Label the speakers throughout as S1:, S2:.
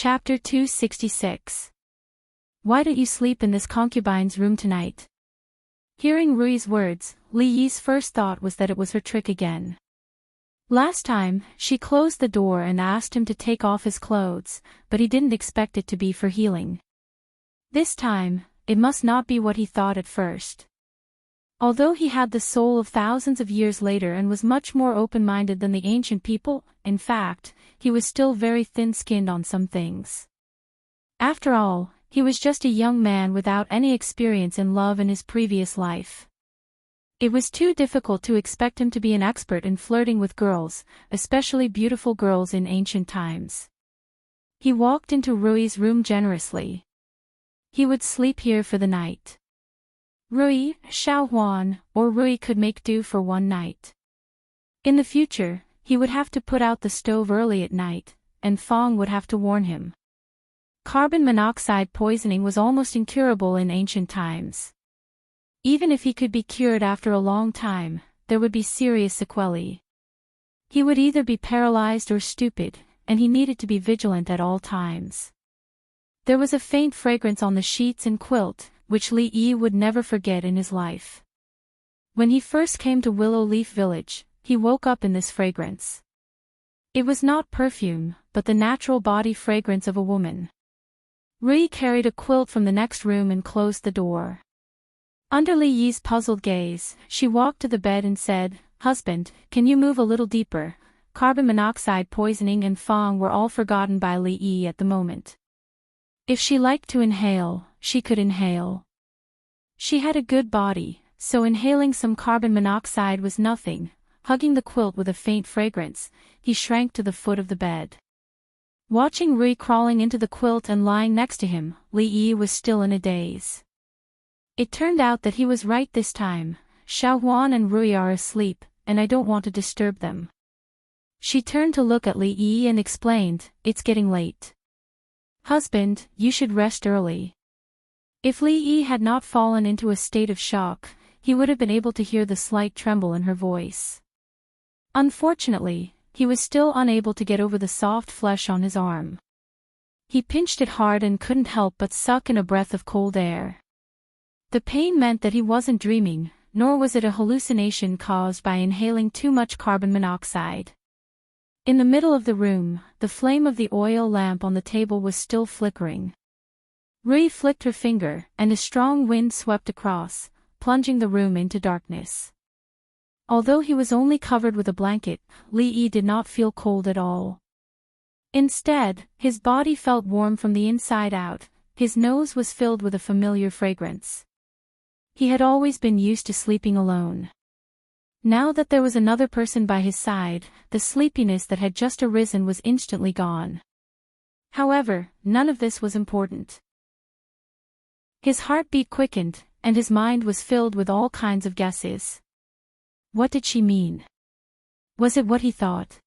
S1: Chapter 266. Why don't you sleep in this concubine's room tonight? Hearing Rui's words, Li Yi's first thought was that it was her trick again. Last time, she closed the door and asked him to take off his clothes, but he didn't expect it to be for healing. This time, it must not be what he thought at first. Although he had the soul of thousands of years later and was much more open-minded than the ancient people, in fact, he was still very thin-skinned on some things. After all, he was just a young man without any experience in love in his previous life. It was too difficult to expect him to be an expert in flirting with girls, especially beautiful girls in ancient times. He walked into Rui's room generously. He would sleep here for the night. Rui, Xiaohuan, or Rui could make do for one night. In the future, he would have to put out the stove early at night, and Fong would have to warn him. Carbon monoxide poisoning was almost incurable in ancient times. Even if he could be cured after a long time, there would be serious sequelae. He would either be paralyzed or stupid, and he needed to be vigilant at all times. There was a faint fragrance on the sheets and quilt, which Li Yi would never forget in his life. When he first came to Willow Leaf Village, he woke up in this fragrance. It was not perfume, but the natural body fragrance of a woman. Rui carried a quilt from the next room and closed the door. Under Li Yi's puzzled gaze, she walked to the bed and said, "Husband, can you move a little deeper?" Carbon monoxide poisoning and Fong were all forgotten by Li Yi at the moment. If she liked to inhale, she could inhale. She had a good body, so inhaling some carbon monoxide was nothing. Hugging the quilt with a faint fragrance, he shrank to the foot of the bed. Watching Rui crawling into the quilt and lying next to him, Li Yi was still in a daze. It turned out that he was right this time. Xiaohuan and Rui are asleep, and I don't want to disturb them. She turned to look at Li Yi and explained, "It's getting late. Husband, you should rest early." If Li Yi had not fallen into a state of shock, he would have been able to hear the slight tremble in her voice. Unfortunately, he was still unable to get over the soft flesh on his arm. He pinched it hard and couldn't help but suck in a breath of cold air. The pain meant that he wasn't dreaming, nor was it a hallucination caused by inhaling too much carbon monoxide. In the middle of the room, the flame of the oil lamp on the table was still flickering. Rui flicked her finger, and a strong wind swept across, plunging the room into darkness. Although he was only covered with a blanket, Li Yi did not feel cold at all. Instead, his body felt warm from the inside out. His nose was filled with a familiar fragrance. He had always been used to sleeping alone. Now that there was another person by his side, the sleepiness that had just arisen was instantly gone. However, none of this was important. His heartbeat quickened, and his mind was filled with all kinds of guesses. What did she mean? Was it what he thought?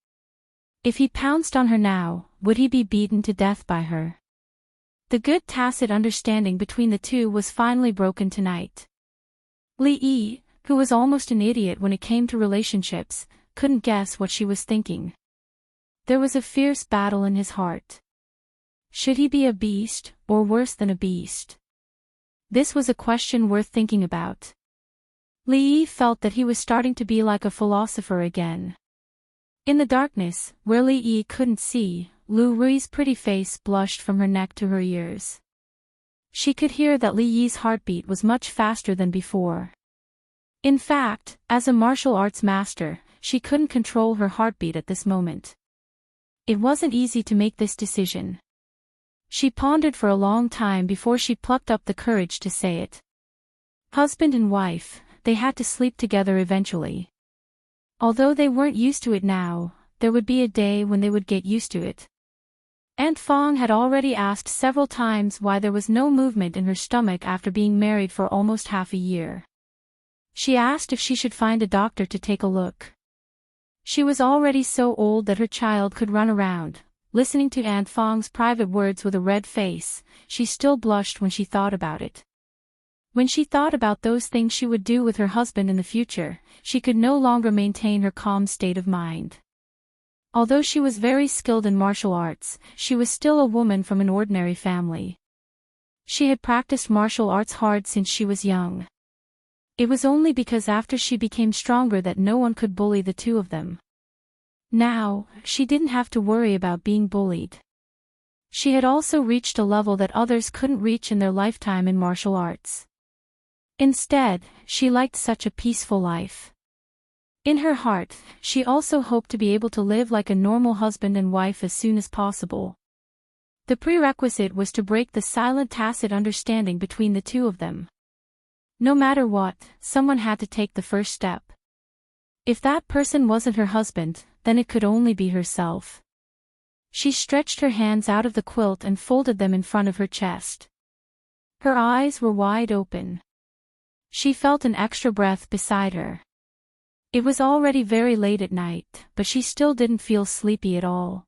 S1: If he pounced on her now, would he be beaten to death by her? The good tacit understanding between the two was finally broken tonight. Li Yi, who was almost an idiot when it came to relationships, couldn't guess what she was thinking. There was a fierce battle in his heart. Should he be a beast, or worse than a beast? This was a question worth thinking about. Li Yi felt that he was starting to be like a philosopher again. In the darkness, where Li Yi couldn't see, Lu Rui's pretty face blushed from her neck to her ears. She could hear that Li Yi's heartbeat was much faster than before. In fact, as a martial arts master, she couldn't control her heartbeat at this moment. It wasn't easy to make this decision. She pondered for a long time before she plucked up the courage to say it. Husband and wife, they had to sleep together eventually. Although they weren't used to it now, there would be a day when they would get used to it. Aunt Fong had already asked several times why there was no movement in her stomach after being married for almost half a year. She asked if she should find a doctor to take a look. She was already so old that her child could run around. Listening to Aunt Fong's private words with a red face, she still blushed when she thought about it. When she thought about those things she would do with her husband in the future, she could no longer maintain her calm state of mind. Although she was very skilled in martial arts, she was still a woman from an ordinary family. She had practiced martial arts hard since she was young. It was only because after she became stronger that no one could bully the two of them. Now, she didn't have to worry about being bullied. She had also reached a level that others couldn't reach in their lifetime in martial arts. Instead, she liked such a peaceful life. In her heart, she also hoped to be able to live like a normal husband and wife as soon as possible. The prerequisite was to break the silent tacit understanding between the two of them. No matter what, someone had to take the first step. If that person wasn't her husband, then it could only be herself. She stretched her hands out of the quilt and folded them in front of her chest. Her eyes were wide open. She felt an extra breath beside her. It was already very late at night, but she still didn't feel sleepy at all.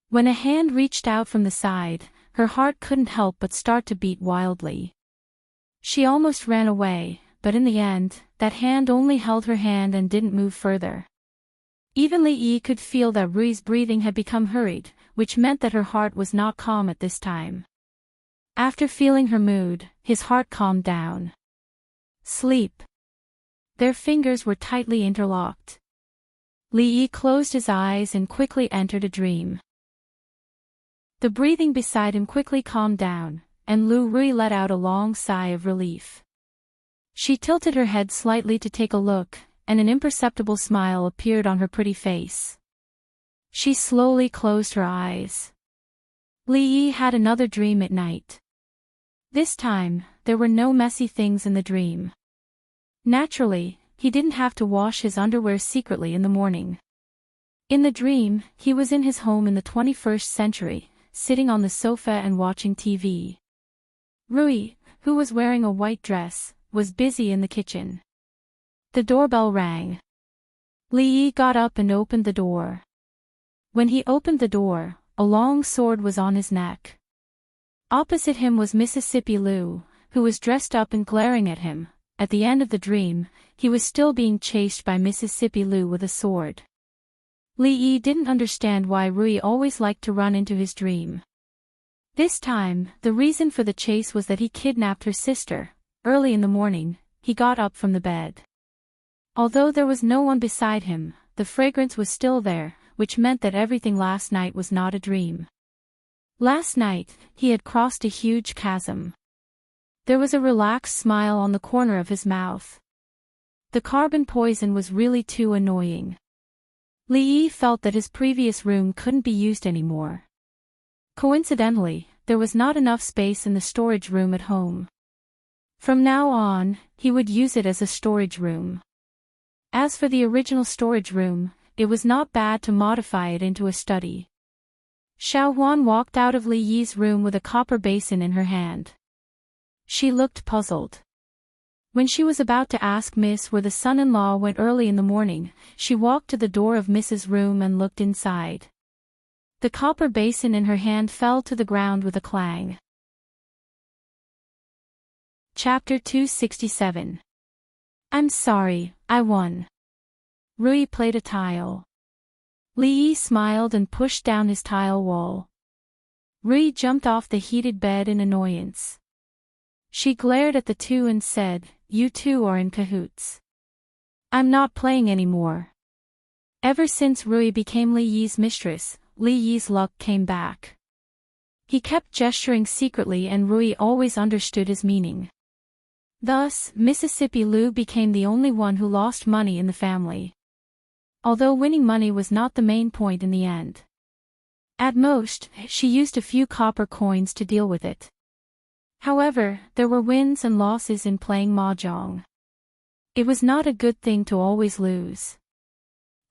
S1: When a hand reached out from the side, her heart couldn't help but start to beat wildly. She almost ran away, but in the end, that hand only held her hand and didn't move further. Even Li Yi could feel that Rui's breathing had become hurried, which meant that her heart was not calm at this time. After feeling her mood, his heart calmed down. Sleep. Their fingers were tightly interlocked. Li Yi closed his eyes and quickly entered a dream. The breathing beside him quickly calmed down, and Lu Rui let out a long sigh of relief. She tilted her head slightly to take a look, and an imperceptible smile appeared on her pretty face. She slowly closed her eyes. Li Yi had another dream at night. This time, there were no messy things in the dream. Naturally, he didn't have to wash his underwear secretly in the morning. In the dream, he was in his home in the 21st century, sitting on the sofa and watching TV. Rui, who was wearing a white dress, was busy in the kitchen. The doorbell rang. Li Yi got up and opened the door. When he opened the door, a long sword was on his neck. Opposite him was Mississippi Lu, who was dressed up and glaring at him. At the end of the dream, he was still being chased by Mississippi Lu with a sword. Li Yi didn't understand why Rui always liked to run into his dream. This time, the reason for the chase was that he kidnapped her sister. Early in the morning, he got up from the bed. Although there was no one beside him, the fragrance was still there, which meant that everything last night was not a dream. Last night, he had crossed a huge chasm. There was a relaxed smile on the corner of his mouth. The carbon poison was really too annoying. Li Yi felt that his previous room couldn't be used anymore. Coincidentally, there was not enough space in the storage room at home. From now on, he would use it as a storage room. As for the original storage room, it was not bad to modify it into a study. Xiao Huan walked out of Li Yi's room with a copper basin in her hand. She looked puzzled. When she was about to ask Miss where the son-in-law went early in the morning, she walked to the door of Miss's room and looked inside. The copper basin in her hand fell to the ground with a clang. Chapter 267. I'm sorry, I won. Rui played a tile. Li Yi smiled and pushed down his tile wall. Rui jumped off the heated bed in annoyance. She glared at the two and said, "You two are in cahoots. I'm not playing anymore." Ever since Rui became Li Yi's mistress, Li Yi's luck came back. He kept gesturing secretly and Rui always understood his meaning. Thus, Mississippi Lu became the only one who lost money in the family. Although winning money was not the main point in the end. At most, she used a few copper coins to deal with it. However, there were wins and losses in playing mahjong. It was not a good thing to always lose.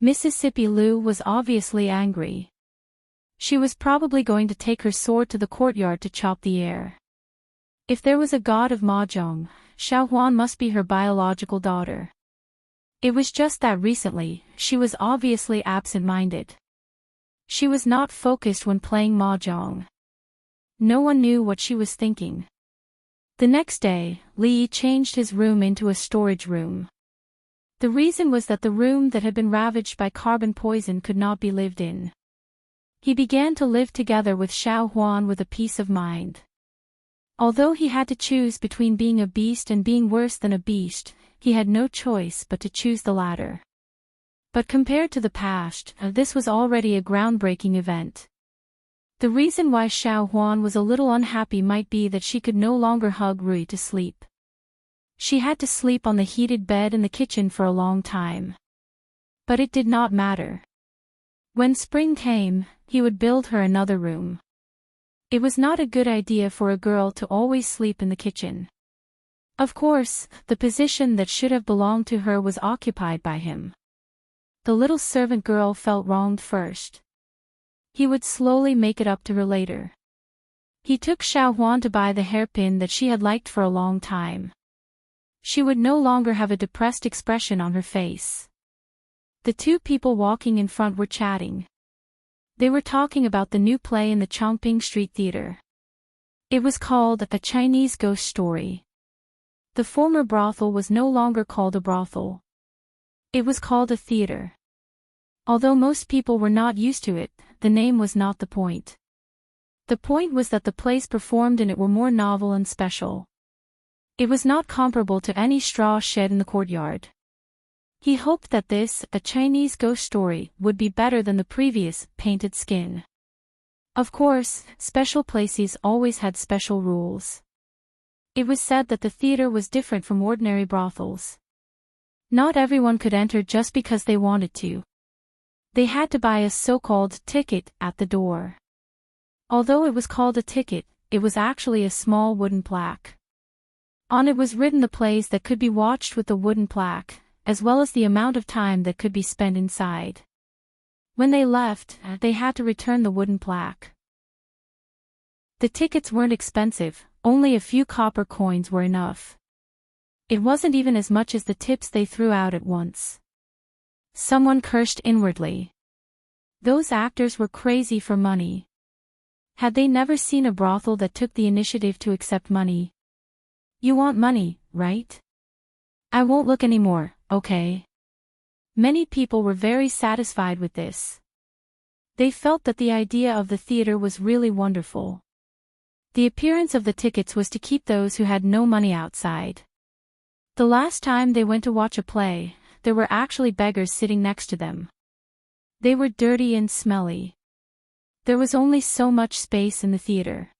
S1: Mississippi Lu was obviously angry. She was probably going to take her sword to the courtyard to chop the air. If there was a god of mahjong, Xiao Huan must be her biological daughter. It was just that recently, she was obviously absent-minded. She was not focused when playing mahjong. No one knew what she was thinking. The next day, Li Yi changed his room into a storage room. The reason was that the room that had been ravaged by carbon poison could not be lived in. He began to live together with Xiao Huan with a peace of mind. Although he had to choose between being a beast and being worse than a beast, he had no choice but to choose the latter. But compared to the past, this was already a groundbreaking event. The reason why Xiao Huan was a little unhappy might be that she could no longer hug Rui to sleep. She had to sleep on the heated bed in the kitchen for a long time. But it did not matter. When spring came, he would build her another room. It was not a good idea for a girl to always sleep in the kitchen. Of course, the position that should have belonged to her was occupied by him. The little servant girl felt wronged first. He would slowly make it up to her later. He took Xiao Huan to buy the hairpin that she had liked for a long time. She would no longer have a depressed expression on her face. The two people walking in front were chatting. They were talking about the new play in the Chongping Street Theater. It was called A Chinese Ghost Story. The former brothel was no longer called a brothel. It was called a theater. Although most people were not used to it, the name was not the point. The point was that the plays performed in it were more novel and special. It was not comparable to any straw shed in the courtyard. He hoped that this, A Chinese Ghost Story, would be better than the previous, Painted Skin. Of course, special places always had special rules. It was said that the theater was different from ordinary brothels. Not everyone could enter just because they wanted to. They had to buy a so-called ticket at the door. Although it was called a ticket, it was actually a small wooden plaque. On it was written the plays that could be watched with the wooden plaque, as well as the amount of time that could be spent inside. When they left, they had to return the wooden plaque. The tickets weren't expensive, only a few copper coins were enough. It wasn't even as much as the tips they threw out at once. Someone cursed inwardly. Those actors were crazy for money. Had they never seen a brothel that took the initiative to accept money? You want money, right? I won't look anymore, okay? Many people were very satisfied with this. They felt that the idea of the theater was really wonderful. The appearance of the tickets was to keep those who had no money outside. The last time they went to watch a play, there were actually beggars sitting next to them. They were dirty and smelly. There was only so much space in the theater.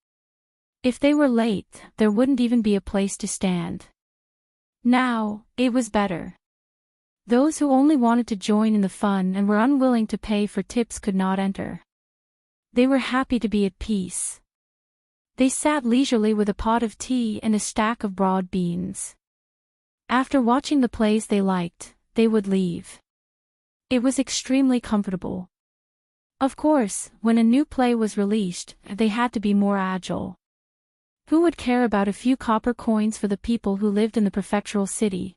S1: If they were late, there wouldn't even be a place to stand. Now, it was better. Those who only wanted to join in the fun and were unwilling to pay for tips could not enter. They were happy to be at peace. They sat leisurely with a pot of tea and a stack of broad beans. After watching the plays they liked, they would leave. It was extremely comfortable. Of course, when a new play was released, they had to be more agile. Who would care about a few copper coins for the people who lived in the prefectural city?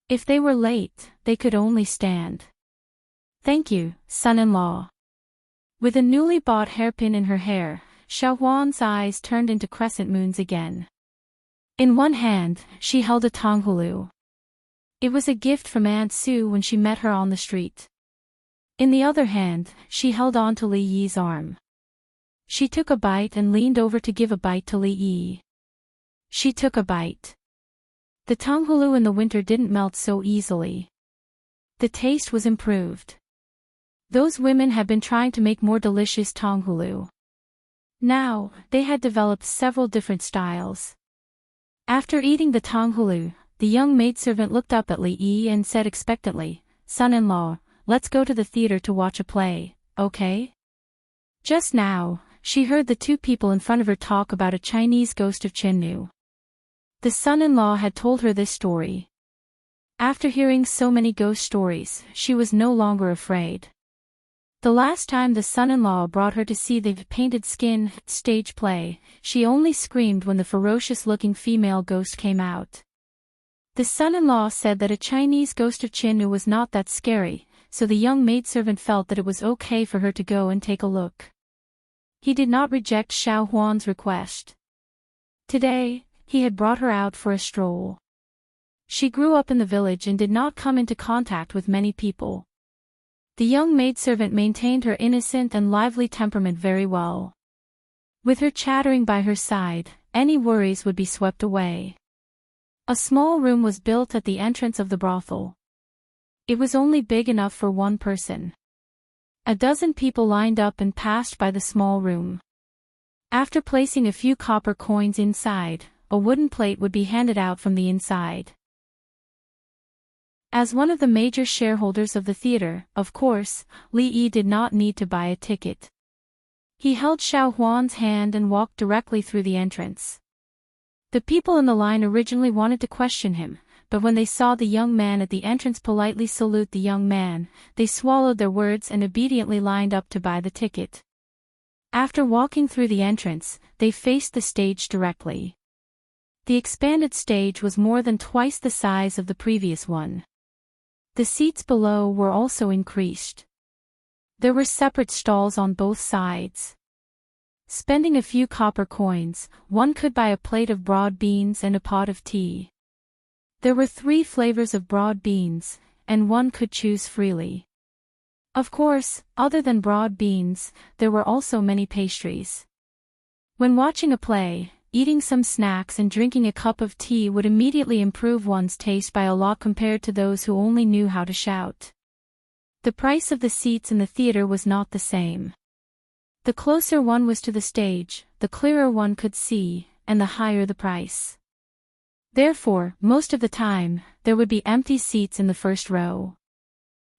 S1: If they were late, they could only stand. Thank you, son-in-law. With a newly bought hairpin in her hair, Xiao Huan's eyes turned into crescent moons again. In one hand, she held a tonghulu. It was a gift from Aunt Sue when she met her on the street. In the other hand, she held on to Li Yi's arm. She took a bite and leaned over to give a bite to Li Yi. She took a bite. The tonghulu in the winter didn't melt so easily. The taste was improved. Those women had been trying to make more delicious tonghulu. Now, they had developed several different styles. After eating the tonghulu, the young maidservant looked up at Li Yi and said expectantly, "Son-in-law, let's go to the theater to watch a play, okay?" Just now, she heard the two people in front of her talk about a Chinese ghost of Chennu. The son-in-law had told her this story. After hearing so many ghost stories, she was no longer afraid. The last time the son-in-law brought her to see the Painted Skin stage play, she only screamed when the ferocious-looking female ghost came out. The son-in-law said that a Chinese ghost of Chennu was not that scary, so the young maidservant felt that it was okay for her to go and take a look. He did not reject Xiao Huan's request. Today, he had brought her out for a stroll. She grew up in the village and did not come into contact with many people. The young maidservant maintained her innocent and lively temperament very well. With her chattering by her side, any worries would be swept away. A small room was built at the entrance of the brothel. It was only big enough for one person. A dozen people lined up and passed by the small room. After placing a few copper coins inside, a wooden plate would be handed out from the inside. As one of the major shareholders of the theater, of course, Li Yi did not need to buy a ticket. He held Xiao Huan's hand and walked directly through the entrance. The people in the line originally wanted to question him, but when they saw the young man at the entrance politely salute the young man, they swallowed their words and obediently lined up to buy the ticket. After walking through the entrance, they faced the stage directly. The expanded stage was more than twice the size of the previous one. The seats below were also increased. There were separate stalls on both sides. Spending a few copper coins, one could buy a plate of broad beans and a pot of tea. There were 3 flavors of broad beans, and one could choose freely. Of course, other than broad beans, there were also many pastries. When watching a play, eating some snacks and drinking a cup of tea would immediately improve one's taste by a lot compared to those who only knew how to shout. The price of the seats in the theater was not the same. The closer one was to the stage, the clearer one could see, and the higher the price. Therefore, most of the time, there would be empty seats in the first row.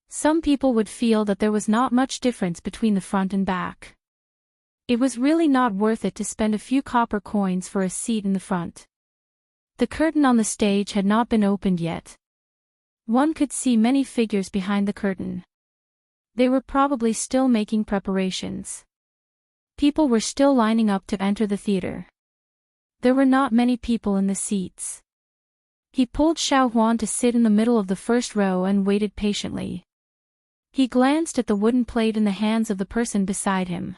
S1: Some people would feel that there was not much difference between the front and back. It was really not worth it to spend a few copper coins for a seat in the front. The curtain on the stage had not been opened yet. One could see many figures behind the curtain. They were probably still making preparations. People were still lining up to enter the theater. There were not many people in the seats. He pulled Xiao Huan to sit in the middle of the first row and waited patiently. He glanced at the wooden plate in the hands of the person beside him.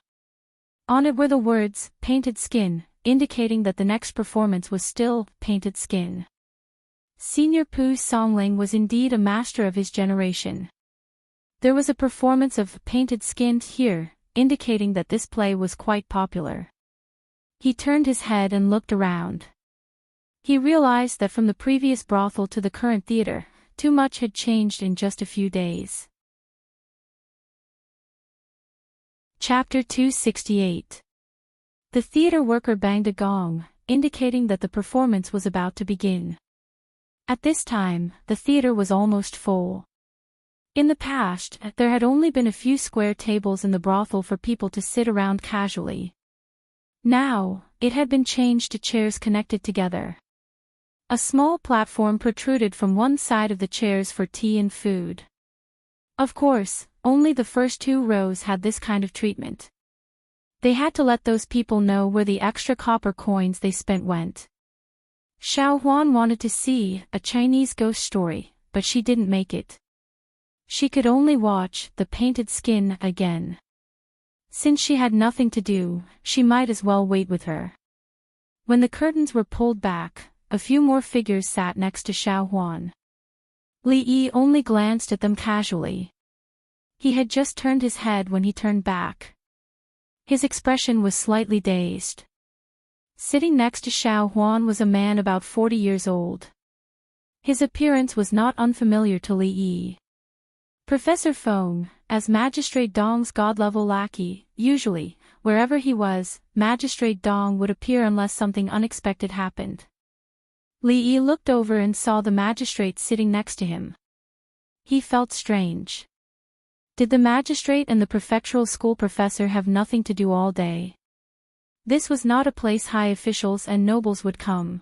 S1: On it were the words, "Painted Skin," indicating that the next performance was still, Painted Skin. Senior Pu Songling was indeed a master of his generation. There was a performance of Painted Skin here, indicating that this play was quite popular. He turned his head and looked around. He realized that from the previous brothel to the current theater, too much had changed in just a few days. Chapter 268. The theater worker banged a gong, indicating that the performance was about to begin. At this time, the theater was almost full. In the past, there had only been a few square tables in the brothel for people to sit around casually. Now, it had been changed to chairs connected together. A small platform protruded from one side of the chairs for tea and food. Of course, only the first 2 rows had this kind of treatment. They had to let those people know where the extra copper coins they spent went. Xiao Huan wanted to see a Chinese ghost story, but she didn't make it. She could only watch The Painted Skin again. Since she had nothing to do, she might as well wait with her. When the curtains were pulled back, a few more figures sat next to Xiao Huan. Li Yi only glanced at them casually. He had just turned his head when he turned back. His expression was slightly dazed. Sitting next to Xiao Huan was a man about 40 years old. His appearance was not unfamiliar to Li Yi. Professor Feng, as Magistrate Dong's god-level lackey, usually, wherever he was, Magistrate Dong would appear unless something unexpected happened. Li Yi looked over and saw the magistrate sitting next to him. He felt strange. Did the magistrate and the prefectural school professor have nothing to do all day? This was not a place high officials and nobles would come.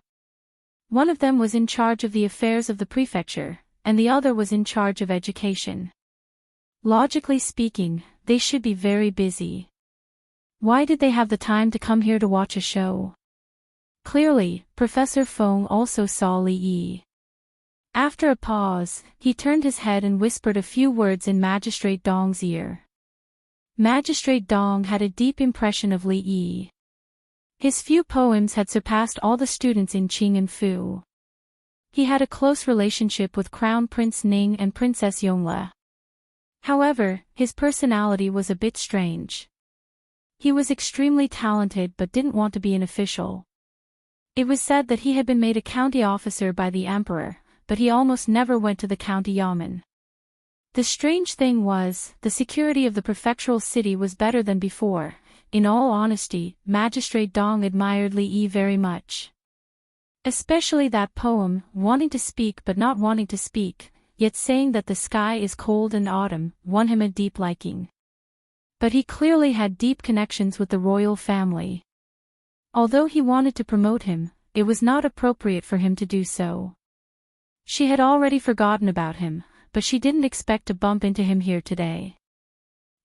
S1: One of them was in charge of the affairs of the prefecture, and the other was in charge of education. Logically speaking, they should be very busy. Why did they have the time to come here to watch a show? Clearly, Professor Feng also saw Li Yi. After a pause, he turned his head and whispered a few words in Magistrate Dong's ear. Magistrate Dong had a deep impression of Li Yi. His few poems had surpassed all the students in Qing and Fu. He had a close relationship with Crown Prince Ning and Princess Yongle. However, his personality was a bit strange. He was extremely talented but didn't want to be an official. It was said that he had been made a county officer by the emperor, but he almost never went to the county yamen. The strange thing was, the security of the prefectural city was better than before. In all honesty, Magistrate Dong admired Li Yi very much. Especially that poem, wanting to speak but not wanting to speak, yet saying that the sky is cold and autumn, won him a deep liking. But he clearly had deep connections with the royal family. Although he wanted to promote him, it was not appropriate for him to do so. She had already forgotten about him, but she didn't expect to bump into him here today.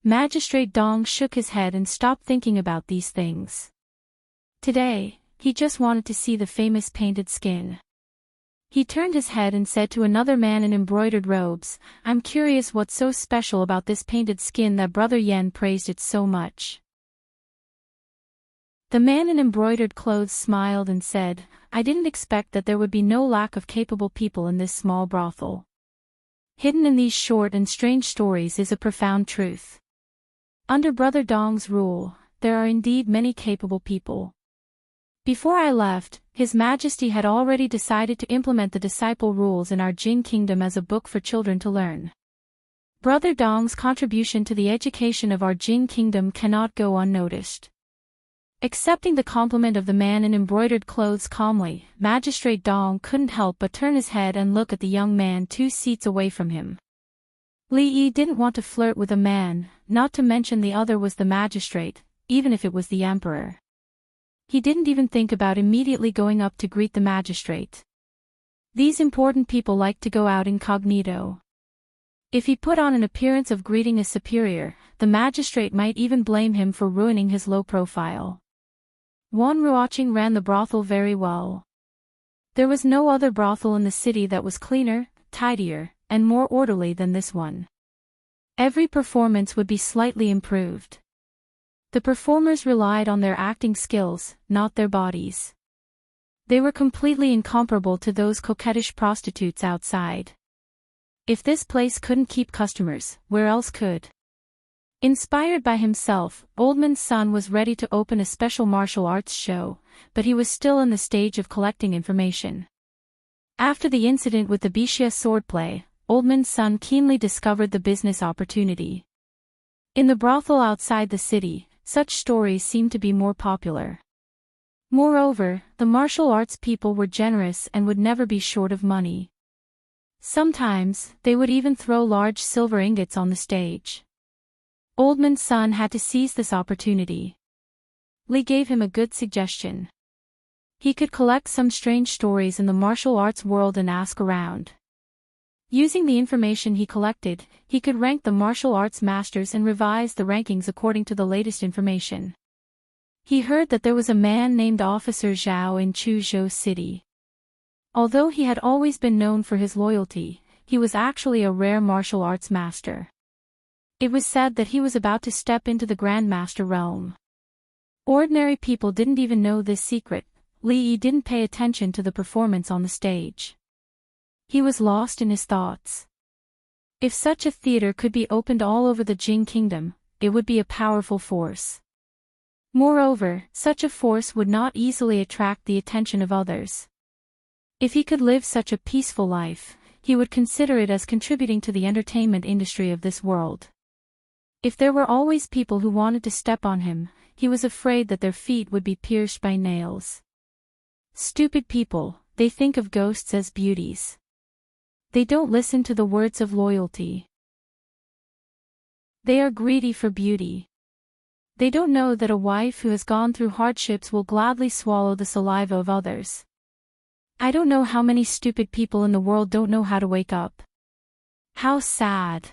S1: Magistrate Dong shook his head and stopped thinking about these things. Today, he just wanted to see the famous painted skin. He turned his head and said to another man in embroidered robes, "I'm curious what's so special about this painted skin that Brother Yen praised it so much." The man in embroidered clothes smiled and said, "I didn't expect that there would be no lack of capable people in this small brothel. Hidden in these short and strange stories is a profound truth. Under Brother Dong's rule, there are indeed many capable people. Before I left, His Majesty had already decided to implement the disciple rules in our Jing Kingdom as a book for children to learn. Brother Dong's contribution to the education of our Jing Kingdom cannot go unnoticed." Accepting the compliment of the man in embroidered clothes calmly, Magistrate Dong couldn't help but turn his head and look at the young man 2 seats away from him. Li Yi didn't want to flirt with a man, not to mention the other was the magistrate, even if it was the emperor. He didn't even think about immediately going up to greet the magistrate. These important people like to go out incognito. If he put on an appearance of greeting a superior, the magistrate might even blame him for ruining his low profile. Wan Ruoqing ran the brothel very well. There was no other brothel in the city that was cleaner, tidier, and more orderly than this one. Every performance would be slightly improved. The performers relied on their acting skills, not their bodies. They were completely incomparable to those coquettish prostitutes outside. If this place couldn't keep customers, where else could? Inspired by himself, Oldman's son was ready to open a special martial arts show, but he was still in the stage of collecting information. After the incident with the Bixia swordplay, Oldman's son keenly discovered the business opportunity. In the brothel outside the city, such stories seemed to be more popular. Moreover, the martial arts people were generous and would never be short of money. Sometimes, they would even throw large silver ingots on the stage. Oldman's son had to seize this opportunity. Li gave him a good suggestion. He could collect some strange stories in the martial arts world and ask around. Using the information he collected, he could rank the martial arts masters and revise the rankings according to the latest information. He heard that there was a man named Officer Zhao in Chuzhou City. Although he had always been known for his loyalty, he was actually a rare martial arts master. It was said that he was about to step into the Grandmaster realm. Ordinary people didn't even know this secret. Li Yi didn't pay attention to the performance on the stage. He was lost in his thoughts. If such a theater could be opened all over the Jing Kingdom, it would be a powerful force. Moreover, such a force would not easily attract the attention of others. If he could live such a peaceful life, he would consider it as contributing to the entertainment industry of this world. If there were always people who wanted to step on him, he was afraid that their feet would be pierced by nails. Stupid people, they think of ghosts as beauties. They don't listen to the words of loyalty. They are greedy for beauty. They don't know that a wife who has gone through hardships will gladly swallow the saliva of others. I don't know how many stupid people in the world don't know how to wake up. How sad.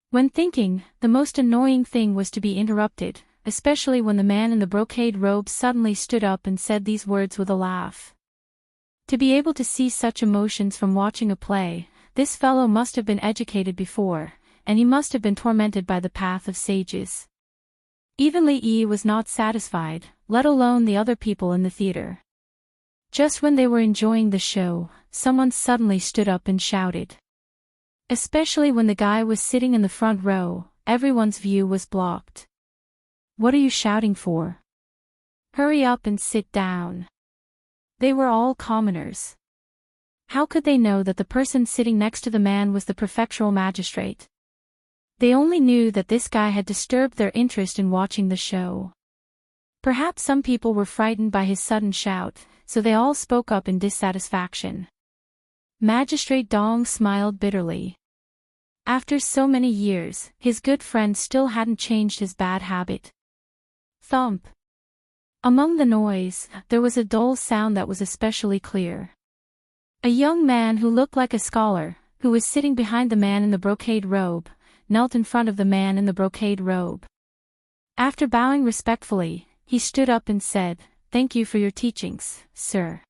S1: When thinking, the most annoying thing was to be interrupted, especially when the man in the brocade robe suddenly stood up and said these words with a laugh. To be able to see such emotions from watching a play, this fellow must have been educated before, and he must have been tormented by the path of sages. Even Li Yi was not satisfied, let alone the other people in the theater. Just when they were enjoying the show, someone suddenly stood up and shouted. Especially when the guy was sitting in the front row, everyone's view was blocked. "What are you shouting for? Hurry up and sit down." They were all commoners. How could they know that the person sitting next to the man was the prefectural magistrate? They only knew that this guy had disturbed their interest in watching the show. Perhaps some people were frightened by his sudden shout, so they all spoke up in dissatisfaction. Magistrate Dong smiled bitterly. After so many years, his good friend still hadn't changed his bad habit. Thump. Among the noise, there was a dull sound that was especially clear. A young man who looked like a scholar, who was sitting behind the man in the brocade robe, knelt in front of the man in the brocade robe. After bowing respectfully, he stood up and said, "Thank you for your teachings, sir.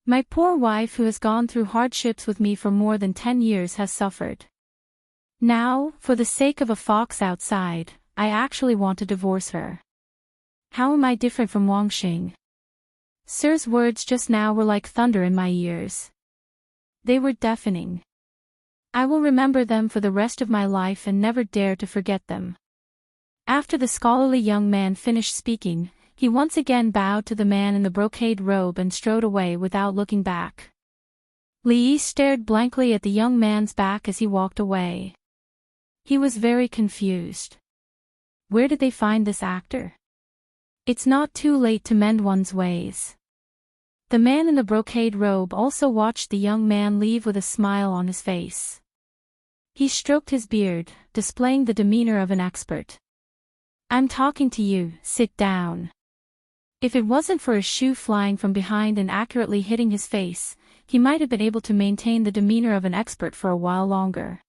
S1: My poor wife who has gone through hardships with me for more than 10 years has suffered. Now, for the sake of a fox outside, I actually want to divorce her. How am I different from Wang Xing?" Sir's words just now were like thunder in my ears. They were deafening. I will remember them for the rest of my life and never dare to forget them. After the scholarly young man finished speaking, he once again bowed to the man in the brocade robe and strode away without looking back. Li Yi stared blankly at the young man's back as he walked away. He was very confused. Where did they find this actor? It's not too late to mend one's ways. The man in the brocade robe also watched the young man leave with a smile on his face. He stroked his beard, displaying the demeanor of an expert. "I'm talking to you, sit down." If it wasn't for a shoe flying from behind and accurately hitting his face, he might have been able to maintain the demeanor of an expert for a while longer.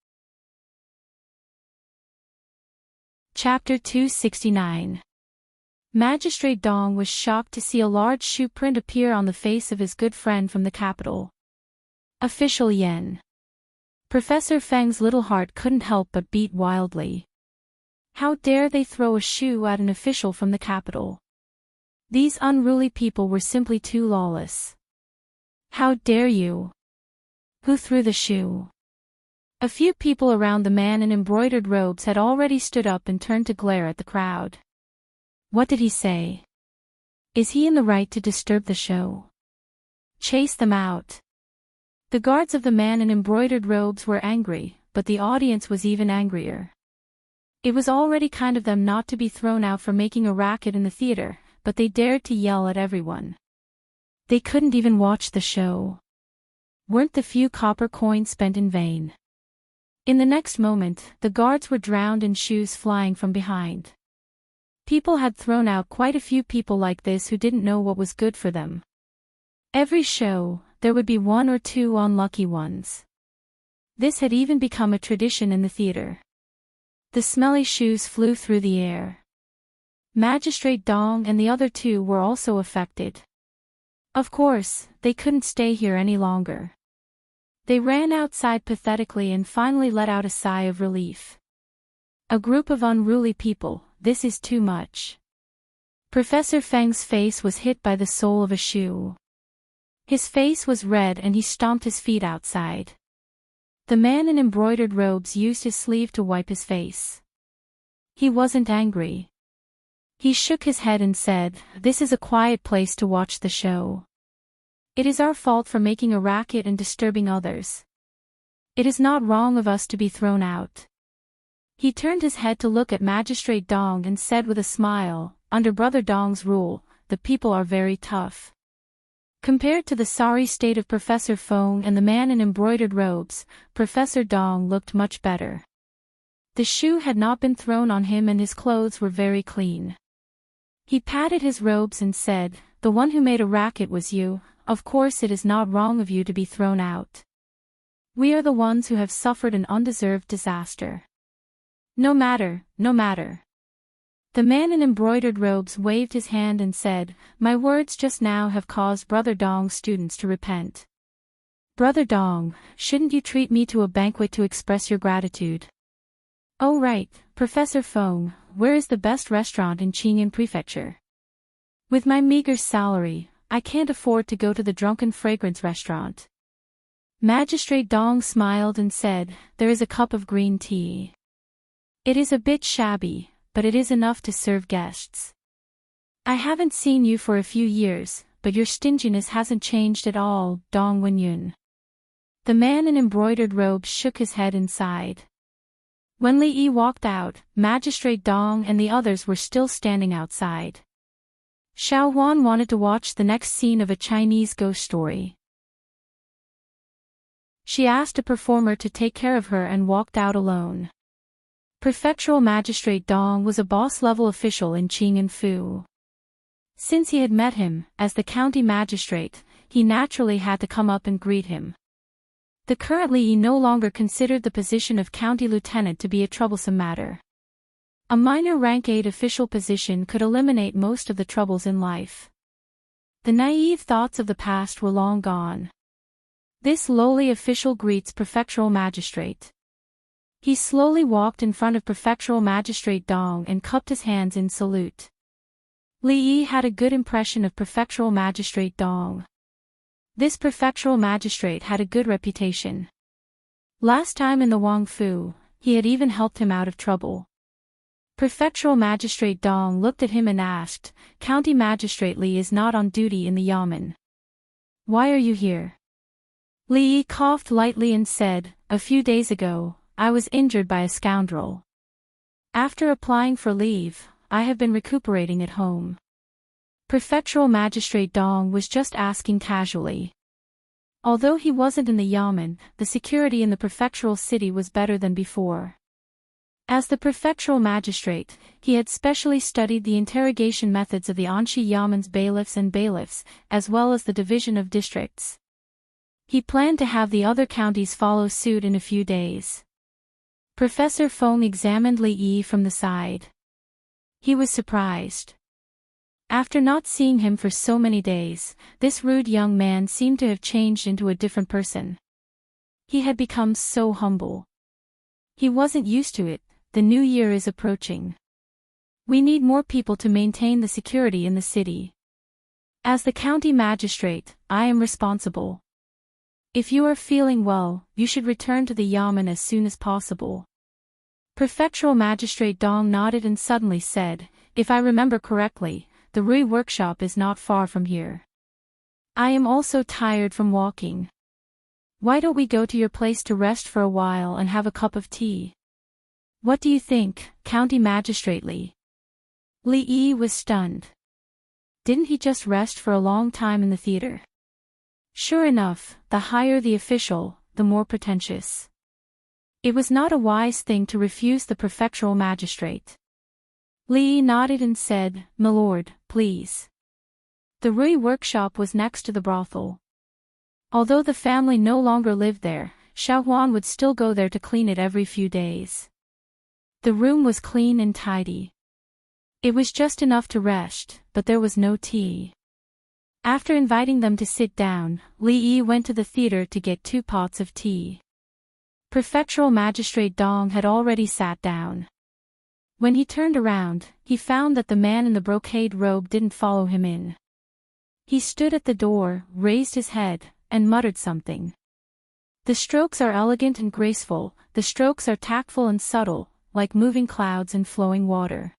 S1: Chapter 269. Magistrate Dong was shocked to see a large shoe print appear on the face of his good friend from the capital. Official Yen. Professor Feng's little heart couldn't help but beat wildly. How dare they throw a shoe at an official from the capital? These unruly people were simply too lawless. How dare you? Who threw the shoe? A few people around the man in embroidered robes had already stood up and turned to glare at the crowd. What did he say? Is he in the right to disturb the show? Chase them out. The guards of the man in embroidered robes were angry, but the audience was even angrier. It was already kind of them not to be thrown out for making a racket in the theater, but they dared to yell at everyone. They couldn't even watch the show. Weren't the few copper coins spent in vain? In the next moment, the guards were drowned in shoes flying from behind. People had thrown out quite a few people like this who didn't know what was good for them. Every show, there would be one or two unlucky ones. This had even become a tradition in the theater. The smelly shoes flew through the air. Magistrate Dong and the other two were also affected. Of course, they couldn't stay here any longer. They ran outside pathetically and finally let out a sigh of relief. A group of unruly people, this is too much. Professor Feng's face was hit by the sole of a shoe. His face was red and he stomped his feet outside. The man in embroidered robes used his sleeve to wipe his face. He wasn't angry. He shook his head and said, "This is a quiet place to watch the show. It is our fault for making a racket and disturbing others. It is not wrong of us to be thrown out." He turned his head to look at Magistrate Dong and said with a smile, "Under Brother Dong's rule, the people are very tough." Compared to the sorry state of Professor Feng and the man in embroidered robes, Professor Dong looked much better. The shoe had not been thrown on him and his clothes were very clean. He patted his robes and said, "The one who made a racket was you. Of course it is not wrong of you to be thrown out. We are the ones who have suffered an undeserved disaster. No matter, no matter." The man in embroidered robes waved his hand and said, "My words just now have caused Brother Dong's students to repent. Brother Dong, shouldn't you treat me to a banquet to express your gratitude?" "Oh right, Professor Feng, where is the best restaurant in Qingyan Prefecture? With my meager salary, I can't afford to go to the drunken fragrance restaurant. Magistrate Dong smiled and said, there is a cup of green tea. It is a bit shabby, but it is enough to serve guests. I haven't seen you for a few years, but your stinginess hasn't changed at all, Dong Wenyun. The man in embroidered robes shook his head and sighed. When Li Yi walked out, Magistrate Dong and the others were still standing outside. Xiao Huan wanted to watch the next scene of a Chinese ghost story. She asked a performer to take care of her and walked out alone. Prefectural Magistrate Dong was a boss-level official in Qing'anfu. Since he had met him, as the county magistrate, he naturally had to come up and greet him. The current Li Yi no longer considered the position of county lieutenant to be a troublesome matter. A minor rank 8 official position could eliminate most of the troubles in life. The naive thoughts of the past were long gone. This lowly official greets prefectural magistrate. He slowly walked in front of prefectural magistrate Dong and cupped his hands in salute. Li Yi had a good impression of prefectural magistrate Dong. This prefectural magistrate had a good reputation. Last time in the Wangfu, he had even helped him out of trouble. Prefectural magistrate Dong looked at him and asked, County magistrate Li is not on duty in the yamen. Why are you here? Li Yi coughed lightly and said, a few days ago, I was injured by a scoundrel. After applying for leave, I have been recuperating at home. Prefectural magistrate Dong was just asking casually. Although he wasn't in the yamen, the security in the prefectural city was better than before. As the prefectural magistrate, he had specially studied the interrogation methods of the Anshi yamen's bailiffs and bailiffs, as well as the division of districts. He planned to have the other counties follow suit in a few days. Professor Feng examined Li Yi from the side. He was surprised. After not seeing him for so many days, this rude young man seemed to have changed into a different person. He had become so humble. He wasn't used to it. The new year is approaching. We need more people to maintain the security in the city. As the county magistrate, I am responsible. If you are feeling well, you should return to the yamen as soon as possible. Prefectural magistrate Dong nodded and suddenly said, if I remember correctly, the Rui workshop is not far from here. I am also tired from walking. Why don't we go to your place to rest for a while and have a cup of tea? What do you think, County Magistrate Li? Li Yi was stunned. Didn't he just rest for a long time in the theater? Sure enough, the higher the official, the more pretentious. It was not a wise thing to refuse the prefectural magistrate. Li Yi nodded and said, My lord, please. The Rui workshop was next to the brothel. Although the family no longer lived there, Xiao Huan would still go there to clean it every few days. The room was clean and tidy. It was just enough to rest, but there was no tea. After inviting them to sit down, Li Yi went to the theater to get 2 pots of tea. Prefectural magistrate Dong had already sat down. When he turned around, he found that the man in the brocade robe didn't follow him in. He stood at the door, raised his head, and muttered something. The strokes are elegant and graceful, the strokes are tactful and subtle, like moving clouds and flowing water.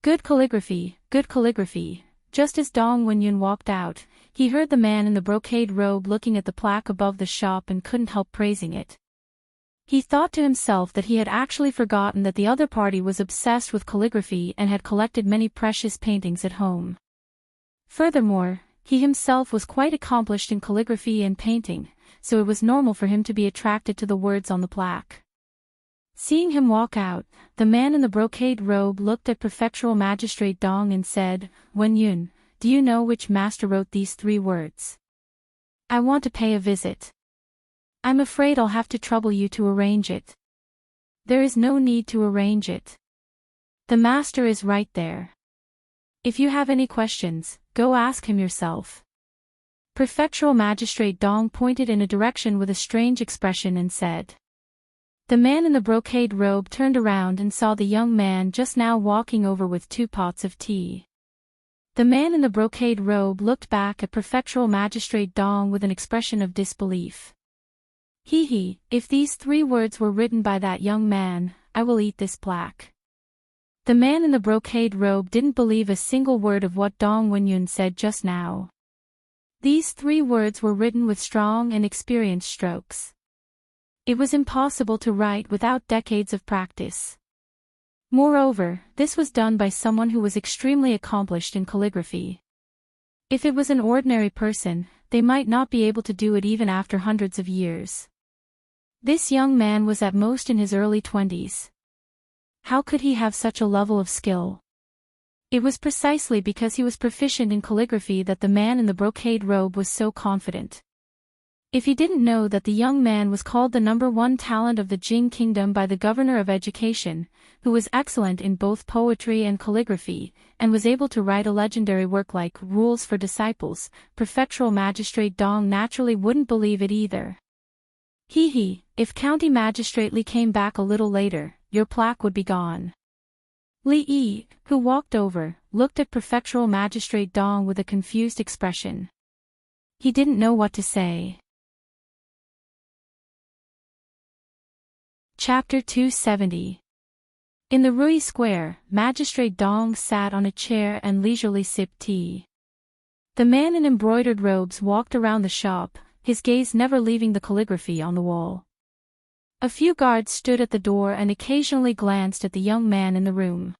S1: Good calligraphy, good calligraphy. Just as Dong Wenyun walked out, he heard the man in the brocade robe looking at the plaque above the shop and couldn't help praising it. He thought to himself that he had actually forgotten that the other party was obsessed with calligraphy and had collected many precious paintings at home. Furthermore, he himself was quite accomplished in calligraphy and painting, so it was normal for him to be attracted to the words on the plaque. Seeing him walk out, the man in the brocade robe looked at prefectural magistrate Dong and said, Wenyun, do you know which master wrote these 3 words? I want to pay a visit. I'm afraid I'll have to trouble you to arrange it. There is no need to arrange it. The master is right there. If you have any questions, go ask him yourself. Prefectural magistrate Dong pointed in a direction with a strange expression and said. The man in the brocade robe turned around and saw the young man just now walking over with 2 pots of tea. The man in the brocade robe looked back at Prefectural Magistrate Dong with an expression of disbelief. He, if these 3 words were written by that young man, I will eat this plaque. The man in the brocade robe didn't believe a single word of what Dong Wenyun said just now. These 3 words were written with strong and experienced strokes. It was impossible to write without decades of practice. Moreover, this was done by someone who was extremely accomplished in calligraphy. If it was an ordinary person, they might not be able to do it even after hundreds of years. This young man was at most in his early 20s. How could he have such a level of skill? It was precisely because he was proficient in calligraphy that the man in the brocade robe was so confident. If he didn't know that the young man was called the #1 talent of the Jing Kingdom by the Governor of Education, who was excellent in both poetry and calligraphy, and was able to write a legendary work like Rules for Disciples, Prefectural Magistrate Dong naturally wouldn't believe it either. If County Magistrate Li came back a little later, your plaque would be gone. Li Yi, who walked over, looked at Prefectural Magistrate Dong with a confused expression. He didn't know what to say. Chapter 270. In the Rui Square, Magistrate Dong sat on a chair and leisurely sipped tea. The man in embroidered robes walked around the shop, his gaze never leaving the calligraphy on the wall. A few guards stood at the door and occasionally glanced at the young man in the room.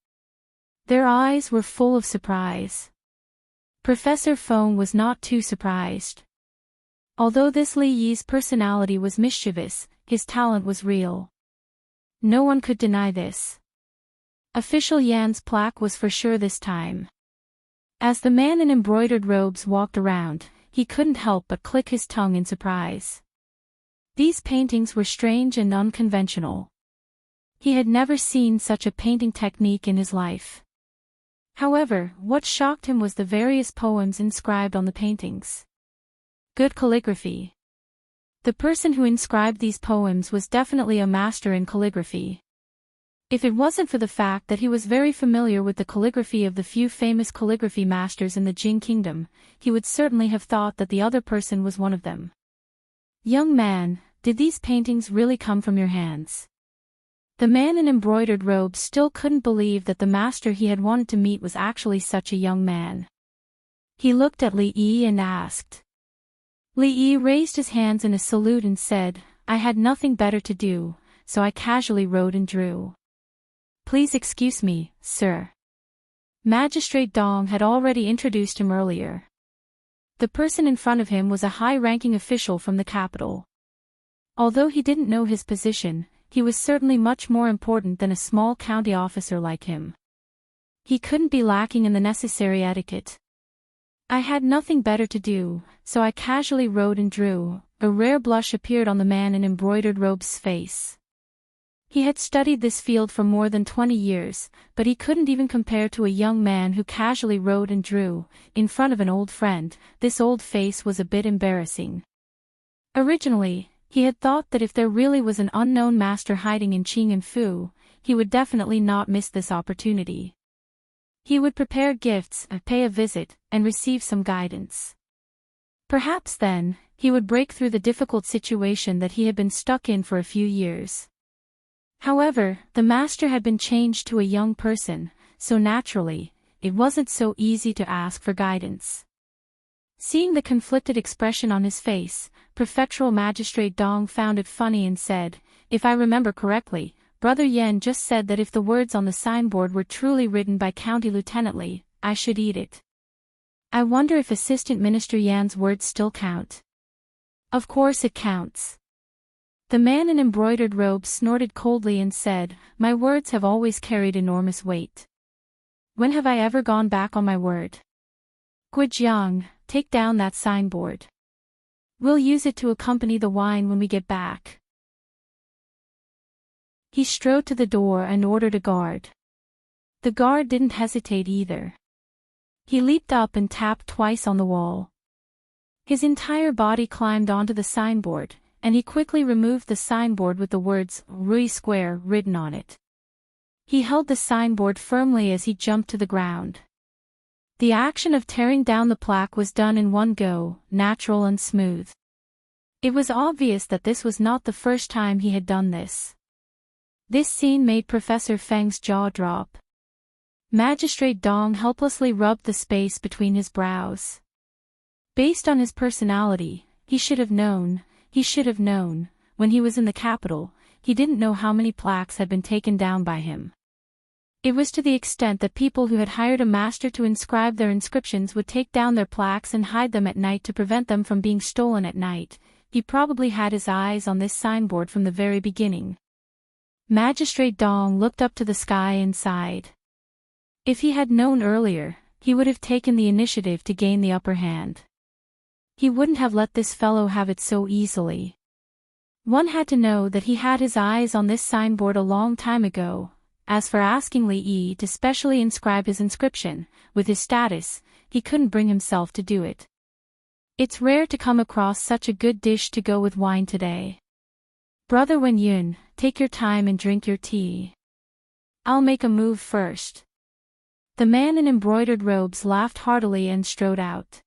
S1: Their eyes were full of surprise. Professor Feng was not too surprised. Although this Li Yi's personality was mischievous, his talent was real. No one could deny this. Official Yan's plaque was for sure this time. As the man in embroidered robes walked around, he couldn't help but click his tongue in surprise. These paintings were strange and unconventional. He had never seen such a painting technique in his life. However, what shocked him was the various poems inscribed on the paintings. Good calligraphy. The person who inscribed these poems was definitely a master in calligraphy. If it wasn't for the fact that he was very familiar with the calligraphy of the few famous calligraphy masters in the Jing Kingdom, he would certainly have thought that the other person was one of them. Young man, did these paintings really come from your hands? The man in embroidered robes still couldn't believe that the master he had wanted to meet was actually such a young man. He looked at Li Yi and asked. Li Yi raised his hands in a salute and said, I had nothing better to do, so I casually wrote and drew. Please excuse me, sir. Magistrate Dong had already introduced him earlier. The person in front of him was a high-ranking official from the capital. Although he didn't know his position, he was certainly much more important than a small county officer like him. He couldn't be lacking in the necessary etiquette. I had nothing better to do, so I casually wrote and drew. A rare blush appeared on the man in embroidered robes' face. He had studied this field for more than 20 years, but he couldn't even compare to a young man who casually wrote and drew, in front of an old friend. This old face was a bit embarrassing. Originally, he had thought that if there really was an unknown master hiding in Qing and Fu, he would definitely not miss this opportunity. He would prepare gifts, pay a visit, and receive some guidance. Perhaps then, he would break through the difficult situation that he had been stuck in for a few years. However, the master had been changed to a young person, so naturally, it wasn't so easy to ask for guidance. Seeing the conflicted expression on his face, Prefectural Magistrate Dong found it funny and said, If I remember correctly, Brother Yan just said that if the words on the signboard were truly written by County Lieutenant Li, I should eat it. I wonder if Assistant Minister Yan's words still count. Of course it counts. The man in embroidered robes snorted coldly and said, My words have always carried enormous weight. When have I ever gone back on my word? Guijiang, take down that signboard. We'll use it to accompany the wine when we get back. He strode to the door and ordered a guard. The guard didn't hesitate either. He leaped up and tapped twice on the wall. His entire body climbed onto the signboard, and he quickly removed the signboard with the words Rui Square written on it. He held the signboard firmly as he jumped to the ground. The action of tearing down the plaque was done in one go, natural and smooth. It was obvious that this was not the first time he had done this. This scene made Professor Feng's jaw drop. Magistrate Dong helplessly rubbed the space between his brows. Based on his personality, he should have known, when he was in the capital, he didn't know how many plaques had been taken down by him. It was to the extent that people who had hired a master to inscribe their inscriptions would take down their plaques and hide them at night to prevent them from being stolen at night. He probably had his eyes on this signboard from the very beginning. Magistrate Dong looked up to the sky and sighed. If he had known earlier, he would have taken the initiative to gain the upper hand. He wouldn't have let this fellow have it so easily. One had to know that he had his eyes on this signboard a long time ago. As for asking Li Yi to specially inscribe his inscription, with his status, he couldn't bring himself to do it. It's rare to come across such a good dish to go with wine today. Brother Wen Yun, take your time and drink your tea. I'll make a move first. The man in embroidered robes laughed heartily and strode out.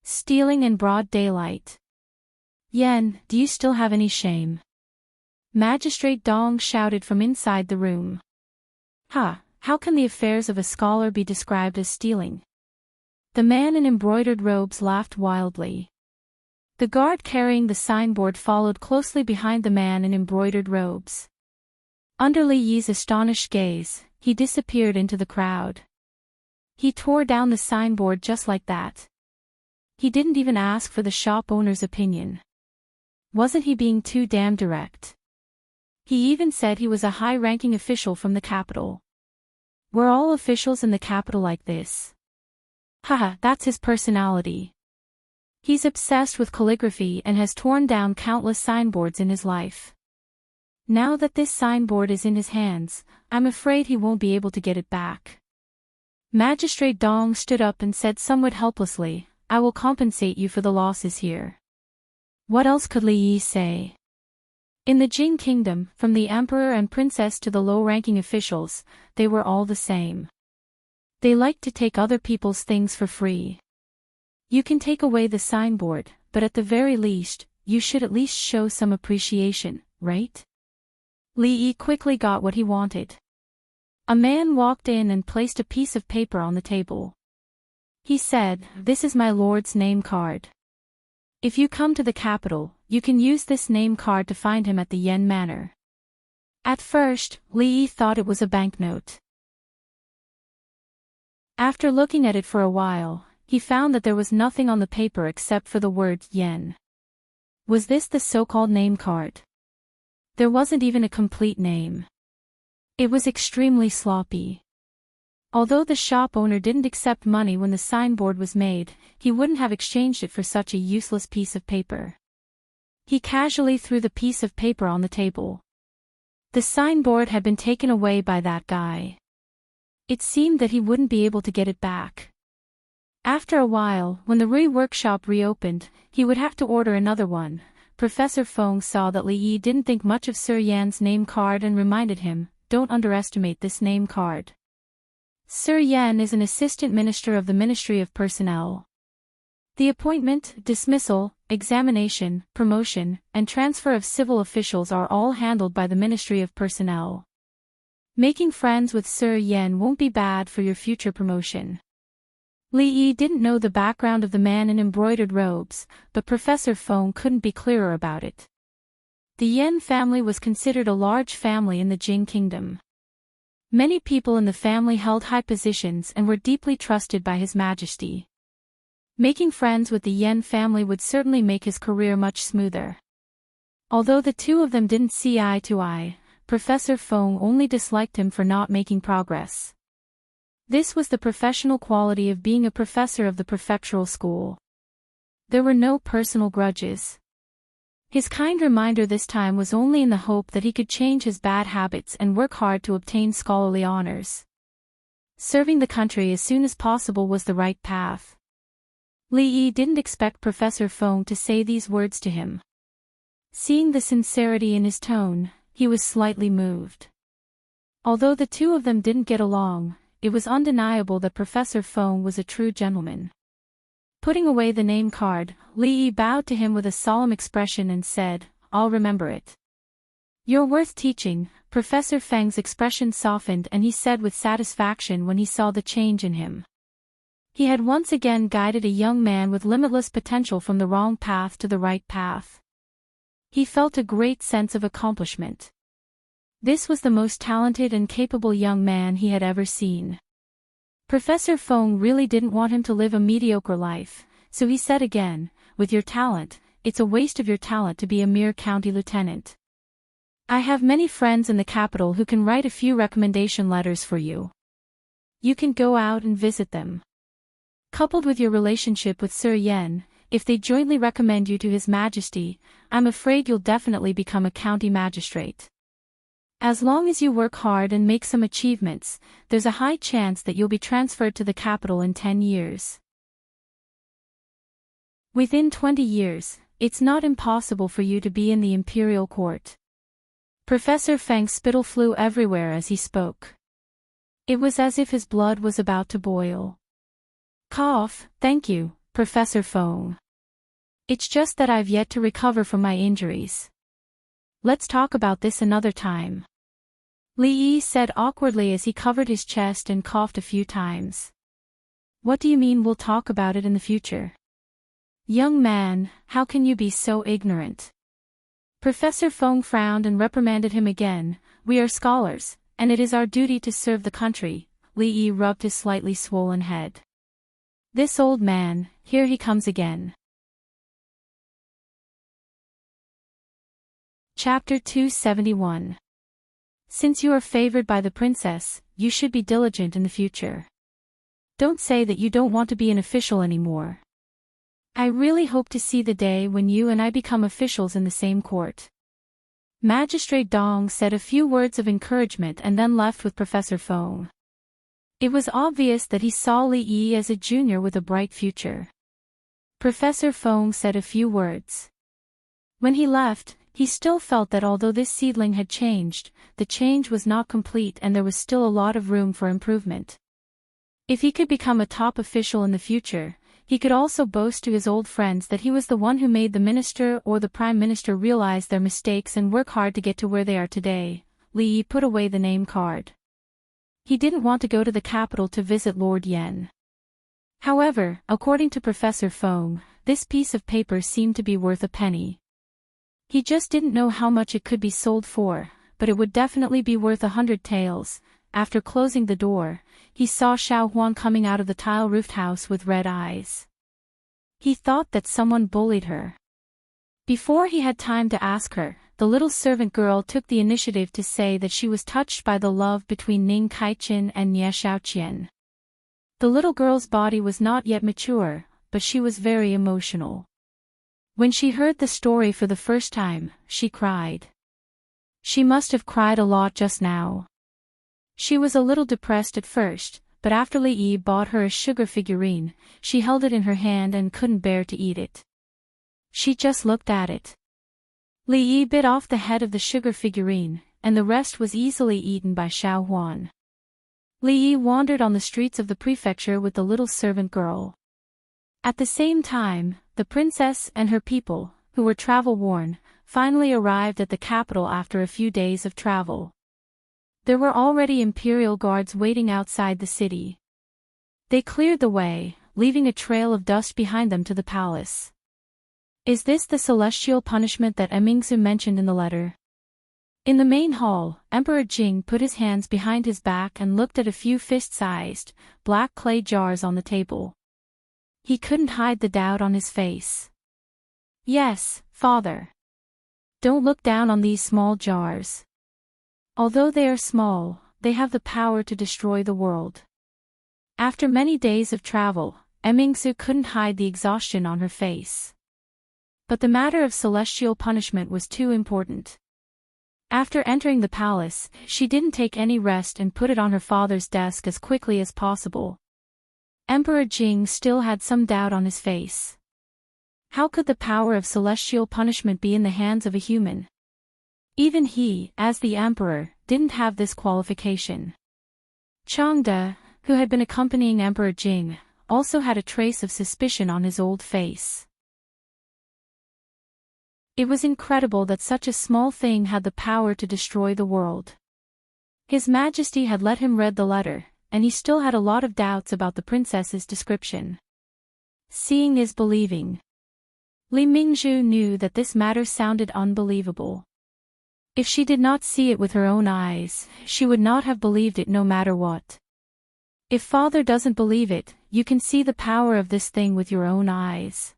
S1: Stealing in broad daylight. Yen, do you still have any shame? Magistrate Dong shouted from inside the room. How can the affairs of a scholar be described as stealing? The man in embroidered robes laughed wildly. The guard carrying the signboard followed closely behind the man in embroidered robes. Under Li Yi's astonished gaze, he disappeared into the crowd. He tore down the signboard just like that. He didn't even ask for the shop owner's opinion. Wasn't he being too damn direct? He even said he was a high-ranking official from the capital. Were all officials in the capital like this? That's his personality. He's obsessed with calligraphy and has torn down countless signboards in his life. Now that this signboard is in his hands, I'm afraid he won't be able to get it back. Magistrate Dong stood up and said somewhat helplessly, I will compensate you for the losses here. What else could Li Yi say? In the Jing kingdom, from the emperor and princess to the low-ranking officials, they were all the same. They liked to take other people's things for free. You can take away the signboard, but at the very least, you should at least show some appreciation, right? Li Yi quickly got what he wanted. A man walked in and placed a piece of paper on the table. He said, "This is my lord's name card. If you come to the capital, you can use this name card to find him at the Yen Manor." At first, Li Yi thought it was a banknote. After looking at it for a while, he found that there was nothing on the paper except for the word yen. Was this the so-called name card? There wasn't even a complete name. It was extremely sloppy. Although the shop owner didn't accept money when the signboard was made, he wouldn't have exchanged it for such a useless piece of paper. He casually threw the piece of paper on the table. The signboard had been taken away by that guy. It seemed that he wouldn't be able to get it back. After a while, when the Rui workshop reopened, he would have to order another one. Professor Feng saw that Li Yi didn't think much of Sir Yan's name card and reminded him, "Don't underestimate this name card. Sir Yan is an assistant minister of the Ministry of Personnel. The appointment, dismissal, examination, promotion, and transfer of civil officials are all handled by the Ministry of Personnel. Making friends with Sir Yan won't be bad for your future promotion." Li Yi didn't know the background of the man in embroidered robes, but Professor Feng couldn't be clearer about it. The Yan family was considered a large family in the Jing kingdom. Many people in the family held high positions and were deeply trusted by His Majesty. Making friends with the Yan family would certainly make his career much smoother. Although the two of them didn't see eye to eye, Professor Feng only disliked him for not making progress. This was the professional quality of being a professor of the prefectural school. There were no personal grudges. His kind reminder this time was only in the hope that he could change his bad habits and work hard to obtain scholarly honors. Serving the country as soon as possible was the right path. Li Yi didn't expect Professor Feng to say these words to him. Seeing the sincerity in his tone, he was slightly moved. Although the two of them didn't get along, it was undeniable that Professor Feng was a true gentleman. Putting away the name card, Li Yi bowed to him with a solemn expression and said, "I'll remember it." "You're worth teaching." Professor Feng's expression softened and he said with satisfaction when he saw the change in him. He had once again guided a young man with limitless potential from the wrong path to the right path. He felt a great sense of accomplishment. This was the most talented and capable young man he had ever seen. Professor Feng really didn't want him to live a mediocre life, so he said again, "With your talent, it's a waste of your talent to be a mere county lieutenant. I have many friends in the capital who can write a few recommendation letters for you. You can go out and visit them. Coupled with your relationship with Sir Yen, if they jointly recommend you to His Majesty, I'm afraid you'll definitely become a county magistrate. As long as you work hard and make some achievements, there's a high chance that you'll be transferred to the capital in 10 years. Within 20 years, it's not impossible for you to be in the imperial court." Professor Feng's spittle flew everywhere as he spoke. It was as if his blood was about to boil. "Cough, thank you, Professor Feng. It's just that I've yet to recover from my injuries. Let's talk about this another time." Li Yi said awkwardly as he covered his chest and coughed a few times. "What do you mean we'll talk about it in the future? Young man, how can you be so ignorant?" Professor Feng frowned and reprimanded him again. "We are scholars, and it is our duty to serve the country." Li Yi rubbed his slightly swollen head. "This old man, here he comes again." Chapter 271. Since you are favored by the princess, you should be diligent in the future. Don't say that you don't want to be an official anymore. I really hope to see the day when you and I become officials in the same court. Magistrate Dong said a few words of encouragement and then left with Professor Feng. It was obvious that he saw Li Yi as a junior with a bright future. Professor Feng said a few words. When he left, he still felt that although this seedling had changed, the change was not complete and there was still a lot of room for improvement. If he could become a top official in the future, he could also boast to his old friends that he was the one who made the minister or the prime minister realize their mistakes and work hard to get to where they are today. Li Yi put away the name card. He didn't want to go to the capital to visit Lord Yen. However, according to Professor Feng, this piece of paper seemed to be worth a penny. He just didn't know how much it could be sold for, but it would definitely be worth 100 taels. After closing the door, he saw Xiao Huan coming out of the tile-roofed house with red eyes. He thought that someone bullied her. Before he had time to ask her, the little servant girl took the initiative to say that she was touched by the love between Ning Kaichen and Nie Xiaoqian. The little girl's body was not yet mature, but she was very emotional. When she heard the story for the first time, she cried. She must have cried a lot just now. She was a little depressed at first, but after Li Yi bought her a sugar figurine, she held it in her hand and couldn't bear to eat it. She just looked at it. Li Yi bit off the head of the sugar figurine, and the rest was easily eaten by Xiao Huan. Li Yi wandered on the streets of the prefecture with the little servant girl. At the same time, the princess and her people, who were travel-worn, finally arrived at the capital after a few days of travel. There were already imperial guards waiting outside the city. They cleared the way, leaving a trail of dust behind them to the palace. Is this the celestial punishment that Emingsu mentioned in the letter? In the main hall, Emperor Jing put his hands behind his back and looked at a few fist-sized, black clay jars on the table. He couldn't hide the doubt on his face. Yes, father. Don't look down on these small jars. Although they are small, they have the power to destroy the world. After many days of travel, Emingsu couldn't hide the exhaustion on her face. But the matter of celestial punishment was too important. After entering the palace, she didn't take any rest and put it on her father's desk as quickly as possible. Emperor Jing still had some doubt on his face. How could the power of celestial punishment be in the hands of a human? Even he, as the emperor, didn't have this qualification. Changde, who had been accompanying Emperor Jing, also had a trace of suspicion on his old face. It was incredible that such a small thing had the power to destroy the world. His Majesty had let him read the letter, and he still had a lot of doubts about the princess's description. Seeing is believing. Li Mingzhu knew that this matter sounded unbelievable. If she did not see it with her own eyes, she would not have believed it no matter what. If father doesn't believe it, you can see the power of this thing with your own eyes.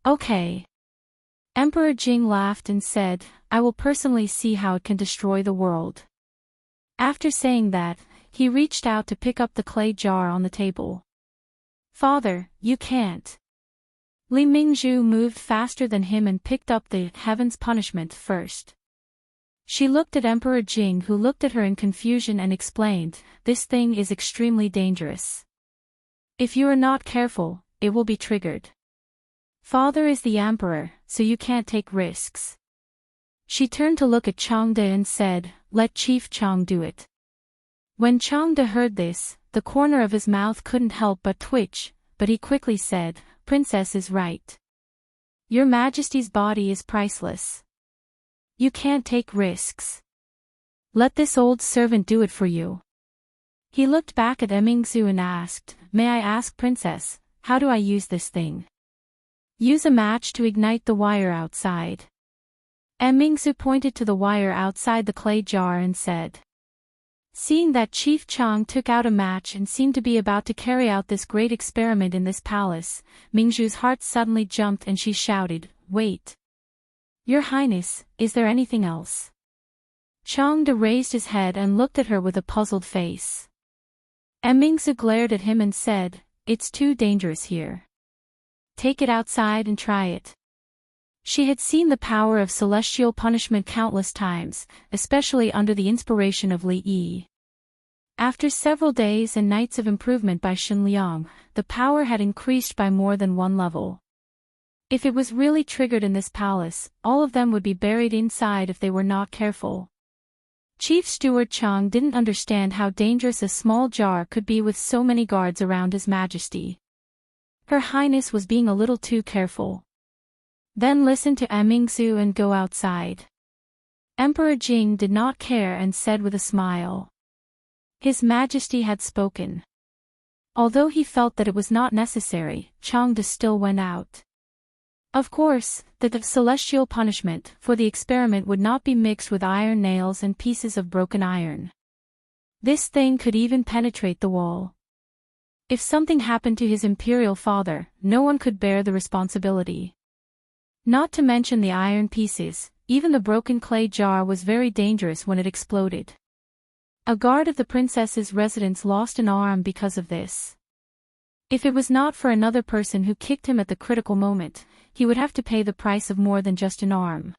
S1: Okay. Emperor Jing laughed and said, I will personally see how it can destroy the world. After saying that, he reached out to pick up the clay jar on the table. Father, you can't. Li Mingzhu moved faster than him and picked up the heaven's punishment first. She looked at Emperor Jing, who looked at her in confusion, and explained, this thing is extremely dangerous. If you are not careful, it will be triggered. Father is the emperor, so you can't take risks. She turned to look at Changde and said, let Chief Chang do it. When Changde heard this, the corner of his mouth couldn't help but twitch, but he quickly said, Princess is right. Your Majesty's body is priceless. You can't take risks. Let this old servant do it for you. He looked back at Mingzhu and asked, may I ask Princess, how do I use this thing? Use a match to ignite the wire outside. Mingzhu pointed to the wire outside the clay jar and said. Seeing that Chief Chang took out a match and seemed to be about to carry out this great experiment in this palace, Mingzhu's heart suddenly jumped and she shouted, wait. Your Highness, is there anything else? Changde raised his head and looked at her with a puzzled face. Mingzhu glared at him and said, it's too dangerous here. Take it outside and try it. She had seen the power of celestial punishment countless times, especially under the inspiration of Li Yi. After several days and nights of improvement by Shen Liang, the power had increased by more than one level. If it was really triggered in this palace, all of them would be buried inside if they were not careful. Chief Steward Chang didn't understand how dangerous a small jar could be with so many guards around His Majesty. Her Highness was being a little too careful. Then listen to Mingzhu and go outside. Emperor Jing did not care and said with a smile. His Majesty had spoken. Although he felt that it was not necessary, Changde still went out. Of course, the celestial punishment for the experiment would not be mixed with iron nails and pieces of broken iron. This thing could even penetrate the wall. If something happened to his imperial father, no one could bear the responsibility. Not to mention the iron pieces, even the broken clay jar was very dangerous when it exploded. A guard of the princess's residence lost an arm because of this. If it was not for another person who kicked him at the critical moment, he would have to pay the price of more than just an arm.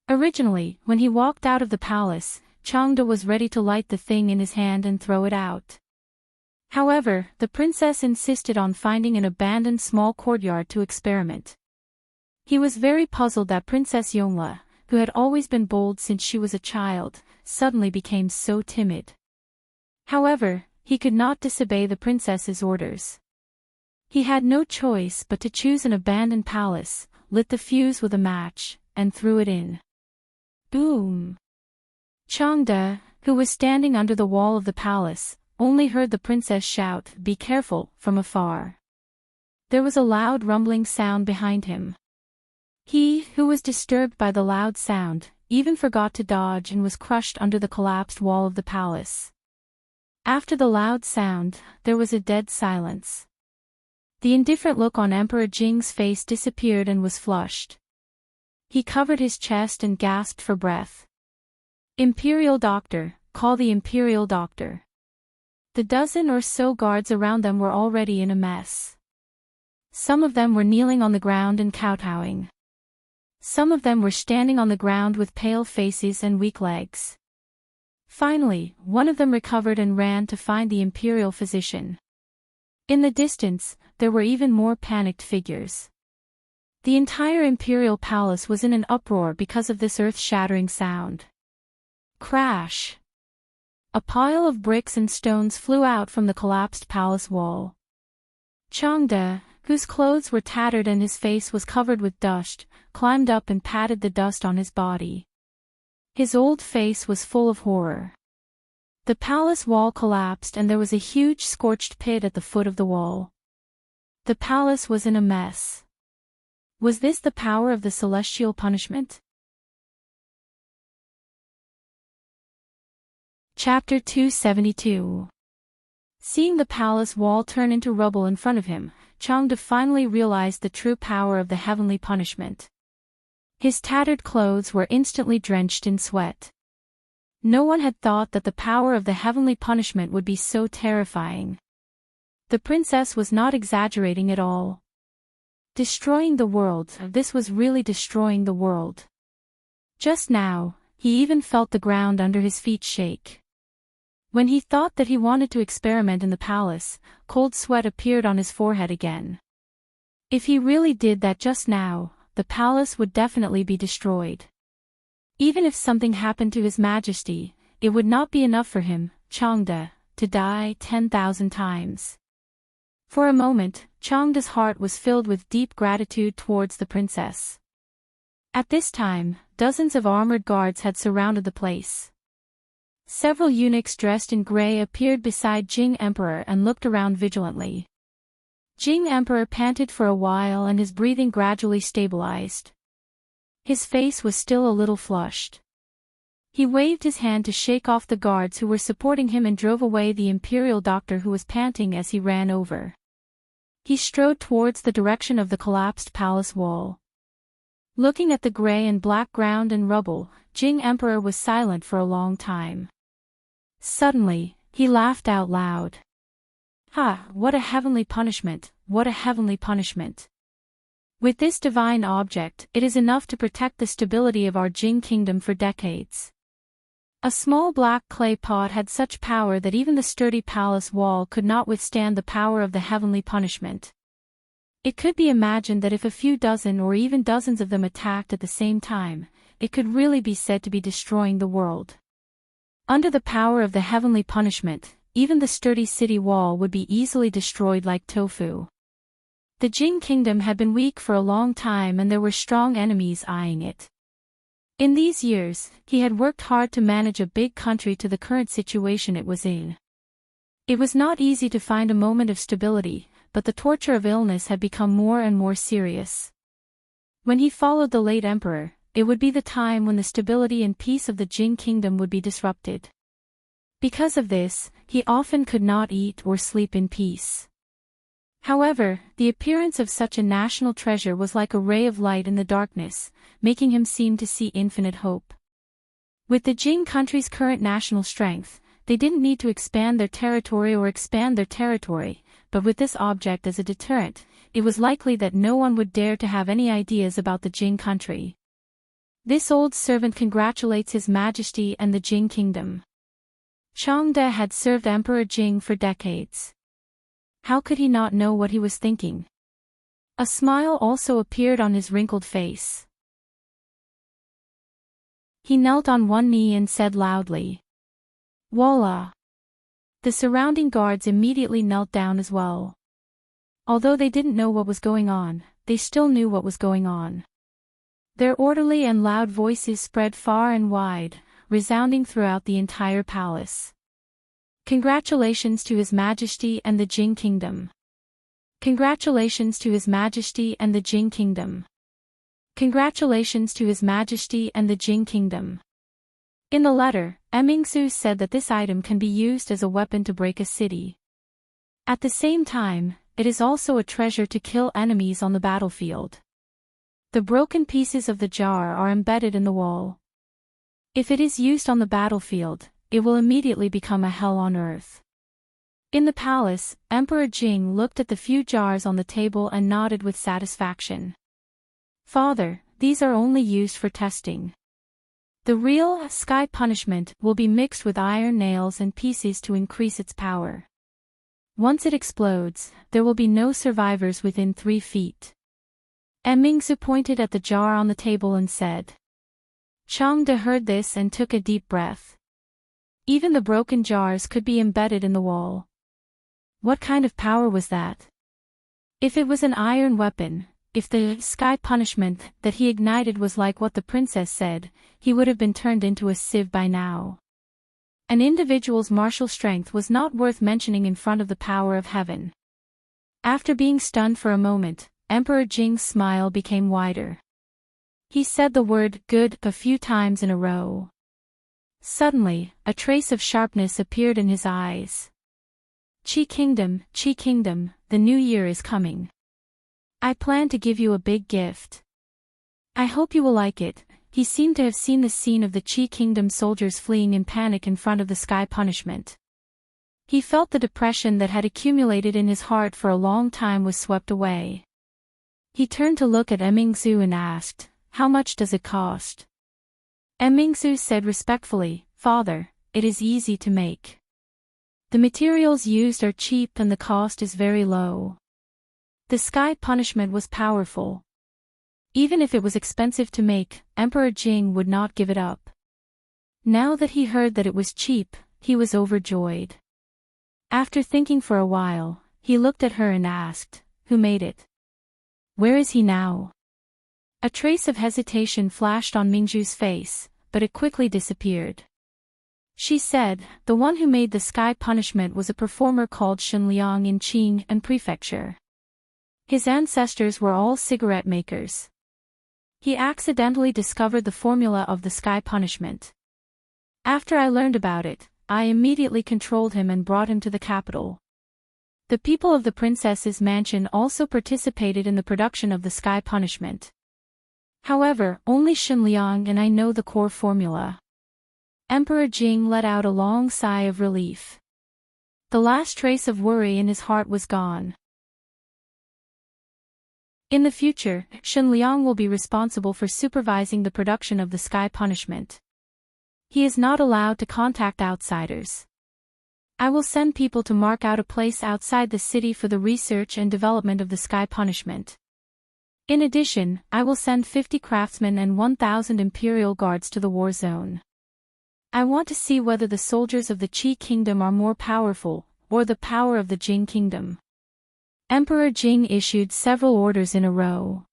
S1: Originally, when he walked out of the palace, Changde was ready to light the thing in his hand and throw it out. However, the princess insisted on finding an abandoned small courtyard to experiment. He was very puzzled that Princess Yongle, who had always been bold since she was a child, suddenly became so timid. However, he could not disobey the princess's orders. He had no choice but to choose an abandoned palace, lit the fuse with a match, and threw it in. Boom! Changde, who was standing under the wall of the palace, only heard the princess shout, "Be careful," from afar. There was a loud rumbling sound behind him. He, who was disturbed by the loud sound, even forgot to dodge and was crushed under the collapsed wall of the palace. After the loud sound, there was a dead silence. The indifferent look on Emperor Jing's face disappeared and was flushed. He covered his chest and gasped for breath. "Imperial Doctor, call the Imperial Doctor." The dozen or so guards around them were already in a mess. Some of them were kneeling on the ground and kowtowing. Some of them were standing on the ground with pale faces and weak legs. Finally, one of them recovered and ran to find the imperial physician. In the distance, there were even more panicked figures. The entire imperial palace was in an uproar because of this earth-shattering sound. Crash! A pile of bricks and stones flew out from the collapsed palace wall. Changde, whose clothes were tattered and his face was covered with dust, climbed up and patted the dust on his body. His old face was full of horror. The palace wall collapsed and there was a huge scorched pit at the foot of the wall. The palace was in a mess. Was this the power of the celestial punishment? Chapter 272. Seeing the palace wall turn into rubble in front of him, Changde finally realized the true power of the heavenly punishment. His tattered clothes were instantly drenched in sweat. No one had thought that the power of the heavenly punishment would be so terrifying. The princess was not exaggerating at all. Destroying the world, this was really destroying the world. Just now, he even felt the ground under his feet shake. When he thought that he wanted to experiment in the palace, cold sweat appeared on his forehead again. If he really did that just now, the palace would definitely be destroyed. Even if something happened to His Majesty, it would not be enough for him, Changde, to die 10,000 times. For a moment, Changde's heart was filled with deep gratitude towards the princess. At this time, dozens of armored guards had surrounded the place. Several eunuchs dressed in grey appeared beside Jing Emperor and looked around vigilantly. Jing Emperor panted for a while and his breathing gradually stabilized. His face was still a little flushed. He waved his hand to shake off the guards who were supporting him and drove away the imperial doctor who was panting as he ran over. He strode towards the direction of the collapsed palace wall. Looking at the grey and black ground and rubble, Jing Emperor was silent for a long time. Suddenly, he laughed out loud. Ha, what a heavenly punishment, what a heavenly punishment. With this divine object, it is enough to protect the stability of our Jing kingdom for decades. A small black clay pot had such power that even the sturdy palace wall could not withstand the power of the heavenly punishment. It could be imagined that if a few dozen or even dozens of them attacked at the same time, it could really be said to be destroying the world. Under the power of the heavenly punishment, even the sturdy city wall would be easily destroyed like tofu. The Jing kingdom had been weak for a long time and there were strong enemies eyeing it. In these years, he had worked hard to manage a big country to the current situation it was in. It was not easy to find a moment of stability, but the torture of illness had become more and more serious. When he followed the late emperor, it would be the time when the stability and peace of the Jing kingdom would be disrupted. Because of this, he often could not eat or sleep in peace. However, the appearance of such a national treasure was like a ray of light in the darkness, making him seem to see infinite hope. With the Jing country's current national strength, they didn't need to expand their territory, but with this object as a deterrent, it was likely that no one would dare to have any ideas about the Jing country. This old servant congratulates His Majesty and the Jing kingdom. Changde had served Emperor Jing for decades. How could he not know what he was thinking? A smile also appeared on his wrinkled face. He knelt on one knee and said loudly, "Voila!" The surrounding guards immediately knelt down as well. Although they didn't know what was going on, they still knew what was going on. Their orderly and loud voices spread far and wide, resounding throughout the entire palace. Congratulations to His Majesty and the Jing kingdom. Congratulations to His Majesty and the Jing kingdom. Congratulations to His Majesty and the Jing kingdom. In the letter, Emingsu said that this item can be used as a weapon to break a city. At the same time, it is also a treasure to kill enemies on the battlefield. The broken pieces of the jar are embedded in the wall. If it is used on the battlefield, it will immediately become a hell on earth. In the palace, Emperor Jing looked at the few jars on the table and nodded with satisfaction. "Father, these are only used for testing. The real sky punishment will be mixed with iron nails and pieces to increase its power. Once it explodes, there will be no survivors within 3 feet." Emingsu pointed at the jar on the table and said. Changde heard this and took a deep breath. Even the broken jars could be embedded in the wall. What kind of power was that? If it was an iron weapon, if the sky punishment that he ignited was like what the princess said, he would have been turned into a sieve by now. An individual's martial strength was not worth mentioning in front of the power of heaven. After being stunned for a moment, Emperor Jing's smile became wider. He said the word "good" a few times in a row. Suddenly, a trace of sharpness appeared in his eyes. Qi Kingdom, the new year is coming. I plan to give you a big gift. I hope you will like it. He seemed to have seen the scene of the Qi Kingdom soldiers fleeing in panic in front of the sky punishment. He felt the depression that had accumulated in his heart for a long time was swept away. He turned to look at Emingzu and asked, "How much does it cost?" Emingzu said respectfully, "Father, it is easy to make. The materials used are cheap and the cost is very low." The sky punishment was powerful. Even if it was expensive to make, Emperor Jing would not give it up. Now that he heard that it was cheap, he was overjoyed. After thinking for a while, he looked at her and asked, "Who made it? Where is he now?" A trace of hesitation flashed on Mingzhu's face, but it quickly disappeared. She said, "The one who made the sky punishment was a performer called Shen Liang in Qing and Prefecture. His ancestors were all cigarette makers. He accidentally discovered the formula of the sky punishment. After I learned about it, I immediately controlled him and brought him to the capital. The people of the princess's mansion also participated in the production of the sky punishment. However, only Shen Liang and I know the core formula." Emperor Jing let out a long sigh of relief. The last trace of worry in his heart was gone. In the future, Shen Liang will be responsible for supervising the production of the sky punishment. He is not allowed to contact outsiders. I will send people to mark out a place outside the city for the research and development of the sky punishment. In addition, I will send 50 craftsmen and 1,000 imperial guards to the war zone. I want to see whether the soldiers of the Qi Kingdom are more powerful, or the power of the Jing Kingdom. Emperor Jing issued several orders in a row.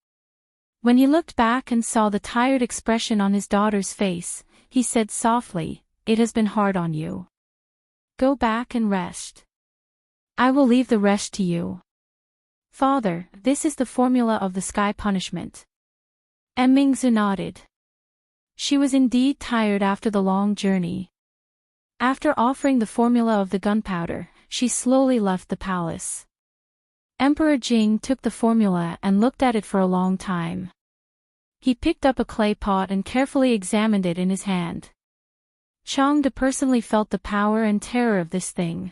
S1: When he looked back and saw the tired expression on his daughter's face, he said softly, "It has been hard on you. Go back and rest. I will leave the rest to you." "Father, this is the formula of the sky punishment." Mingzu nodded. She was indeed tired after the long journey. After offering the formula of the gunpowder, she slowly left the palace. Emperor Jing took the formula and looked at it for a long time. He picked up a clay pot and carefully examined it in his hand. Changde personally felt the power and terror of this thing.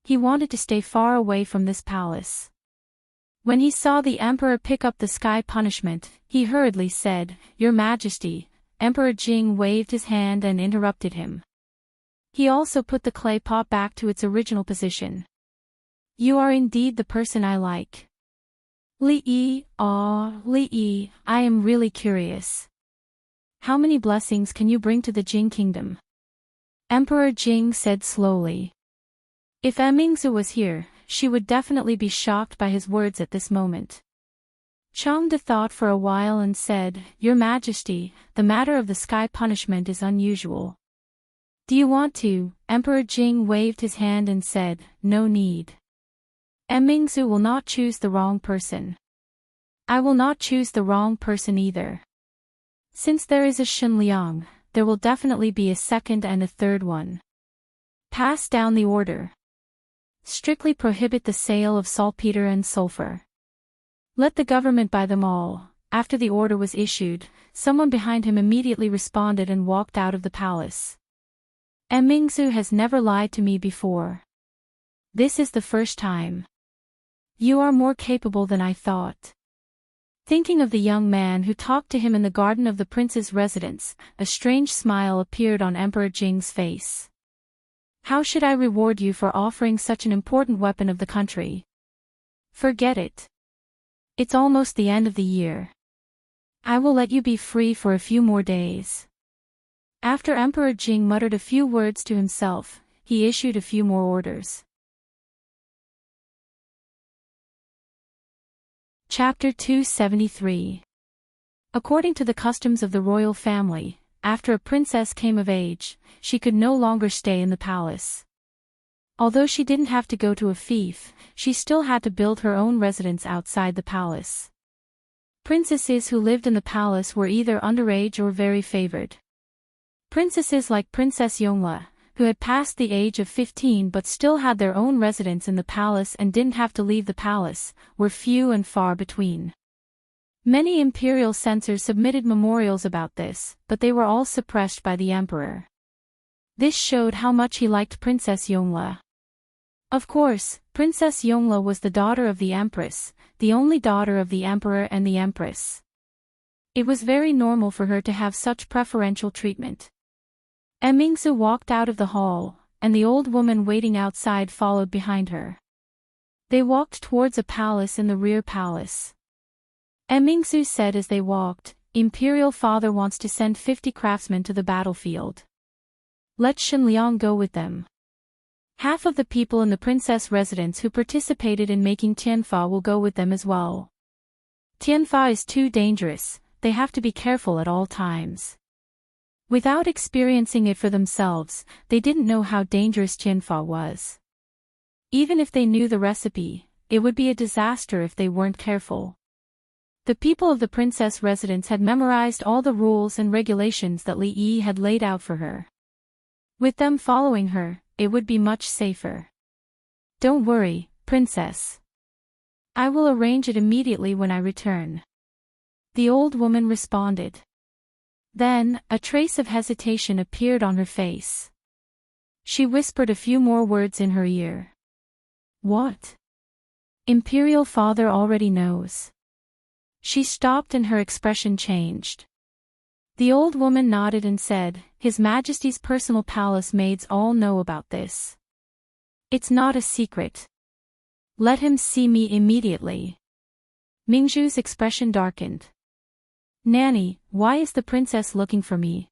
S1: He wanted to stay far away from this palace. When he saw the emperor pick up the sky punishment, he hurriedly said, "Your Majesty." Emperor Jing waved his hand and interrupted him. He also put the clay pot back to its original position. "You are indeed the person I like. Li Yi, I am really curious. How many blessings can you bring to the Jing Kingdom?" Emperor Jing said slowly. If Mingzu was here, she would definitely be shocked by his words at this moment. Changde thought for a while and said, "Your Majesty, the matter of the sky punishment is unusual. Do you want to?" Emperor Jing waved his hand and said, "No need. Mingzu will not choose the wrong person. I will not choose the wrong person either. Since there is a Shen Liang, there will definitely be a second and a third one. Pass down the order. Strictly prohibit the sale of saltpeter and sulfur. Let the government buy them all." After the order was issued, someone behind him immediately responded and walked out of the palace. Mingzu has never lied to me before. This is the first time. You are more capable than I thought. Thinking of the young man who talked to him in the garden of the prince's residence, a strange smile appeared on Emperor Jing's face. "How should I reward you for offering such an important weapon of the country? Forget it. It's almost the end of the year. I will let you be free for a few more days. After Emperor Jing muttered a few words to himself, he issued a few more orders. Chapter 273. According to the customs of the royal family, after a princess came of age, she could no longer stay in the palace. Although she didn't have to go to a fief, she still had to build her own residence outside the palace. Princesses who lived in the palace were either underage or very favored. Princesses like Princess Yongle, who had passed the age of 15 but still had their own residence in the palace and didn't have to leave the palace, were few and far between. Many imperial censors submitted memorials about this, but they were all suppressed by the emperor. This showed how much he liked Princess Yongle. Of course, Princess Yongle was the daughter of the empress, the only daughter of the emperor and the empress. It was very normal for her to have such preferential treatment. Mingzu walked out of the hall, and the old woman waiting outside followed behind her. They walked towards a palace in the rear palace. Mingzu said as they walked, "Imperial father wants to send 50 craftsmen to the battlefield. Let Xinliang go with them. Half of the people in the princess residence who participated in making Tianfa will go with them as well. Tianfa is too dangerous, they have to be careful at all times." Without experiencing it for themselves, they didn't know how dangerous Tianfa was. Even if they knew the recipe, it would be a disaster if they weren't careful. The people of the princess residence had memorized all the rules and regulations that Li Yi had laid out for her. With them following her, it would be much safer. "Don't worry, princess. I will arrange it immediately when I return," the old woman responded. Then, a trace of hesitation appeared on her face. She whispered a few more words in her ear. "What? Imperial father already knows." She stopped and her expression changed. The old woman nodded and said, "His Majesty's personal palace maids all know about this. It's not a secret. Let him see me immediately." Mingzhu's expression darkened. "Nanny, why is the princess looking for me?"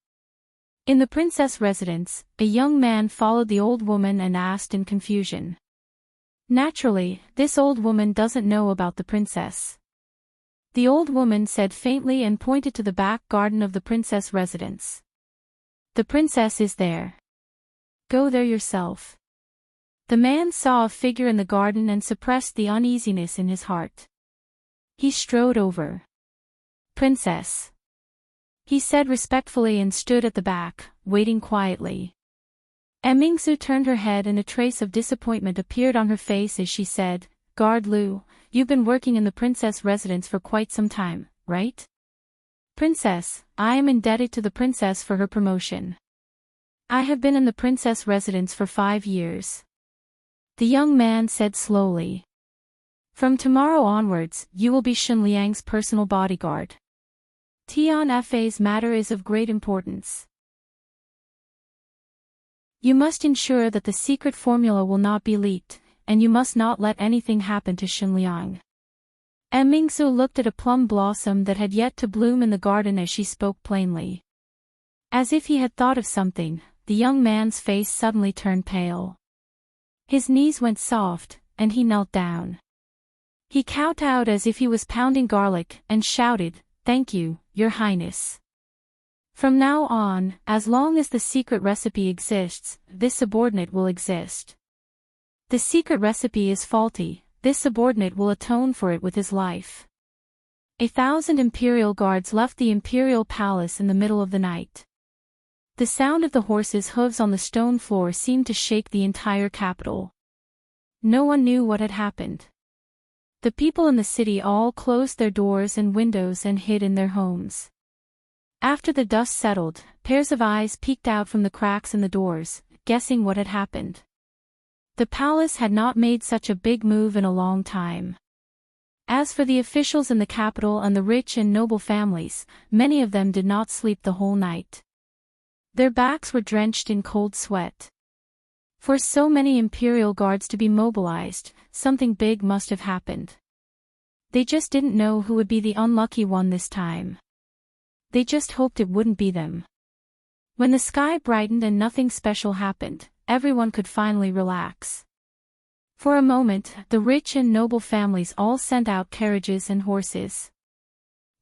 S1: In the princess residence, a young man followed the old woman and asked in confusion. Naturally, this old woman doesn't know about the princess. The old woman said faintly and pointed to the back garden of the princess residence. "The princess is there. Go there yourself." The man saw a figure in the garden and suppressed the uneasiness in his heart. He strode over. "Princess," he said respectfully and stood at the back, waiting quietly. Mingzu turned her head and a trace of disappointment appeared on her face as she said, "Guard Lu, you've been working in the princess residence for quite some time, right?" "Princess, I am indebted to the princess for her promotion. I have been in the princess residence for 5 years." The young man said slowly. "From tomorrow onwards, you will be Xinliang's personal bodyguard. Tianfa's matter is of great importance. You must ensure that the secret formula will not be leaked, and you must not let anything happen to Xinliang." Mingzu looked at a plum blossom that had yet to bloom in the garden as she spoke plainly. As if he had thought of something, the young man's face suddenly turned pale. His knees went soft, and he knelt down. He kowtowed as if he was pounding garlic and shouted, "Thank you, Your Highness. From now on, as long as the secret recipe exists, this subordinate will exist. The secret recipe is faulty, this subordinate will atone for it with his life." 1,000 imperial guards left the imperial palace in the middle of the night. The sound of the horses' hooves on the stone floor seemed to shake the entire capital. No one knew what had happened. The people in the city all closed their doors and windows and hid in their homes. After the dust settled, pairs of eyes peeked out from the cracks in the doors, guessing what had happened. The palace had not made such a big move in a long time. As for the officials in the capital and the rich and noble families, many of them did not sleep the whole night. Their backs were drenched in cold sweat. For so many imperial guards to be mobilized, something big must have happened. They just didn't know who would be the unlucky one this time. They just hoped it wouldn't be them. When the sky brightened and nothing special happened, everyone could finally relax. For a moment, the rich and noble families all sent out carriages and horses.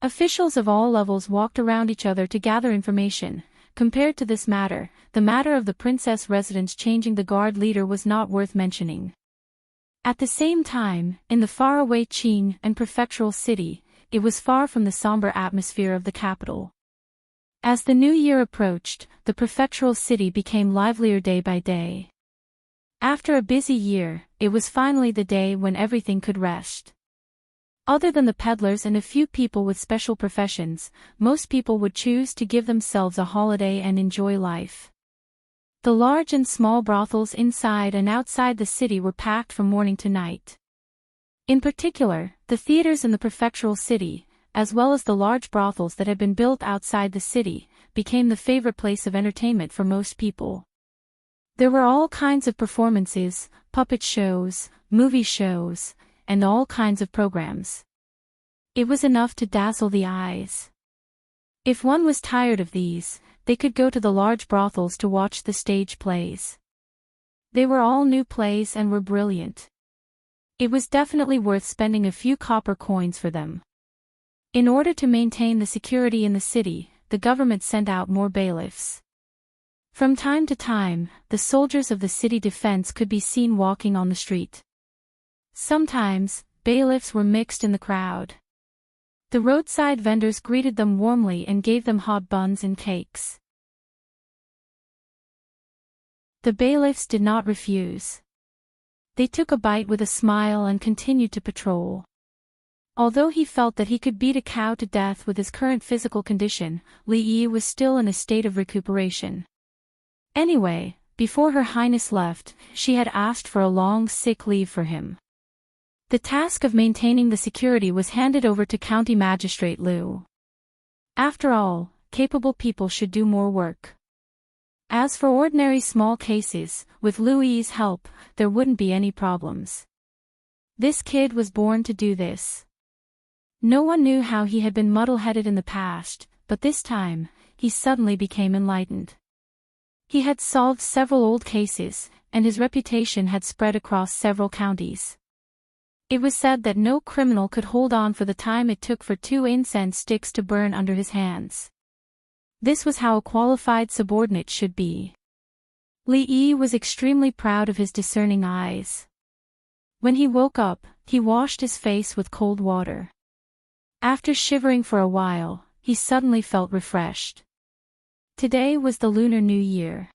S1: Officials of all levels walked around each other to gather information. Compared to this matter, the matter of the princess residence changing the guard leader was not worth mentioning. At the same time, in the faraway Qin and prefectural city, it was far from the somber atmosphere of the capital. As the new year approached, the prefectural city became livelier day by day. After a busy year, it was finally the day when everything could rest. Other than the peddlers and a few people with special professions, most people would choose to give themselves a holiday and enjoy life. The large and small brothels inside and outside the city were packed from morning to night. In particular, the theaters in the prefectural city, as well as the large brothels that had been built outside the city, became the favorite place of entertainment for most people. There were all kinds of performances, puppet shows, movie shows, and all kinds of programs. It was enough to dazzle the eyes. If one was tired of these, they could go to the large brothels to watch the stage plays. They were all new plays and were brilliant. It was definitely worth spending a few copper coins for them. In order to maintain the security in the city, the government sent out more bailiffs. From time to time, the soldiers of the city defense could be seen walking on the street. Sometimes, bailiffs were mixed in the crowd. The roadside vendors greeted them warmly and gave them hot buns and cakes. The bailiffs did not refuse. They took a bite with a smile and continued to patrol. Although he felt that he could beat a cow to death with his current physical condition, Li Yi was still in a state of recuperation. Anyway, before Her Highness left, she had asked for a long sick leave for him. The task of maintaining the security was handed over to County Magistrate Liu. After all, capable people should do more work. As for ordinary small cases, with Liu Yi's help, there wouldn't be any problems. This kid was born to do this. No one knew how he had been muddle-headed in the past, but this time, he suddenly became enlightened. He had solved several old cases, and his reputation had spread across several counties. It was said that no criminal could hold on for the time it took for 2 incense sticks to burn under his hands. This was how a qualified subordinate should be. Li Yi was extremely proud of his discerning eyes. When he woke up, he washed his face with cold water. After shivering for a while, he suddenly felt refreshed. Today was the Lunar New Year.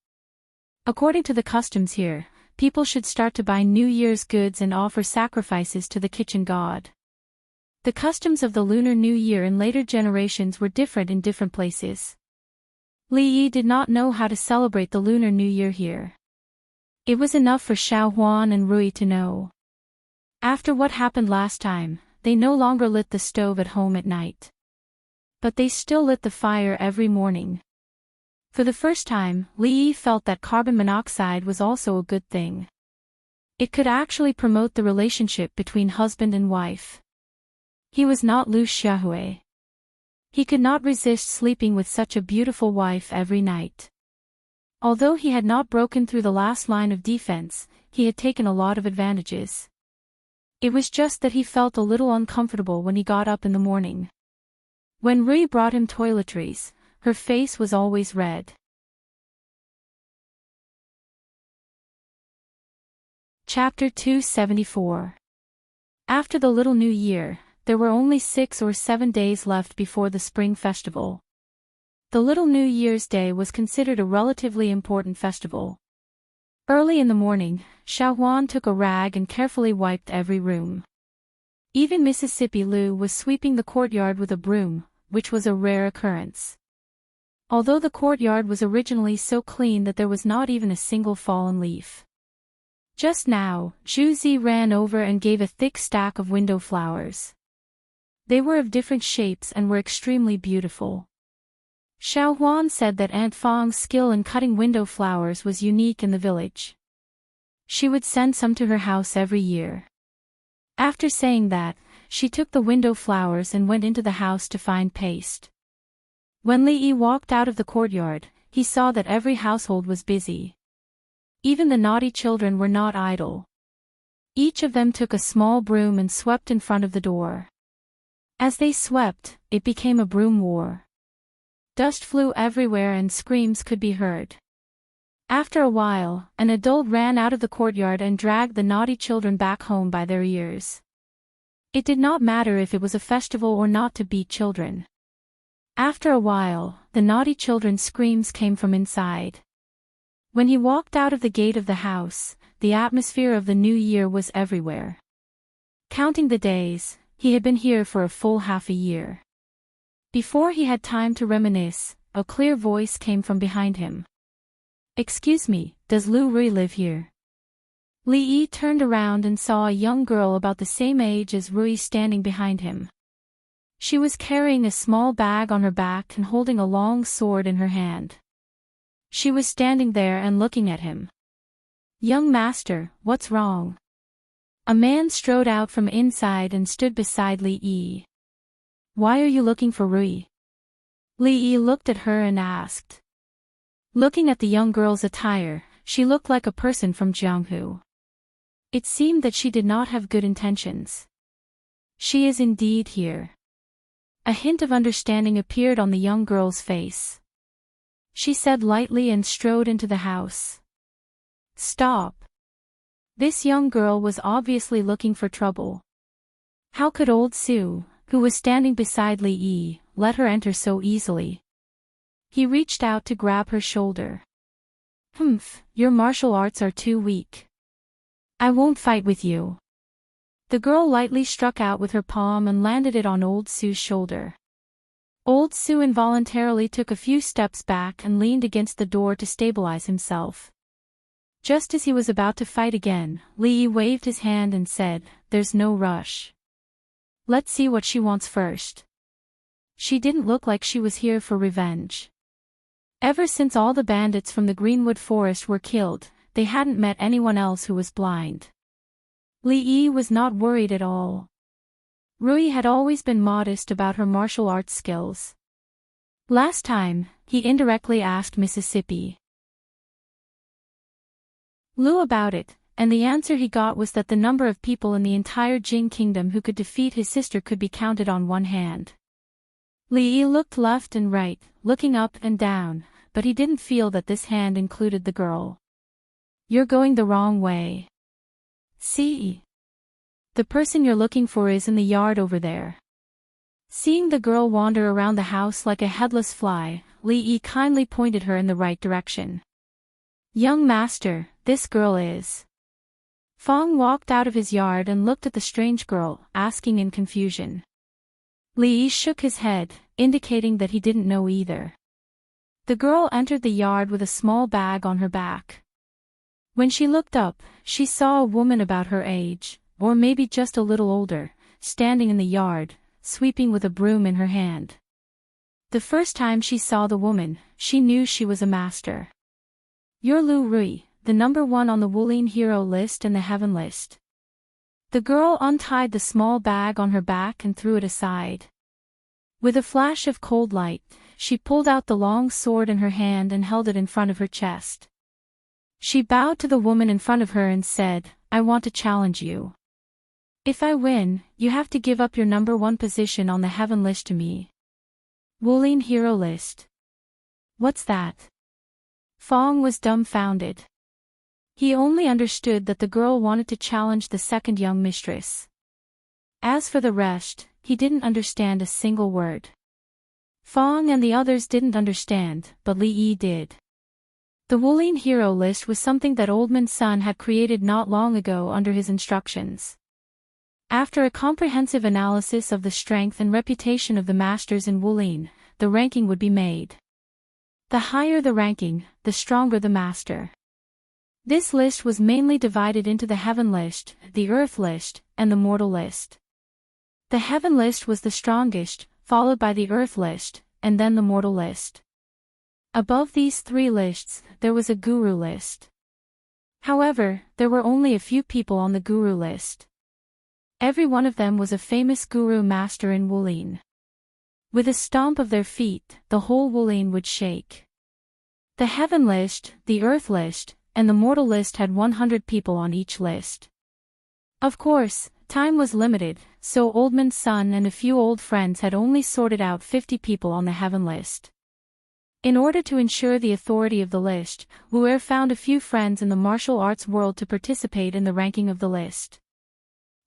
S1: According to the customs here, people should start to buy New Year's goods and offer sacrifices to the kitchen god. The customs of the Lunar New Year in later generations were different in different places. Li Yi did not know how to celebrate the Lunar New Year here. It was enough for Xiao Huan and Rui to know. After what happened last time, they no longer lit the stove at home at night. But they still lit the fire every morning. For the first time, Li Yi felt that carbon monoxide was also a good thing. It could actually promote the relationship between husband and wife. He was not Lu Xiaohui. He could not resist sleeping with such a beautiful wife every night. Although he had not broken through the last line of defense, he had taken a lot of advantages. It was just that he felt a little uncomfortable when he got up in the morning. When Rui brought him toiletries, her face was always red. Chapter 274. After the Little New Year, there were only 6 or 7 days left before the Spring Festival. The Little New Year's Day was considered a relatively important festival. Early in the morning, Xiao Huan took a rag and carefully wiped every room. Even Mississippi Lu was sweeping the courtyard with a broom, which was a rare occurrence. Although the courtyard was originally so clean that there was not even a single fallen leaf. Just now, Zhu Zi ran over and gave a thick stack of window flowers. They were of different shapes and were extremely beautiful. Xiao Huan said that Aunt Fang's skill in cutting window flowers was unique in the village. She would send some to her house every year. After saying that, she took the window flowers and went into the house to find paste. When Li Yi walked out of the courtyard, he saw that every household was busy. Even the naughty children were not idle. Each of them took a small broom and swept in front of the door. As they swept, it became a broom war. Dust flew everywhere and screams could be heard. After a while, an adult ran out of the courtyard and dragged the naughty children back home by their ears. It did not matter if it was a festival or not to beat children. After a while, the naughty children's screams came from inside. When he walked out of the gate of the house, the atmosphere of the new year was everywhere. Counting the days, he had been here for a full half a year. Before he had time to reminisce, a clear voice came from behind him. "Excuse me, does Lu Rui live here?" Li Yi turned around and saw a young girl about the same age as Rui standing behind him. She was carrying a small bag on her back and holding a long sword in her hand. She was standing there and looking at him. "Young master, what's wrong?" A man strode out from inside and stood beside Li Yi. "Why are you looking for Rui?" Li Yi looked at her and asked. Looking at the young girl's attire, she looked like a person from Jianghu. It seemed that she did not have good intentions. "She is indeed here." A hint of understanding appeared on the young girl's face. She said lightly and strode into the house. "Stop." This young girl was obviously looking for trouble. How could old Su, who was standing beside Li Yi, let her enter so easily? He reached out to grab her shoulder. "Humph, your martial arts are too weak. I won't fight with you." The girl lightly struck out with her palm and landed it on old Su's shoulder. Old Su involuntarily took a few steps back and leaned against the door to stabilize himself. Just as he was about to fight again, Li Yi waved his hand and said, "There's no rush. Let's see what she wants first." She didn't look like she was here for revenge. Ever since all the bandits from the Greenwood Forest were killed, they hadn't met anyone else who was blind. Li Yi was not worried at all. Rui had always been modest about her martial arts skills. Last time, he indirectly asked Mississippi Lu about it, and the answer he got was that the number of people in the entire Jing kingdom who could defeat his sister could be counted on one hand. Li Yi looked left and right, looking up and down, but he didn't feel that this hand included the girl. "You're going the wrong way. See? The person you're looking for is in the yard over there." Seeing the girl wander around the house like a headless fly, Li Yi kindly pointed her in the right direction. "Young master, this girl is..." Fong walked out of his yard and looked at the strange girl, asking in confusion. Li Yi shook his head, indicating that he didn't know either. The girl entered the yard with a small bag on her back. When she looked up, she saw a woman about her age, or maybe just a little older, standing in the yard, sweeping with a broom in her hand. The first time she saw the woman, she knew she was a master. "You're Lu Rui, the number 1 on the Wulin hero list and the heaven list." The girl untied the small bag on her back and threw it aside. With a flash of cold light, she pulled out the long sword in her hand and held it in front of her chest. She bowed to the woman in front of her and said, "I want to challenge you. If I win, you have to give up your number 1 position on the heaven list to me." Wulin hero list. What's that? Fong was dumbfounded. He only understood that the girl wanted to challenge the second young mistress. As for the rest, he didn't understand a single word. Fong and the others didn't understand, but Li Yi did. The Wulin hero list was something that Old Man Sun had created not long ago under his instructions. After a comprehensive analysis of the strength and reputation of the masters in Wulin, the ranking would be made. The higher the ranking, the stronger the master. This list was mainly divided into the Heaven list, the Earth list, and the Mortal list. The Heaven list was the strongest, followed by the Earth list, and then the Mortal list. Above these 3 lists, there was a Guru list. However, there were only a few people on the Guru list. Every one of them was a famous Guru master in Wulin. With a stomp of their feet, the whole Wulin would shake. The heaven list, the earth list, and the mortal list had 100 people on each list. Of course, time was limited, so Oldman's son and a few old friends had only sorted out 50 people on the heaven list. In order to ensure the authority of the list, Luer found a few friends in the martial arts world to participate in the ranking of the list.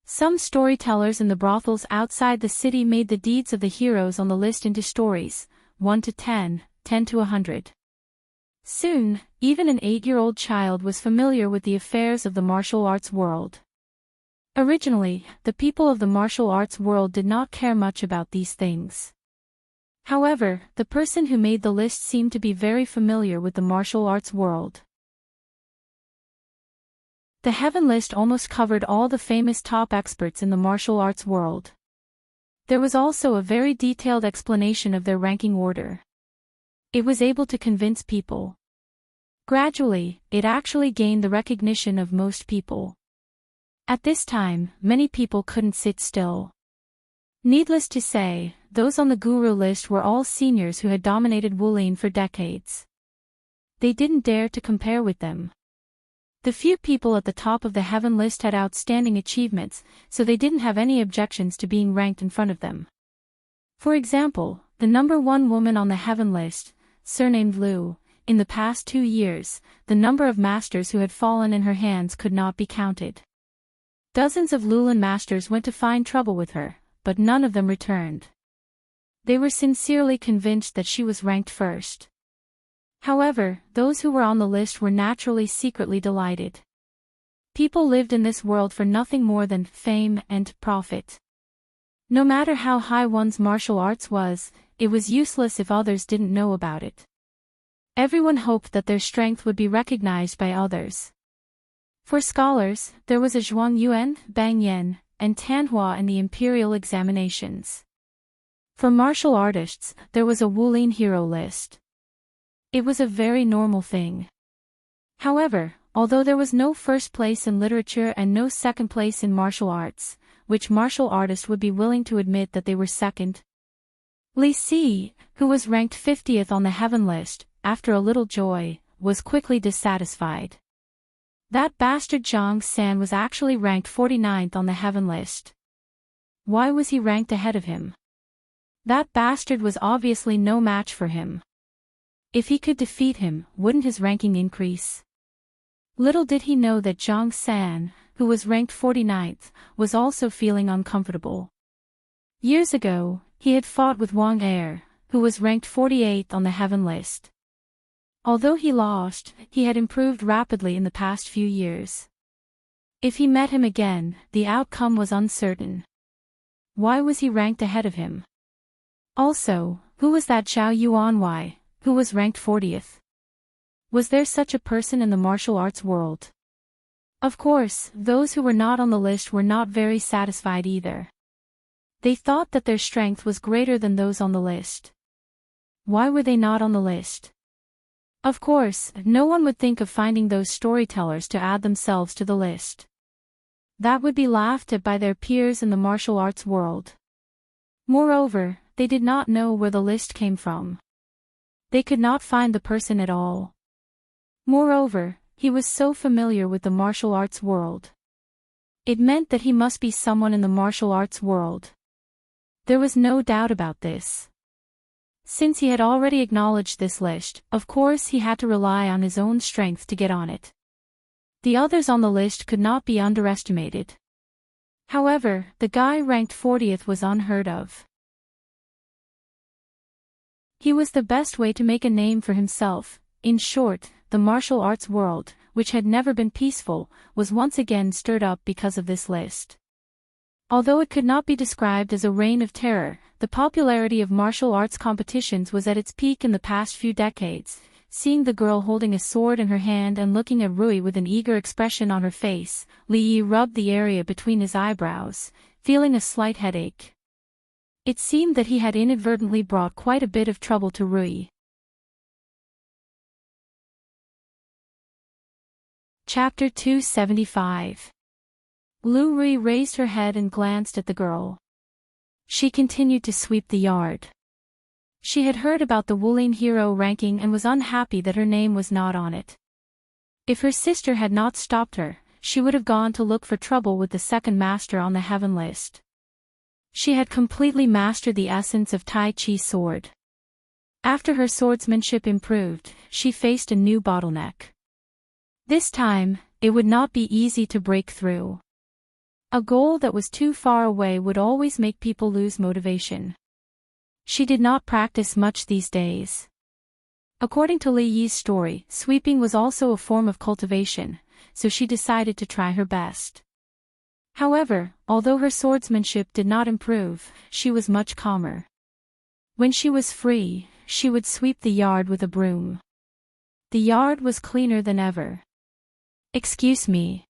S1: Some storytellers in the brothels outside the city made the deeds of the heroes on the list into stories, 1 to 10, 10 to 100. Soon, even an 8-year-old child was familiar with the affairs of the martial arts world. Originally, the people of the martial arts world did not care much about these things. However, the person who made the list seemed to be very familiar with the martial arts world. The heaven list almost covered all the famous top experts in the martial arts world. There was also a very detailed explanation of their ranking order. It was able to convince people. Gradually, it actually gained the recognition of most people. At this time, many people couldn't sit still. Needless to say, those on the guru list were all seniors who had dominated Wulin for decades. They didn't dare to compare with them. The few people at the top of the heaven list had outstanding achievements, so they didn't have any objections to being ranked in front of them. For example, the number 1 woman on the heaven list, surnamed Lu, in the past 2 years, the number of masters who had fallen in her hands could not be counted. Dozens of Lulin masters went to find trouble with her, but none of them returned. They were sincerely convinced that she was ranked first. However, those who were on the list were naturally secretly delighted. People lived in this world for nothing more than fame and profit. No matter how high one's martial arts was, it was useless if others didn't know about it. Everyone hoped that their strength would be recognized by others. For scholars, there was a Zhuang Yuan, Bang Yan, and Tanhua in the imperial examinations. For martial artists, there was a Wulin hero list. It was a very normal thing. However, although there was no first place in literature and no second place in martial arts, which martial artist would be willing to admit that they were second? Li Si, who was ranked 50th on the heaven list, after a little joy, was quickly dissatisfied. That bastard Zhang San was actually ranked 49th on the heaven list. Why was he ranked ahead of him? That bastard was obviously no match for him. If he could defeat him, wouldn't his ranking increase? Little did he know that Zhang San, who was ranked 49th, was also feeling uncomfortable. Years ago, he had fought with Wang Er, who was ranked 48th on the heaven list. Although he lost, he had improved rapidly in the past few years. If he met him again, the outcome was uncertain. Why was he ranked ahead of him? Also, who was that Zhao Yuanwei, who was ranked 40th? Was there such a person in the martial arts world? Of course, those who were not on the list were not very satisfied either. They thought that their strength was greater than those on the list. Why were they not on the list? Of course, no one would think of finding those storytellers to add themselves to the list. That would be laughed at by their peers in the martial arts world. Moreover, they did not know where the list came from. They could not find the person at all. Moreover, he was so familiar with the martial arts world. It meant that he must be someone in the martial arts world. There was no doubt about this. Since he had already acknowledged this list, of course he had to rely on his own strength to get on it. The others on the list could not be underestimated. However, the guy ranked 40th was unheard of. He was the best way to make a name for himself. In short, the martial arts world, which had never been peaceful, was once again stirred up because of this list. Although it could not be described as a reign of terror, the popularity of martial arts competitions was at its peak in the past few decades. Seeing the girl holding a sword in her hand and looking at Rui with an eager expression on her face, Li Yi rubbed the area between his eyebrows, feeling a slight headache. It seemed that he had inadvertently brought quite a bit of trouble to Rui. Chapter 275. Lu Rui raised her head and glanced at the girl. She continued to sweep the yard. She had heard about the Wuling hero ranking and was unhappy that her name was not on it. If her sister had not stopped her, she would have gone to look for trouble with the second master on the heaven list. She had completely mastered the essence of Tai Chi's sword. After her swordsmanship improved, she faced a new bottleneck. This time, it would not be easy to break through. A goal that was too far away would always make people lose motivation. She did not practice much these days. According to Li Yi's story, sweeping was also a form of cultivation, so she decided to try her best. However, although her swordsmanship did not improve, she was much calmer. When she was free, she would sweep the yard with a broom. The yard was cleaner than ever. "Excuse me,"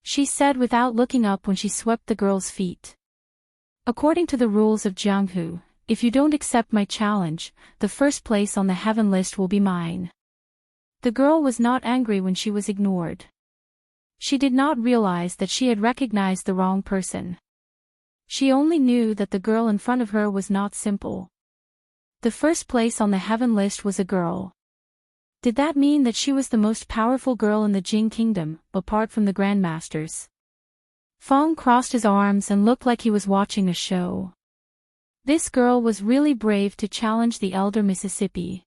S1: she said without looking up when she swept the girl's feet. "According to the rules of Jianghu, if you don't accept my challenge, the first place on the heaven list will be mine." The girl was not angry when she was ignored. She did not realize that she had recognized the wrong person. She only knew that the girl in front of her was not simple. The first place on the heaven list was a girl. Did that mean that she was the most powerful girl in the Jing kingdom, apart from the grandmasters? Fong crossed his arms and looked like he was watching a show. This girl was really brave to challenge the elder Mississippi.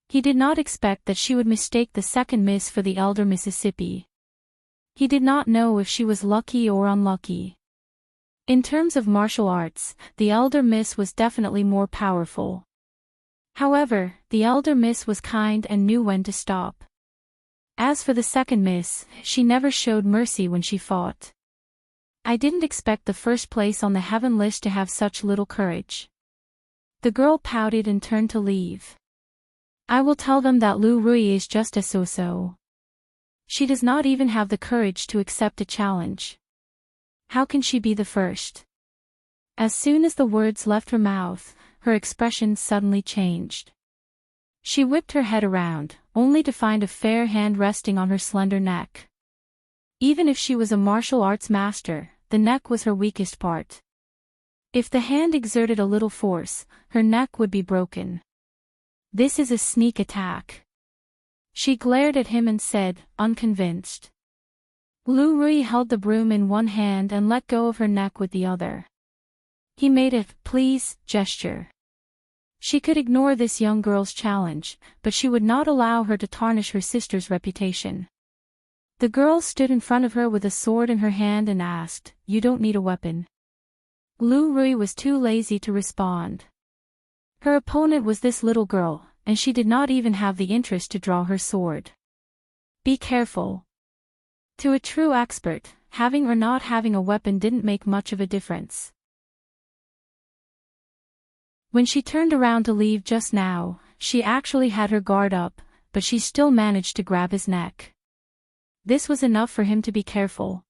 S1: He did not expect that she would mistake the second miss for the elder Mississippi. He did not know if she was lucky or unlucky. In terms of martial arts, the elder miss was definitely more powerful. However, the elder miss was kind and knew when to stop. As for the second miss, she never showed mercy when she fought. "I didn't expect the first place on the heaven list to have such little courage." The girl pouted and turned to leave. "I will tell them that Lu Rui is just a so-so. She does not even have the courage to accept a challenge. How can she be the first?" As soon as the words left her mouth, her expression suddenly changed. She whipped her head around, only to find a fair hand resting on her slender neck. Even if she was a martial arts master, the neck was her weakest part. If the hand exerted a little force, her neck would be broken. "This is a sneak attack." She glared at him and said, unconvinced. Lu Rui held the broom in one hand and let go of her neck with the other. He made a "please" gesture. She could ignore this young girl's challenge, but she would not allow her to tarnish her sister's reputation. The girl stood in front of her with a sword in her hand and asked, "You don't need a weapon?" Lu Rui was too lazy to respond. Her opponent was this little girl, and she did not even have the interest to draw her sword. "Be careful." To a true expert, having or not having a weapon didn't make much of a difference. When she turned around to leave just now, she actually had her guard up, but she still managed to grab his neck. This was enough for him to be careful.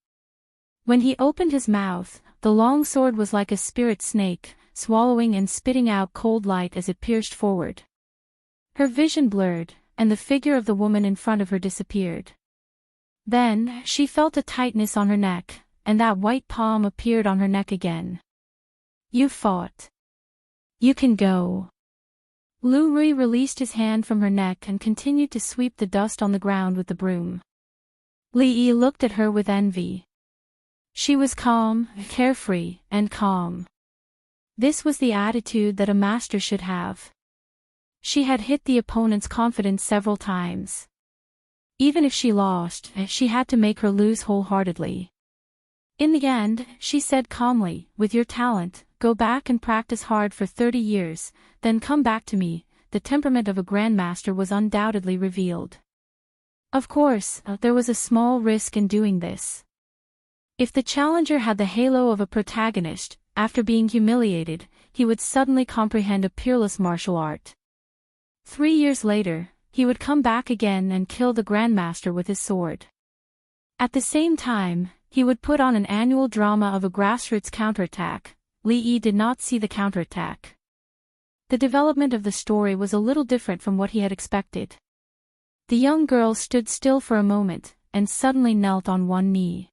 S1: When he opened his mouth, the long sword was like a spirit snake, swallowing and spitting out cold light as it pierced forward. Her vision blurred, and the figure of the woman in front of her disappeared. Then, she felt a tightness on her neck, and that white palm appeared on her neck again. "You fought. You can go." Lu Rui released his hand from her neck and continued to sweep the dust on the ground with the broom. Li Yi looked at her with envy. She was calm, carefree, and calm. This was the attitude that a master should have. She had hit the opponent's confidence several times. Even if she lost, she had to make her lose wholeheartedly. In the end, she said calmly, "With your talent, go back and practice hard for 30 years, then come back to me." The temperament of a grandmaster was undoubtedly revealed. Of course, there was a small risk in doing this. If the challenger had the halo of a protagonist, after being humiliated, he would suddenly comprehend a peerless martial art. 3 years later, he would come back again and kill the grandmaster with his sword. At the same time, he would put on an annual drama of a grassroots counterattack. Li Yi did not see the counterattack. The development of the story was a little different from what he had expected. The young girl stood still for a moment, and suddenly knelt on one knee.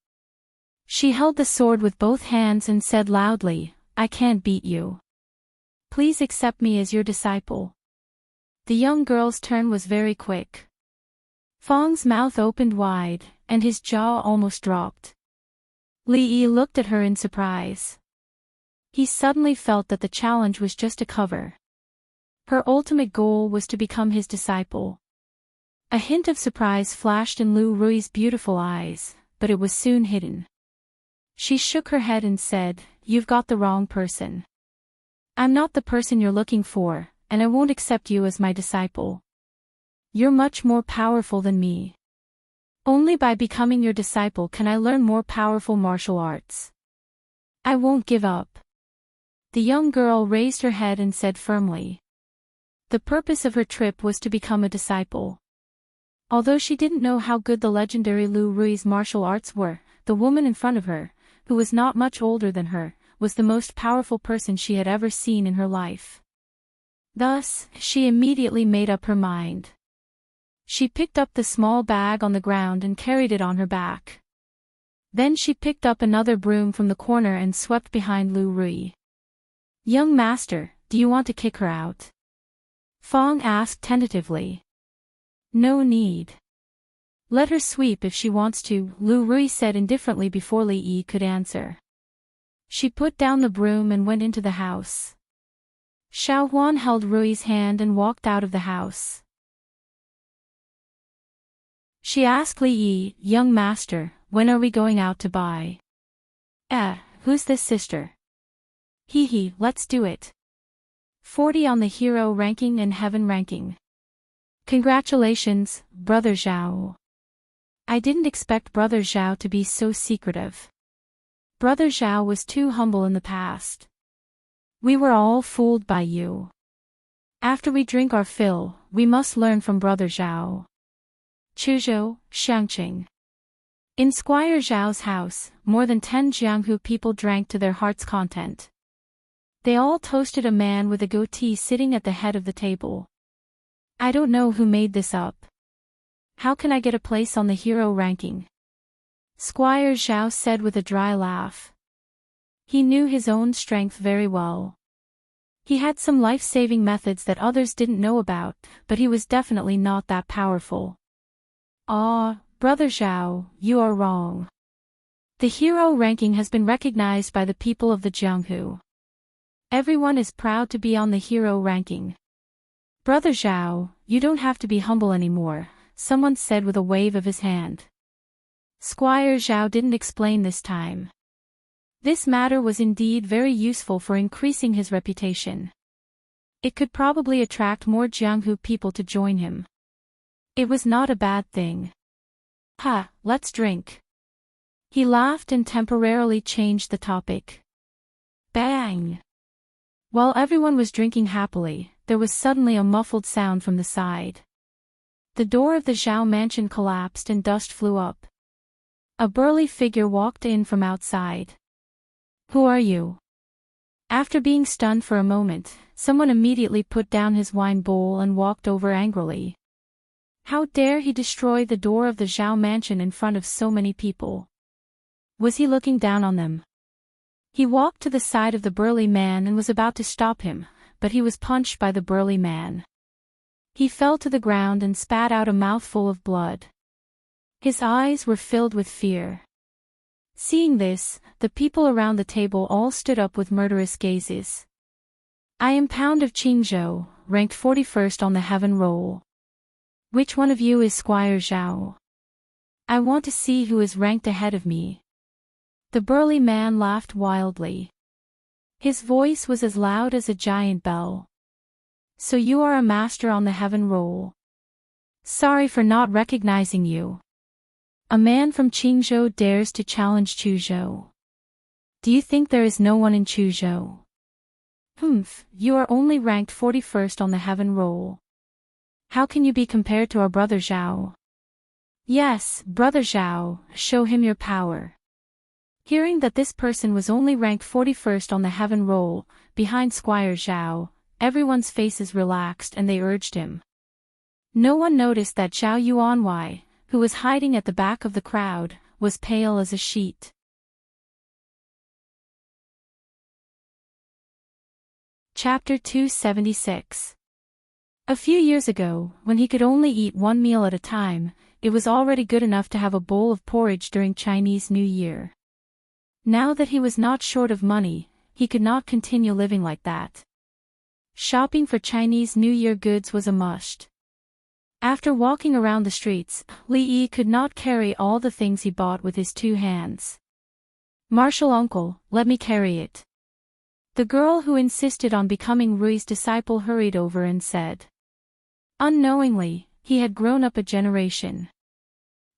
S1: She held the sword with both hands and said loudly, "I can't beat you." Please accept me as your disciple. The young girl's turn was very quick. Fang's mouth opened wide, and his jaw almost dropped. Li Yi looked at her in surprise. He suddenly felt that the challenge was just a cover. Her ultimate goal was to become his disciple. A hint of surprise flashed in Lu Rui's beautiful eyes, but it was soon hidden. She shook her head and said, "You've got the wrong person. I'm not the person you're looking for, and I won't accept you as my disciple. You're much more powerful than me. Only by becoming your disciple can I learn more powerful martial arts. I won't give up." The young girl raised her head and said firmly. The purpose of her trip was to become a disciple. Although she didn't know how good the legendary Lu Rui's martial arts were, the woman in front of her, who was not much older than her, was the most powerful person she had ever seen in her life. Thus, she immediately made up her mind. She picked up the small bag on the ground and carried it on her back. Then she picked up another broom from the corner and swept behind Lu Rui. "Young master, do you want to kick her out?" Fang asked tentatively. "No need. Let her sweep if she wants to," Lu Rui said indifferently before Li Yi could answer. She put down the broom and went into the house. Xiao Huan held Rui's hand and walked out of the house. She asked Li Yi, "Young master, when are we going out to buy?" Who's this sister?" "Hee, let's do it. 40 on the hero ranking and heaven ranking. Congratulations, Brother Zhao." I didn't expect Brother Zhao to be so secretive. Brother Zhao was too humble in the past. We were all fooled by you. After we drink our fill, we must learn from Brother Zhao. Chuzhou, Xiangqing. In Squire Zhao's house, more than 10 Jianghu people drank to their heart's content. They all toasted a man with a goatee sitting at the head of the table. I don't know who made this up. How can I get a place on the hero ranking? Squire Zhao said with a dry laugh. He knew his own strength very well. He had some life-saving methods that others didn't know about, but he was definitely not that powerful. Brother Zhao, you are wrong. The hero ranking has been recognized by the people of the Jianghu. Everyone is proud to be on the hero ranking. Brother Zhao, you don't have to be humble anymore, someone said with a wave of his hand. Squire Zhao didn't explain this time. This matter was indeed very useful for increasing his reputation. It could probably attract more Jianghu people to join him. It was not a bad thing. Let's drink. He laughed and temporarily changed the topic. Bang! While everyone was drinking happily, there was suddenly a muffled sound from the side. The door of the Zhao mansion collapsed and dust flew up. A burly figure walked in from outside. Who are you? After being stunned for a moment, someone immediately put down his wine bowl and walked over angrily. How dare he destroy the door of the Zhao mansion in front of so many people? Was he looking down on them? He walked to the side of the burly man and was about to stop him, but he was punched by the burly man. He fell to the ground and spat out a mouthful of blood. His eyes were filled with fear. Seeing this, the people around the table all stood up with murderous gazes. I am Pound of Qingzhou, ranked 41st on the heaven roll. Which one of you is Squire Zhao? I want to see who is ranked ahead of me. The burly man laughed wildly. His voice was as loud as a giant bell. So you are a master on the heaven roll. Sorry for not recognizing you. A man from Qingzhou dares to challenge Chuzhou. Do you think there is no one in Chuzhou? You are only ranked 41st on the heaven roll. How can you be compared to our brother Zhao? Yes, Brother Zhao, show him your power. Hearing that this person was only ranked 41st on the heaven roll, behind Squire Zhao, everyone's faces relaxed and they urged him. No one noticed that Zhao Yuanwei, who was hiding at the back of the crowd, was pale as a sheet. Chapter 276. A few years ago, when he could only eat one meal at a time, it was already good enough to have a bowl of porridge during Chinese New Year. Now that he was not short of money, he could not continue living like that. Shopping for Chinese New Year goods was a must. After walking around the streets, Li Yi could not carry all the things he bought with his 2 hands. "Martial uncle, let me carry it." The girl who insisted on becoming Rui's disciple hurried over and said. Unknowingly, he had grown up a generation.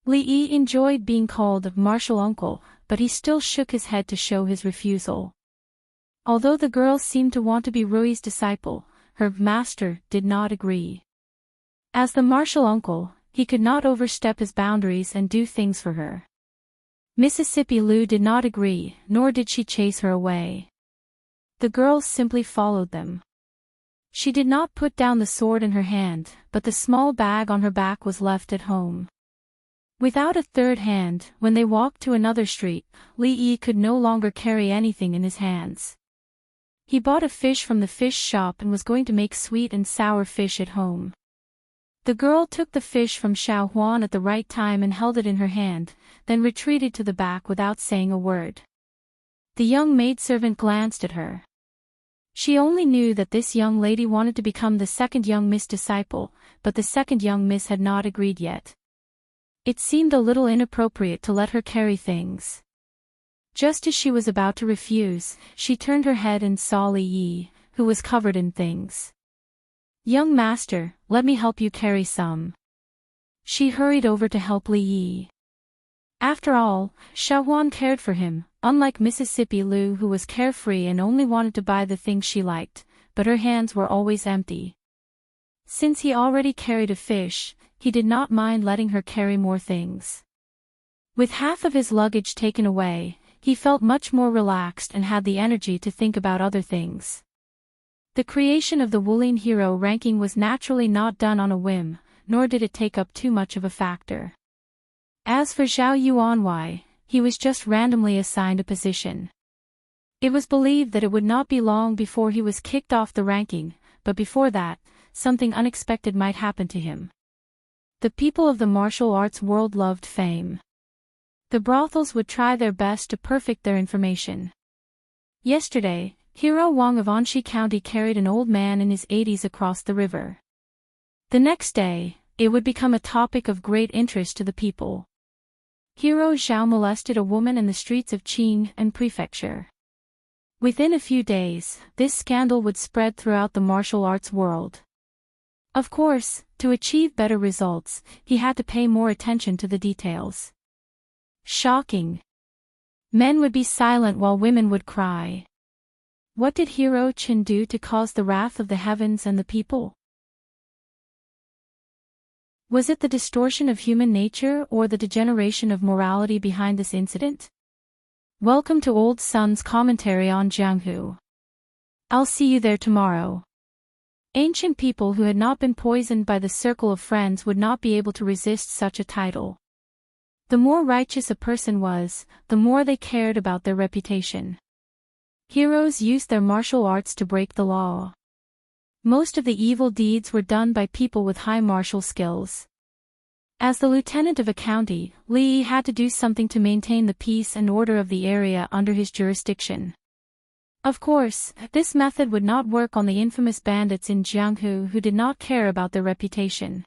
S1: Li Yi enjoyed being called martial uncle, but he still shook his head to show his refusal. Although the girl seemed to want to be Rui's disciple, her master did not agree. As the martial uncle, he could not overstep his boundaries and do things for her. Mississippi Lu did not agree, nor did she chase her away. The girl simply followed them. She did not put down the sword in her hand, but the small bag on her back was left at home. Without a third hand, when they walked to another street, Li Yi could no longer carry anything in his hands. He bought a fish from the fish shop and was going to make sweet and sour fish at home. The girl took the fish from Xiao Huan at the right time and held it in her hand, then retreated to the back without saying a word. The young maidservant glanced at her. She only knew that this young lady wanted to become the second young Miss disciple, but the second young Miss had not agreed yet. It seemed a little inappropriate to let her carry things. Just as she was about to refuse, she turned her head and saw Li Yi, who was covered in things. "Young master, let me help you carry some." She hurried over to help Li Yi. After all, Xiao Huan cared for him, unlike Mississippi Lu who was carefree and only wanted to buy the things she liked, but her hands were always empty. Since he already carried a fish, he did not mind letting her carry more things. With half of his luggage taken away, he felt much more relaxed and had the energy to think about other things. The creation of the Wulin hero ranking was naturally not done on a whim, nor did it take up too much of a factor. As for Zhao Yuanwei, he was just randomly assigned a position. It was believed that it would not be long before he was kicked off the ranking, but before that, something unexpected might happen to him. The people of the martial arts world loved fame. The brothels would try their best to perfect their information. Yesterday, Hero Wang of Anxi County carried an old man in his 80s across the river. The next day, it would become a topic of great interest to the people. Hero Zhao molested a woman in the streets of Qing and Prefecture. Within a few days, this scandal would spread throughout the martial arts world. Of course, to achieve better results, he had to pay more attention to the details. Shocking. Men would be silent while women would cry. What did Hero Qin do to cause the wrath of the heavens and the people? Was it the distortion of human nature or the degeneration of morality behind this incident? Welcome to Old Sun's commentary on Jianghu. I'll see you there tomorrow. Ancient people who had not been poisoned by the circle of friends would not be able to resist such a title. The more righteous a person was, the more they cared about their reputation. Heroes used their martial arts to break the law. Most of the evil deeds were done by people with high martial skills. As the lieutenant of a county, Li Yi had to do something to maintain the peace and order of the area under his jurisdiction. Of course, this method would not work on the infamous bandits in Jianghu who did not care about their reputation.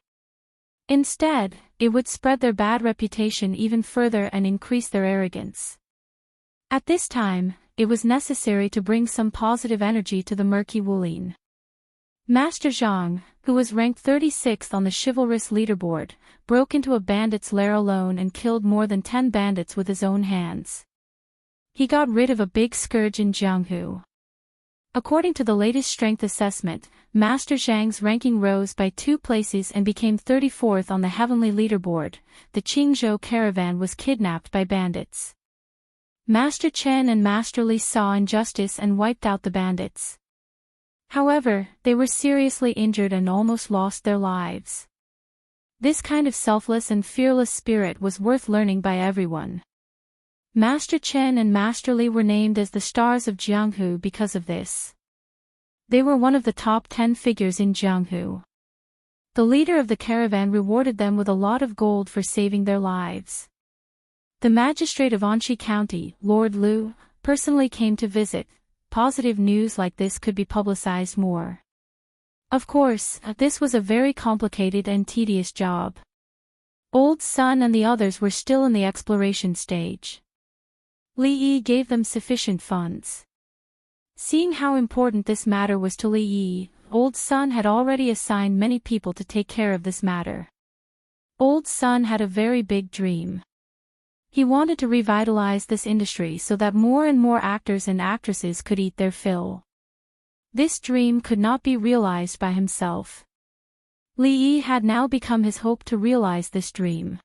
S1: Instead, it would spread their bad reputation even further and increase their arrogance. At this time, it was necessary to bring some positive energy to the murky Wulin. Master Zhang, who was ranked 36th on the chivalrous leaderboard, broke into a bandit's lair alone and killed more than 10 bandits with his own hands. He got rid of a big scourge in Jianghu. According to the latest strength assessment, Master Zhang's ranking rose by 2 places and became 34th on the heavenly leaderboard. The Qingzhou caravan was kidnapped by bandits. Master Chen and Master Li saw injustice and wiped out the bandits. However, they were seriously injured and almost lost their lives. This kind of selfless and fearless spirit was worth learning by everyone. Master Chen and Master Li were named as the stars of Jianghu because of this. They were one of the top 10 figures in Jianghu. The leader of the caravan rewarded them with a lot of gold for saving their lives. The magistrate of Anxi County, Lord Liu, personally came to visit. Positive news like this could be publicized more. Of course, this was a very complicated and tedious job. Old Sun and the others were still in the exploration stage. Li Yi gave them sufficient funds. Seeing how important this matter was to Li Yi, Old Sun had already assigned many people to take care of this matter. Old Sun had a very big dream. He wanted to revitalize this industry so that more and more actors and actresses could eat their fill. This dream could not be realized by himself. Li Yi had now become his hope to realize this dream.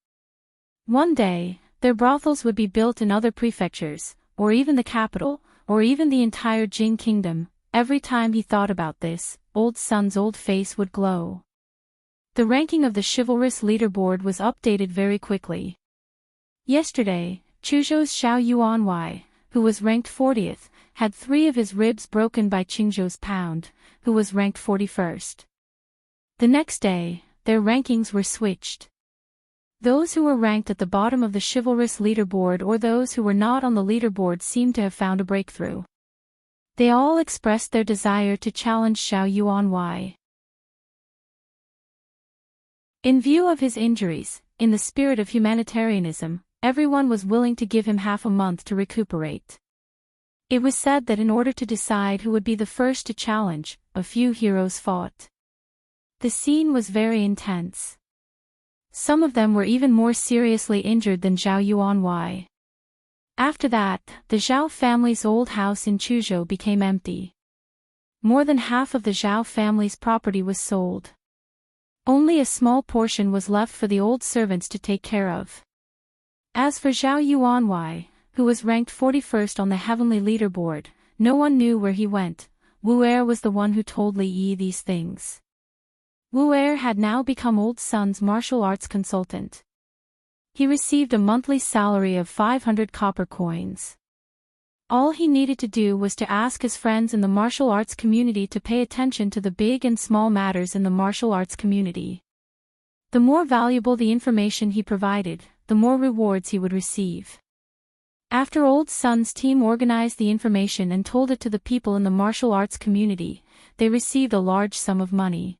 S1: One day, their brothels would be built in other prefectures, or even the capital, or even the entire Jing kingdom. Every time he thought about this, Old Sun's old face would glow. The ranking of the chivalrous leaderboard was updated very quickly. Yesterday, Chuzhou's Xiao Yuanwei, who was ranked 40th, had 3 of his ribs broken by Qingzhou's Pound, who was ranked 41st. The next day, their rankings were switched. Those who were ranked at the bottom of the chivalrous leaderboard or those who were not on the leaderboard seemed to have found a breakthrough. They all expressed their desire to challenge Xiao Yuanwei. In view of his injuries, in the spirit of humanitarianism, everyone was willing to give him half a month to recuperate. It was said that in order to decide who would be the first to challenge, a few heroes fought. The scene was very intense. Some of them were even more seriously injured than Zhao Yuanwei. After that, the Zhao family's old house in Chuzhou became empty. More than half of the Zhao family's property was sold. Only a small portion was left for the old servants to take care of. As for Zhao Yuanwei, who was ranked 41st on the heavenly leaderboard, no one knew where he went. Wu Er was the one who told Li Yi these things. Wu Er had now become Old Sun's martial arts consultant. He received a monthly salary of 500 copper coins. All he needed to do was to ask his friends in the martial arts community to pay attention to the big and small matters in the martial arts community. The more valuable the information he provided, the more rewards he would receive. After Old Sun's team organized the information and told it to the people in the martial arts community, they received a large sum of money.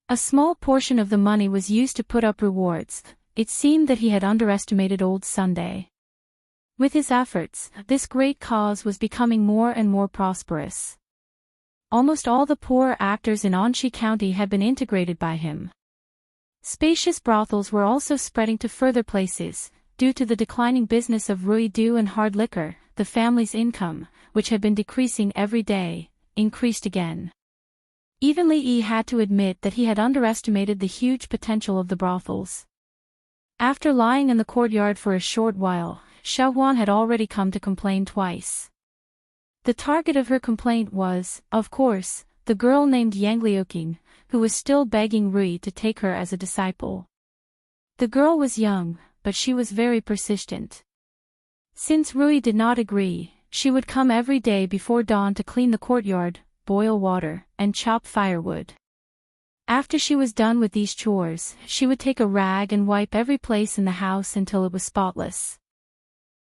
S1: A small portion of the money was used to put up rewards. It seemed that he had underestimated Old Sunday. With his efforts, this great cause was becoming more and more prosperous. Almost all the poorer actors in Anxi County had been integrated by him. Spacious brothels were also spreading to further places. Due to the declining business of ruidu and hard liquor, the family's income, which had been decreasing every day, increased again. Even Li Yi had to admit that he had underestimated the huge potential of the brothels. After lying in the courtyard for a short while, Xiao Huan had already come to complain twice. The target of her complaint was, of course, the girl named Yang Liuqing, who was still begging Rui to take her as a disciple. The girl was young, but she was very persistent. Since Rui did not agree, she would come every day before dawn to clean the courtyard, boil water, and chop firewood. After she was done with these chores, she would take a rag and wipe every place in the house until it was spotless.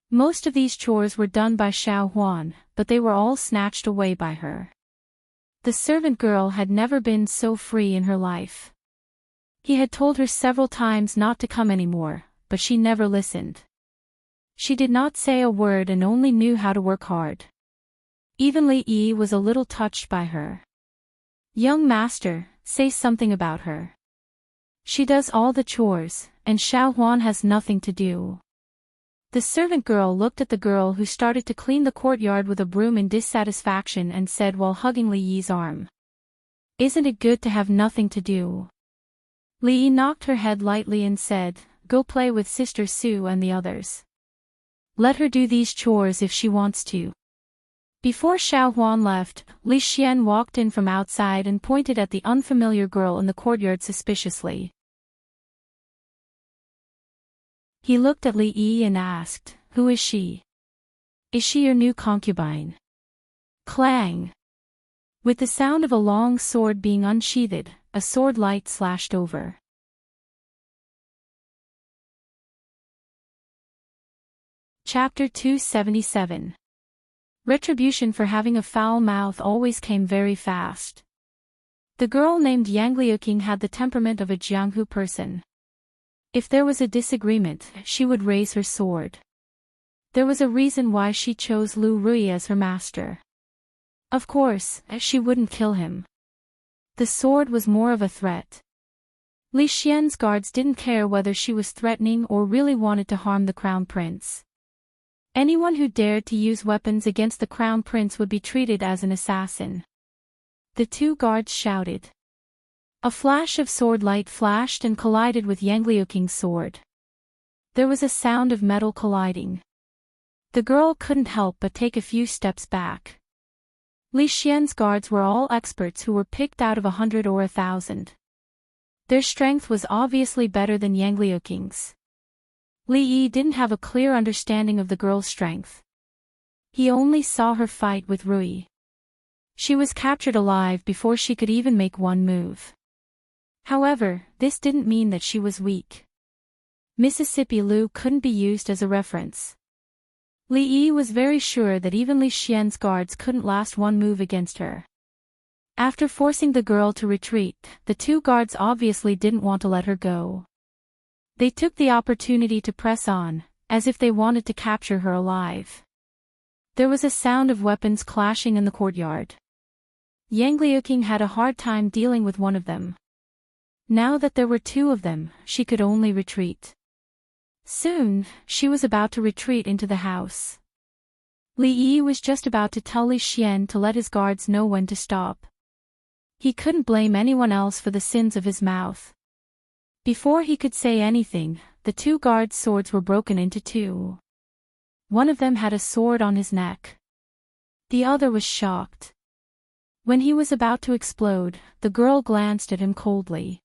S1: Most of these chores were done by Xiao Huan, but they were all snatched away by her. The servant girl had never been so free in her life. He had told her several times not to come anymore, but she never listened. She did not say a word and only knew how to work hard. Even Li Yi was a little touched by her. Young master, say something about her. She does all the chores, and Xiao Huan has nothing to do. The servant girl looked at the girl who started to clean the courtyard with a broom in dissatisfaction and said while hugging Li Yi's arm. Isn't it good to have nothing to do? Li Yi knocked her head lightly and said, Go play with Sister Sue and the others. Let her do these chores if she wants to. Before Xiao Huan left, Li Xian walked in from outside and pointed at the unfamiliar girl in the courtyard suspiciously. He looked at Li Yi and asked, Who is she? Is she your new concubine? Clang! With the sound of a long sword being unsheathed, a sword light slashed over. Chapter 277. Retribution for having a foul mouth always came very fast. The girl named Yang Liuqing had the temperament of a Jianghu person. If there was a disagreement, she would raise her sword. There was a reason why she chose Lu Rui as her master. Of course, she wouldn't kill him. The sword was more of a threat. Li Xian's guards didn't care whether she was threatening or really wanted to harm the crown prince. Anyone who dared to use weapons against the crown prince would be treated as an assassin. The two guards shouted. A flash of sword light flashed and collided with Yang Liuqing's sword. There was a sound of metal colliding. The girl couldn't help but take a few steps back. Li Xian's guards were all experts who were picked out of 100 or 1,000. Their strength was obviously better than Yang Liuqing's. Li Yi didn't have a clear understanding of the girl's strength. He only saw her fight with Rui. She was captured alive before she could even make one move. However, this didn't mean that she was weak. Mississippi Lu couldn't be used as a reference. Li Yi was very sure that even Li Xian's guards couldn't last one move against her. After forcing the girl to retreat, the two guards obviously didn't want to let her go. They took the opportunity to press on, as if they wanted to capture her alive. There was a sound of weapons clashing in the courtyard. Yang Liuqing had a hard time dealing with one of them. Now that there were two of them, she could only retreat. Soon, she was about to retreat into the house. Li Yi was just about to tell Li Xian to let his guards know when to stop. He couldn't blame anyone else for the sins of his mouth. Before he could say anything, the two guards' swords were broken into two. One of them had a sword on his neck. The other was shocked. When he was about to explode, the girl glanced at him coldly.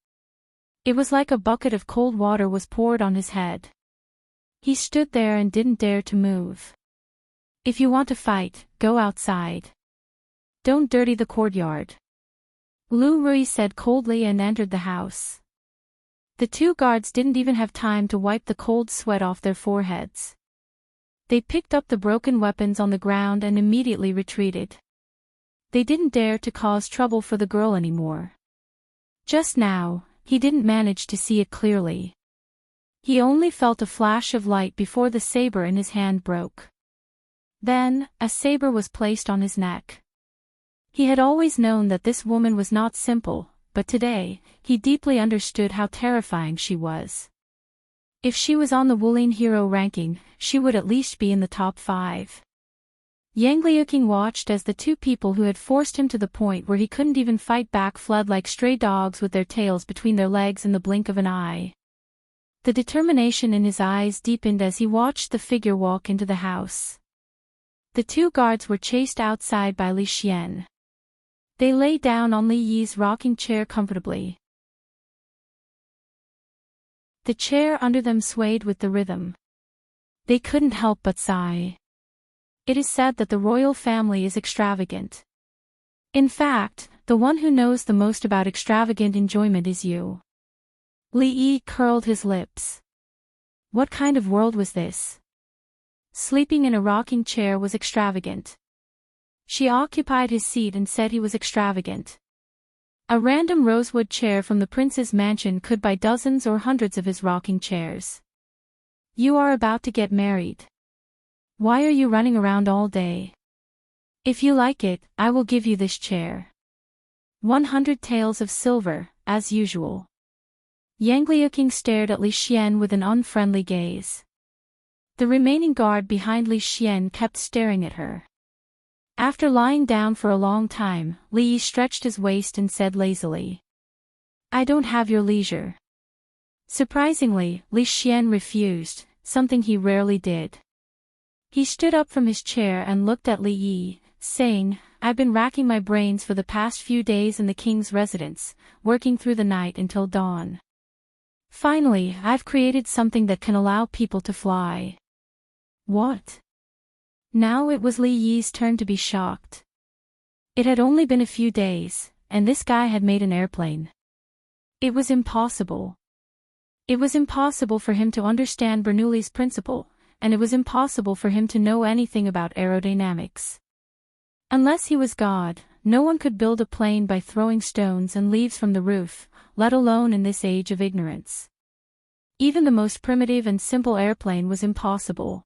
S1: It was like a bucket of cold water was poured on his head. He stood there and didn't dare to move. If you want to fight, go outside. Don't dirty the courtyard. Lu Rui said coldly and entered the house. The two guards didn't even have time to wipe the cold sweat off their foreheads. They picked up the broken weapons on the ground and immediately retreated. They didn't dare to cause trouble for the girl anymore. Just now, he didn't manage to see it clearly. He only felt a flash of light before the saber in his hand broke. Then, a saber was placed on his neck. He had always known that this woman was not simple, but today, he deeply understood how terrifying she was. If she was on the Wulin hero ranking, she would at least be in the top 5. Yang Liuqing watched as the two people who had forced him to the point where he couldn't even fight back fled like stray dogs with their tails between their legs in the blink of an eye. The determination in his eyes deepened as he watched the figure walk into the house. The two guards were chased outside by Li Xian. They lay down on Li Yi's rocking chair comfortably. The chair under them swayed with the rhythm. They couldn't help but sigh. It is said that the royal family is extravagant. In fact, the one who knows the most about extravagant enjoyment is you. Li Yi curled his lips. What kind of world was this? Sleeping in a rocking chair was extravagant. She occupied his seat and said he was extravagant. A random rosewood chair from the prince's mansion could buy dozens or hundreds of his rocking chairs. You are about to get married. Why are you running around all day? If you like it, I will give you this chair. 100 taels of silver, as usual. Yang Liuqing stared at Li Xian with an unfriendly gaze. The remaining guard behind Li Xian kept staring at her. After lying down for a long time, Li Yi stretched his waist and said lazily, I don't have your leisure. Surprisingly, Li Xian refused, something he rarely did. He stood up from his chair and looked at Li Yi, saying, I've been racking my brains for the past few days in the king's residence, working through the night until dawn. Finally, I've created something that can allow people to fly. What? Now it was Li Yi's turn to be shocked. It had only been a few days, and this guy had made an airplane. It was impossible. It was impossible for him to understand Bernoulli's principle, and it was impossible for him to know anything about aerodynamics. Unless he was God, no one could build a plane by throwing stones and leaves from the roof, let alone in this age of ignorance. Even the most primitive and simple airplane was impossible.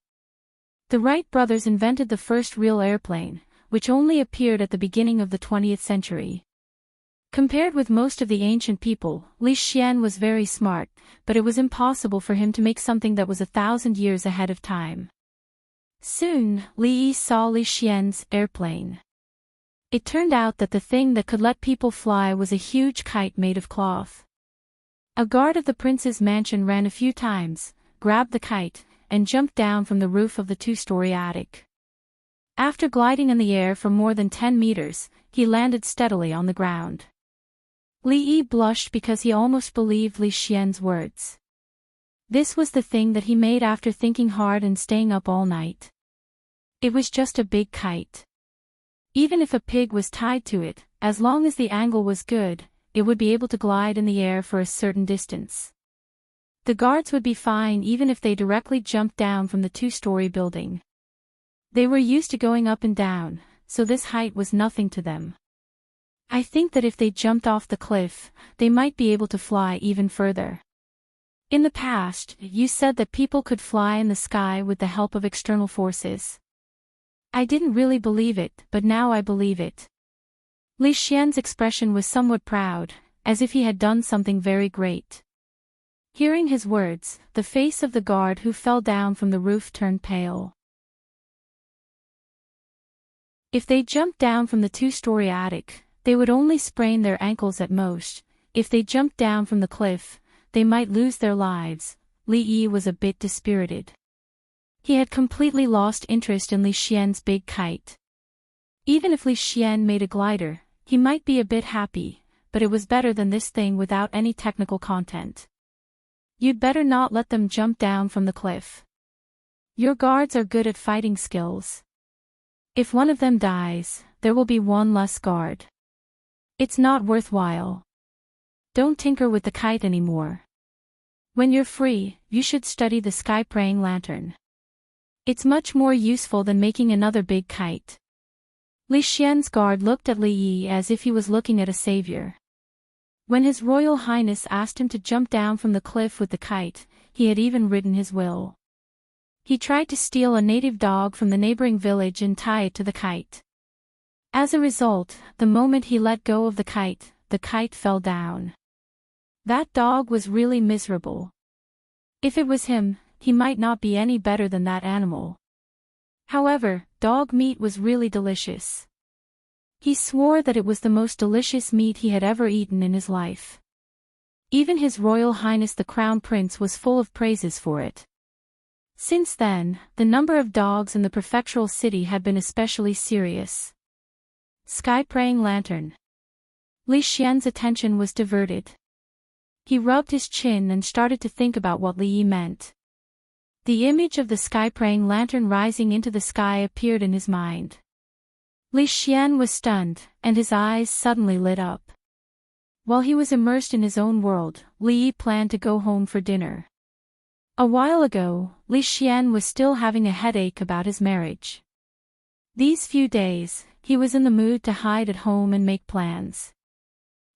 S1: The Wright brothers invented the first real airplane, which only appeared at the beginning of the 20th century. Compared with most of the ancient people, Li Xian was very smart, but it was impossible for him to make something that was 1,000 years ahead of time. Soon, Li Yi saw Li Xian's airplane. It turned out that the thing that could let people fly was a huge kite made of cloth. A guard of the prince's mansion ran a few times, grabbed the kite, and jumped down from the roof of the 2-story attic. After gliding in the air for more than 10 meters, he landed steadily on the ground. Li Yi blushed because he almost believed Li Xian's words. This was the thing that he made after thinking hard and staying up all night. It was just a big kite. Even if a pig was tied to it, as long as the angle was good, it would be able to glide in the air for a certain distance. The guards would be fine even if they directly jumped down from the 2-story building. They were used to going up and down, so this height was nothing to them. I think that if they jumped off the cliff, they might be able to fly even further. In the past, you said that people could fly in the sky with the help of external forces. I didn't really believe it, but now I believe it. Li Xian's expression was somewhat proud, as if he had done something very great. Hearing his words, the face of the guard who fell down from the roof turned pale. If they jumped down from the 2-story attic, they would only sprain their ankles at most. If they jumped down from the cliff, they might lose their lives. Li Yi was a bit dispirited. He had completely lost interest in Li Xian's big kite. Even if Li Xian made a glider, he might be a bit happy, but it was better than this thing without any technical content. You'd better not let them jump down from the cliff. Your guards are good at fighting skills. If one of them dies, there will be one less guard. It's not worthwhile. Don't tinker with the kite anymore. When you're free, you should study the sky-praying lantern. It's much more useful than making another big kite. Li Xian's guard looked at Li Yi as if he was looking at a savior. When His Royal Highness asked him to jump down from the cliff with the kite, he had even written his will. He tried to steal a native dog from the neighboring village and tie it to the kite. As a result, the moment he let go of the kite fell down. That dog was really miserable. If it was him, he might not be any better than that animal. However, dog meat was really delicious. He swore that it was the most delicious meat he had ever eaten in his life. Even His Royal Highness the Crown Prince was full of praises for it. Since then, the number of dogs in the prefectural city had been especially serious. Sky-praying lantern. Li Xian's attention was diverted. He rubbed his chin and started to think about what Li Yi meant. The image of the sky-praying lantern rising into the sky appeared in his mind. Li Xian was stunned, and his eyes suddenly lit up. While he was immersed in his own world, Li Yi planned to go home for dinner. A while ago, Li Xian was still having a headache about his marriage. These few days, he was in the mood to hide at home and make plans.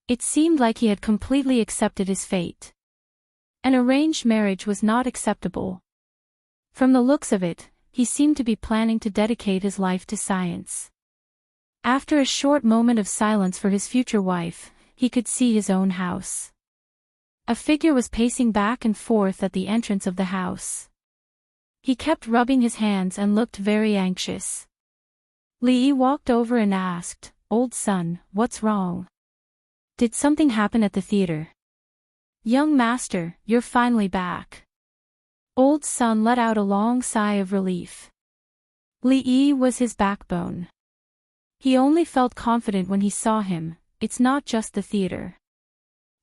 S1: It seemed like he had completely accepted his fate. An arranged marriage was not acceptable. From the looks of it, he seemed to be planning to dedicate his life to science. After a short moment of silence for his future wife, he could see his own house. A figure was pacing back and forth at the entrance of the house. He kept rubbing his hands and looked very anxious. Li Yi walked over and asked, "Old son, what's wrong? Did something happen at the theater?" "Young master, you're finally back." Old son let out a long sigh of relief. Li Yi was his backbone. He only felt confident when he saw him. It's not just the theater.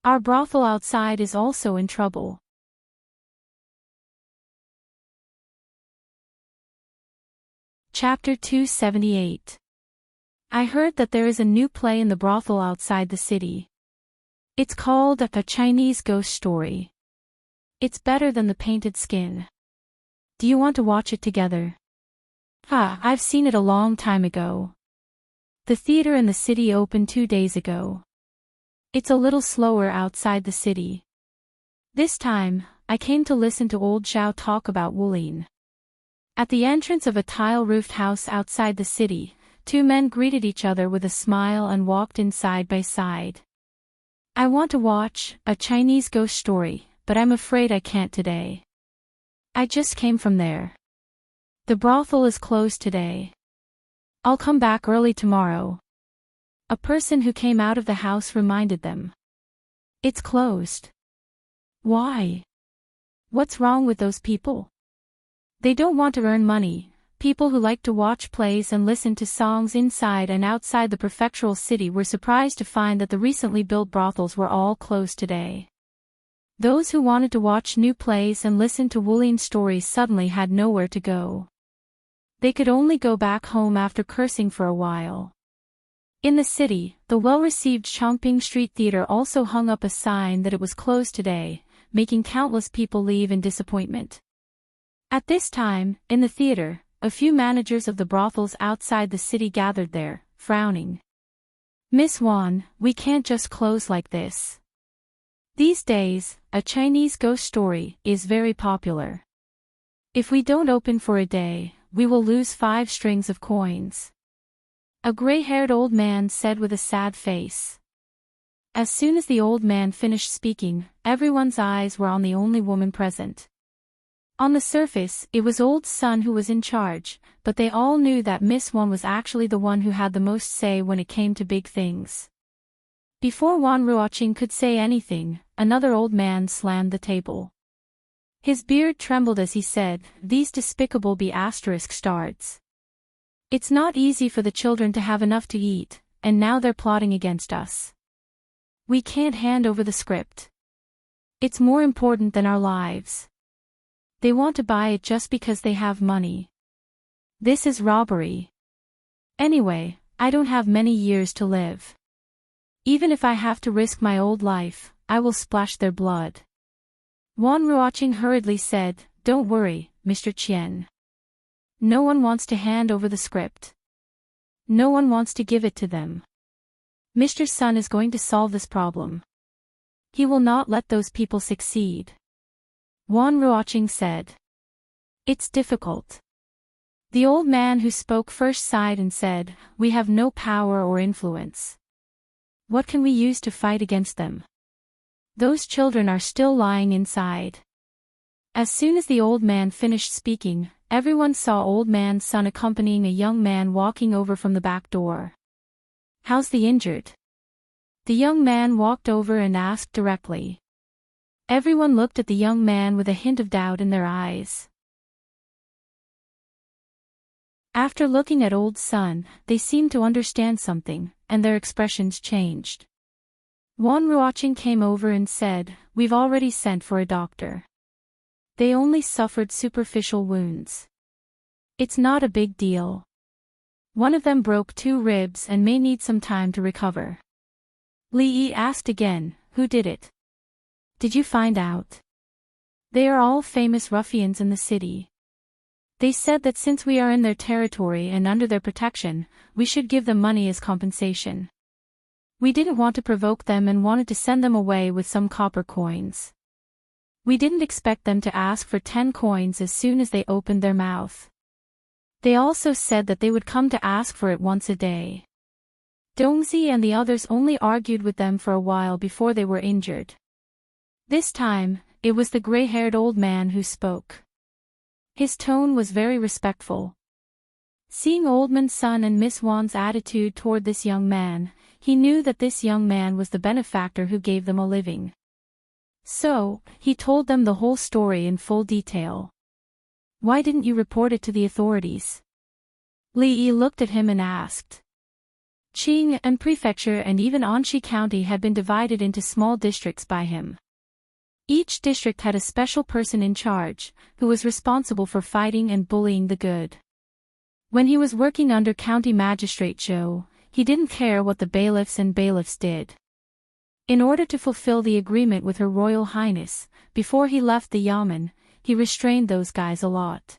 S1: Our brothel outside is also in trouble. Chapter 278. I heard that there is a new play in the brothel outside the city. It's called A Chinese Ghost Story. It's better than The Painted Skin. Do you want to watch it together? I've seen it a long time ago. The theater in the city opened 2 days ago. It's a little slower outside the city. This time, I came to listen to old Zhao talk about Wulin. At the entrance of a tile-roofed house outside the city, 2 men greeted each other with a smile and walked in side by side. I want to watch A Chinese Ghost Story, but I'm afraid I can't today. I just came from there. The brothel is closed today. I'll come back early tomorrow. A person who came out of the house reminded them. It's closed. Why? What's wrong with those people? They don't want to earn money. People who like to watch plays and listen to songs inside and outside the prefectural city were surprised to find that the recently built brothels were all closed today. Those who wanted to watch new plays and listen to Wulin stories suddenly had nowhere to go. They could only go back home after cursing for a while. In the city, the well-received Chongping Street Theater also hung up a sign that it was closed today, making countless people leave in disappointment. At this time, in the theater, a few managers of the brothels outside the city gathered there, frowning. Miss Wan, we can't just close like this. These days, A Chinese Ghost Story is very popular. If we don't open for a day, we will lose 5 strings of coins. A gray-haired old man said with a sad face. As soon as the old man finished speaking, everyone's eyes were on the only woman present. On the surface, it was old Sun who was in charge, but they all knew that Miss Wan was actually the one who had the most say when it came to big things. Before Wan Ruoqing could say anything, another old man slammed the table. His beard trembled as he said, "These despicable ****stards. It's not easy for the children to have enough to eat, and now they're plotting against us. We can't hand over the script. It's more important than our lives. They want to buy it just because they have money. This is robbery. Anyway, I don't have many years to live. Even if I have to risk my old life, I will splash their blood." Wan Ruoqing hurriedly said, "Don't worry, Mr. Qian. No one wants to hand over the script. No one wants to give it to them. Mr. Sun is going to solve this problem. He will not let those people succeed." Wan Ruoqing said. "It's difficult." The old man who spoke first sighed and said, "We have no power or influence. What can we use to fight against them? Those children are still lying inside." As soon as the old man finished speaking, everyone saw old man Sun accompanying a young man walking over from the back door. "How's the injured?" The young man walked over and asked directly. Everyone looked at the young man with a hint of doubt in their eyes. After looking at old Sun, they seemed to understand something, and their expressions changed. Wan Ruoqing came over and said, "We've already sent for a doctor. They only suffered superficial wounds. It's not a big deal. One of them broke 2 ribs and may need some time to recover." Li Yi asked again, "Who did it? Did you find out?" "They are all famous ruffians in the city. They said that since we are in their territory and under their protection, we should give them money as compensation. We didn't want to provoke them and wanted to send them away with some copper coins. We didn't expect them to ask for 10 coins as soon as they opened their mouth. They also said that they would come to ask for it once a day." Dongzi and the others only argued with them for a while before they were injured. This time, it was the gray-haired old man who spoke. His tone was very respectful. Seeing Old Man Sun and Miss Wan's attitude toward this young man, he knew that this young man was the benefactor who gave them a living. So, he told them the whole story in full detail. "Why didn't you report it to the authorities?" Li Yi looked at him and asked. Qing and Prefecture and even Anxi County had been divided into small districts by him. Each district had a special person in charge, who was responsible for fighting and bullying the good. When he was working under County Magistrate Zhou, he didn't care what the bailiffs did. In order to fulfill the agreement with Her Royal Highness, before he left the yamen, he restrained those guys a lot.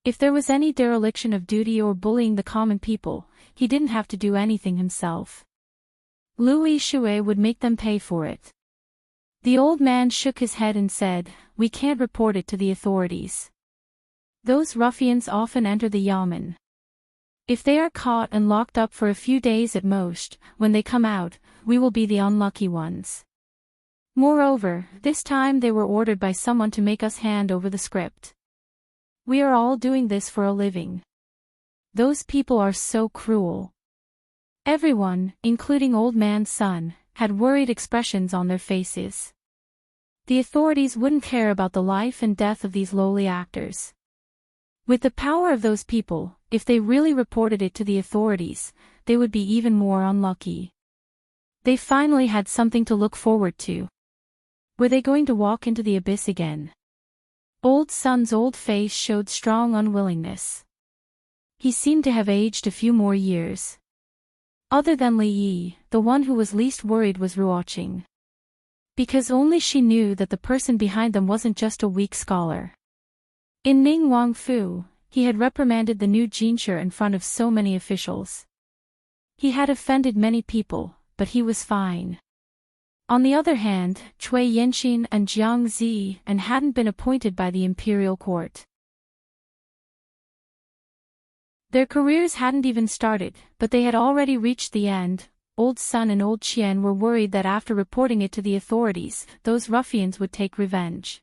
S1: If there was any dereliction of duty or bullying the common people, he didn't have to do anything himself. Louis Shuai would make them pay for it. The old man shook his head and said, "We can't report it to the authorities. Those ruffians often enter the yamen. If they are caught and locked up for a few days at most, when they come out, we will be the unlucky ones. Moreover, this time they were ordered by someone to make us hand over the script. We are all doing this for a living. Those people are so cruel." Everyone, including Old Man's son, had worried expressions on their faces. The authorities wouldn't care about the life and death of these lowly actors. With the power of those people, if they really reported it to the authorities, they would be even more unlucky. They finally had something to look forward to. Were they going to walk into the abyss again? Old Son's old face showed strong unwillingness. He seemed to have aged a few more years. Other than Li Yi, the one who was least worried was Ruoqing. Because only she knew that the person behind them wasn't just a weak scholar. In Ning Wangfu, he had reprimanded the new Jinshi in front of so many officials. He had offended many people, but he was fine. On the other hand, Cui Yanxin and Jiang Zi hadn't been appointed by the imperial court. Their careers hadn't even started, but they had already reached the end. Old Sun and Old Qian were worried that after reporting it to the authorities, those ruffians would take revenge.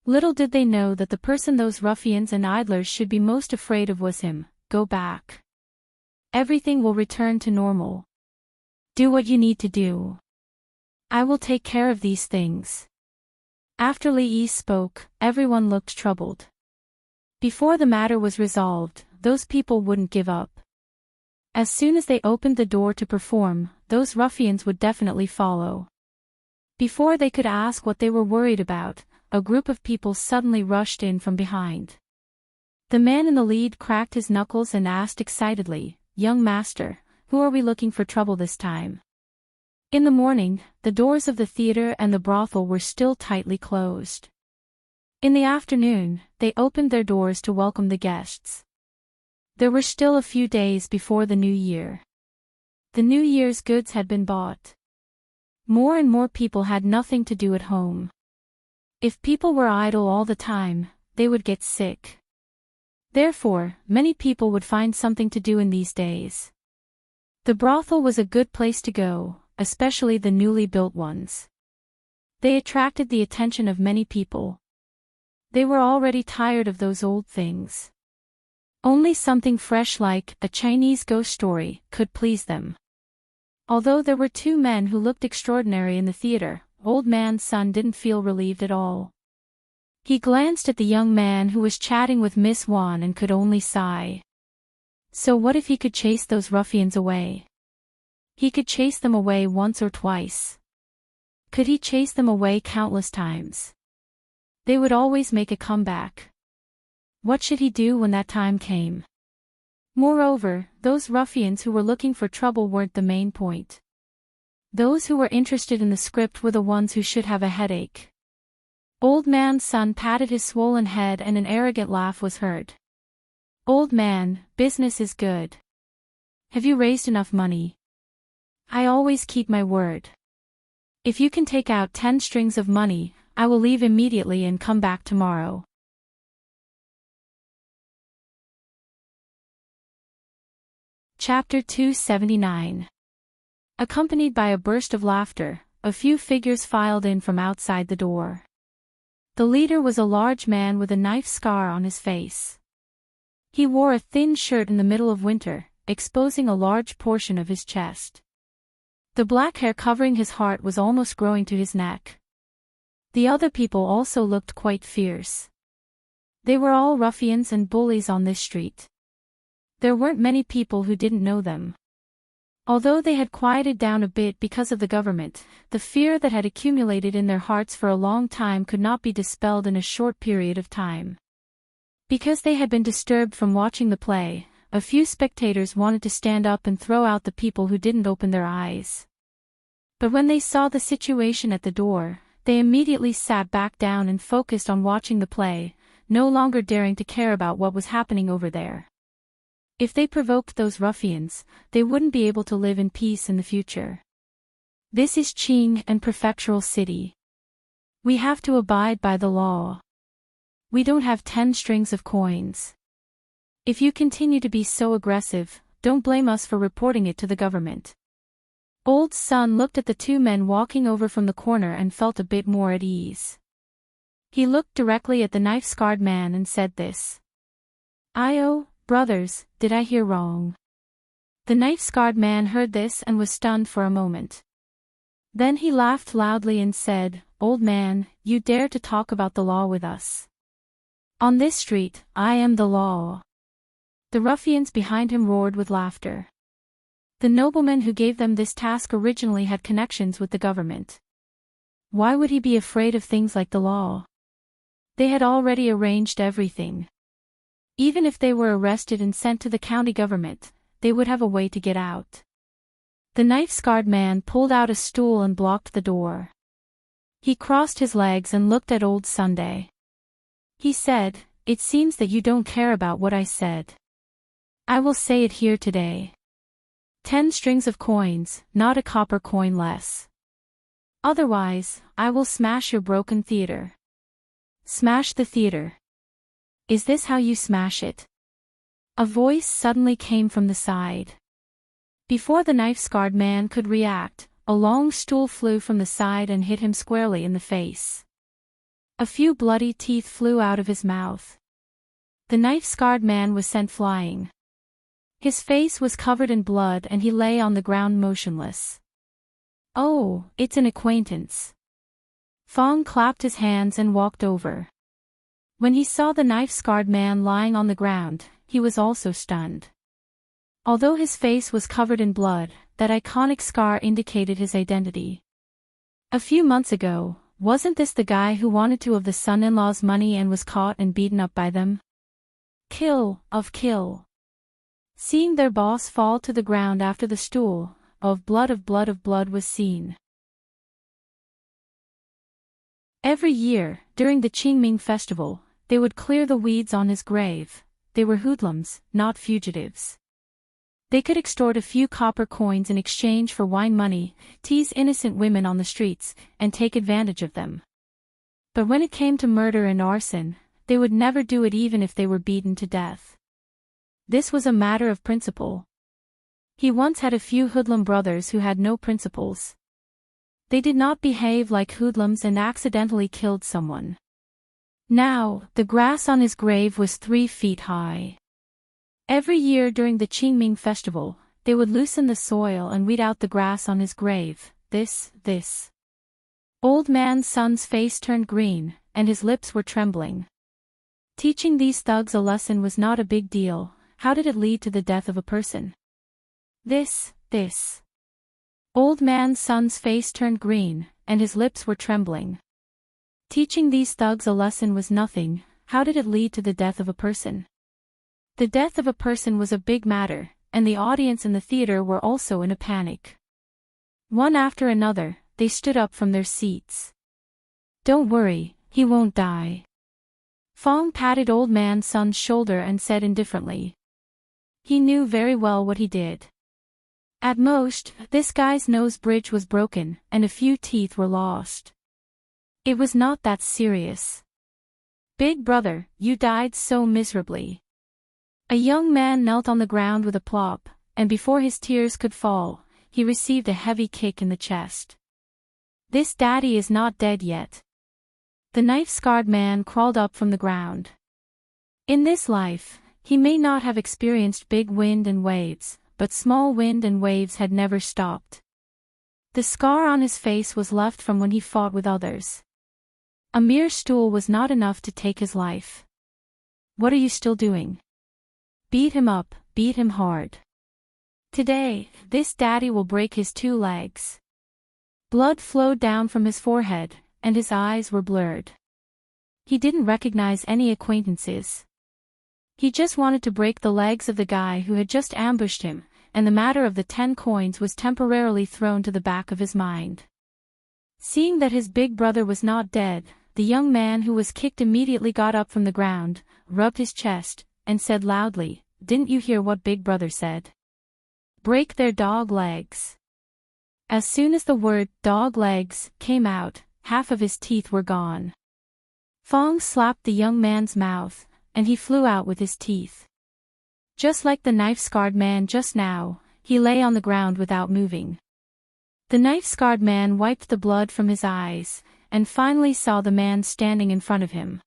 S1: Little did they know that the person those ruffians and idlers should be most afraid of was him. Go back. Everything will return to normal. Do what you need to do. I will take care of these things. After Li Yi spoke, everyone looked troubled. Before the matter was resolved, those people wouldn't give up. As soon as they opened the door to perform, those ruffians would definitely follow. Before they could ask what they were worried about, a group of people suddenly rushed in from behind. The man in the lead cracked his knuckles and asked excitedly, "Young master, who are we looking for trouble this time?" In the morning, the doors of the theater and the brothel were still tightly closed. In the afternoon, they opened their doors to welcome the guests. There were still a few days before the new year. The New Year's goods had been bought. More and more people had nothing to do at home. If people were idle all the time, they would get sick. Therefore, many people would find something to do in these days. The brothel was a good place to go, especially the newly built ones. They attracted the attention of many people. They were already tired of those old things. Only something fresh like a Chinese ghost story could please them. Although there were two men who looked extraordinary in the theater, Old Man's son didn't feel relieved at all. He glanced at the young man who was chatting with Miss Wan and could only sigh. So what if he could chase those ruffians away? He could chase them away once or twice. Could he chase them away countless times? They would always make a comeback. What should he do when that time came? Moreover, those ruffians who were looking for trouble weren't the main point. Those who were interested in the script were the ones who should have a headache. Old Man's son patted his swollen head and an arrogant laugh was heard. "Old man, business is good. Have you raised enough money? I always keep my word. If you can take out 10 strings of money, I will leave immediately and come back tomorrow." Chapter 279. Accompanied by a burst of laughter, a few figures filed in from outside the door. The leader was a large man with a knife scar on his face. He wore a thin shirt in the middle of winter, exposing a large portion of his chest. The black hair covering his heart was almost growing to his neck. The other people also looked quite fierce. They were all ruffians and bullies on this street. There weren't many people who didn't know them. Although they had quieted down a bit because of the government, the fear that had accumulated in their hearts for a long time could not be dispelled in a short period of time. Because they had been disturbed from watching the play, a few spectators wanted to stand up and throw out the people who didn't open their eyes. But when they saw the situation at the door, they immediately sat back down and focused on watching the play, no longer daring to care about what was happening over there. If they provoked those ruffians, they wouldn't be able to live in peace in the future. This is Qing and Prefectural City. We have to abide by the law. We don't have 10 strings of coins. If you continue to be so aggressive, don't blame us for reporting it to the government. Old Sun looked at the two men walking over from the corner and felt a bit more at ease. He looked directly at the knife-scarred man and said this. "Oh, brothers, did I hear wrong?" The knife-scarred man heard this and was stunned for a moment. Then he laughed loudly and said, "Old man, you dare to talk about the law with us? On this street, I am the law." The ruffians behind him roared with laughter. The nobleman who gave them this task originally had connections with the government. Why would he be afraid of things like the law? They had already arranged everything. Even if they were arrested and sent to the county government, they would have a way to get out. The knife-scarred man pulled out a stool and blocked the door. He crossed his legs and looked at Old Sunday. He said, "It seems that you don't care about what I said. I will say it here today. 10 strings of coins, not a copper coin less. Otherwise, I will smash your broken theater." Smash the theater. Is this how you smash it? A voice suddenly came from the side. Before the knife-scarred man could react, a long stool flew from the side and hit him squarely in the face. A few bloody teeth flew out of his mouth. The knife-scarred man was sent flying. His face was covered in blood and he lay on the ground motionless. "Oh, it's an acquaintance." Fong clapped his hands and walked over. When he saw the knife-scarred man lying on the ground, he was also stunned. Although his face was covered in blood, that iconic scar indicated his identity. A few months ago, wasn't this the guy who wanted to of the son-in-law's money and was caught and beaten up by them? Kill. Seeing their boss fall to the ground after the stool, of blood was seen. Every year, during the Qingming festival, they would clear the weeds on his grave. They were hoodlums, not fugitives. They could extort a few copper coins in exchange for wine money, tease innocent women on the streets, and take advantage of them. But when it came to murder and arson, they would never do it even if they were beaten to death. This was a matter of principle. He once had a few hoodlum brothers who had no principles. They did not behave like hoodlums and accidentally killed someone. Now, the grass on his grave was 3 feet high. Every year during the Qingming festival, they would loosen the soil and weed out the grass on his grave. This. Old man Sun's face turned green, and his lips were trembling. Teaching these thugs a lesson was not a big deal. How did it lead to the death of a person? This. Old man Sun's face turned green, and his lips were trembling. Teaching these thugs a lesson was nothing. How did it lead to the death of a person? The death of a person was a big matter, and the audience in the theater were also in a panic. One after another, they stood up from their seats. "Don't worry, he won't die." Fong patted Old Man Sun's shoulder and said indifferently. He knew very well what he did. At most, this guy's nose bridge was broken, and a few teeth were lost. It was not that serious. "Big brother, you died so miserably." A young man knelt on the ground with a plop, and before his tears could fall, he received a heavy kick in the chest. "This daddy is not dead yet." The knife-scarred man crawled up from the ground. In this life, he may not have experienced big wind and waves, but small wind and waves had never stopped. The scar on his face was left from when he fought with others. A mere stool was not enough to take his life. "What are you still doing? Beat him up, beat him hard. Today, this daddy will break his 2 legs." Blood flowed down from his forehead, and his eyes were blurred. He didn't recognize any acquaintances. He just wanted to break the legs of the guy who had just ambushed him, and the matter of the 10 coins was temporarily thrown to the back of his mind. Seeing that his big brother was not dead, the young man who was kicked immediately got up from the ground, rubbed his chest, and said loudly, "Didn't you hear what Big Brother said? Break their dog legs." As soon as the word "dog legs" came out, half of his teeth were gone. Fong slapped the young man's mouth, and he flew out with his teeth. Just like the knife-scarred man just now, he lay on the ground without moving. The knife-scarred man wiped the blood from his eyes, and finally saw the man standing in front of him.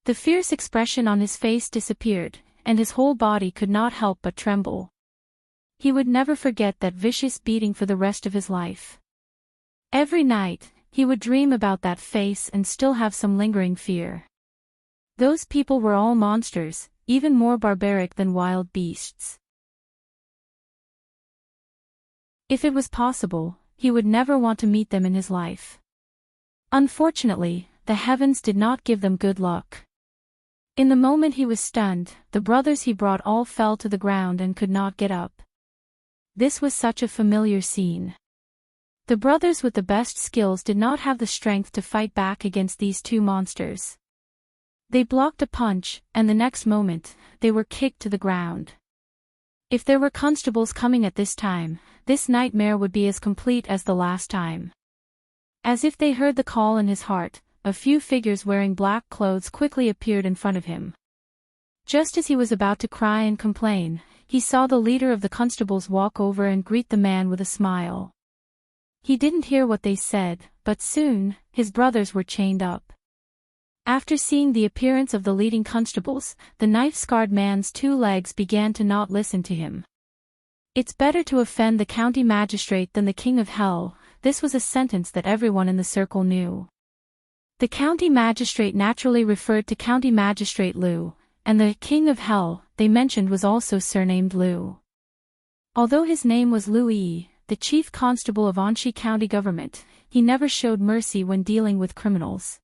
S1: The fierce expression on his face disappeared, and his whole body could not help but tremble. He would never forget that vicious beating for the rest of his life. Every night, he would dream about that face and still have some lingering fear. Those people were all monsters, even more barbaric than wild beasts. If it was possible, he would never want to meet them in his life. Unfortunately, the heavens did not give them good luck. In the moment he was stunned, the brothers he brought all fell to the ground and could not get up. This was such a familiar scene. The brothers with the best skills did not have the strength to fight back against these two monsters. They blocked a punch, and the next moment, they were kicked to the ground. If there were constables coming at this time, this nightmare would be as complete as the last time. As if they heard the call in his heart, a few figures wearing black clothes quickly appeared in front of him. Just as he was about to cry and complain, he saw the leader of the constables walk over and greet the man with a smile. He didn't hear what they said, but soon, his brothers were chained up. After seeing the appearance of the leading constables, the knife-scarred man's 2 legs began to not listen to him. "It's better to offend the county magistrate than the king of hell," this was a sentence that everyone in the circle knew. The county magistrate naturally referred to County Magistrate Liu, and the king of hell they mentioned was also surnamed Liu. Although his name was Liu Yi, the chief constable of Anxi County government, he never showed mercy when dealing with criminals.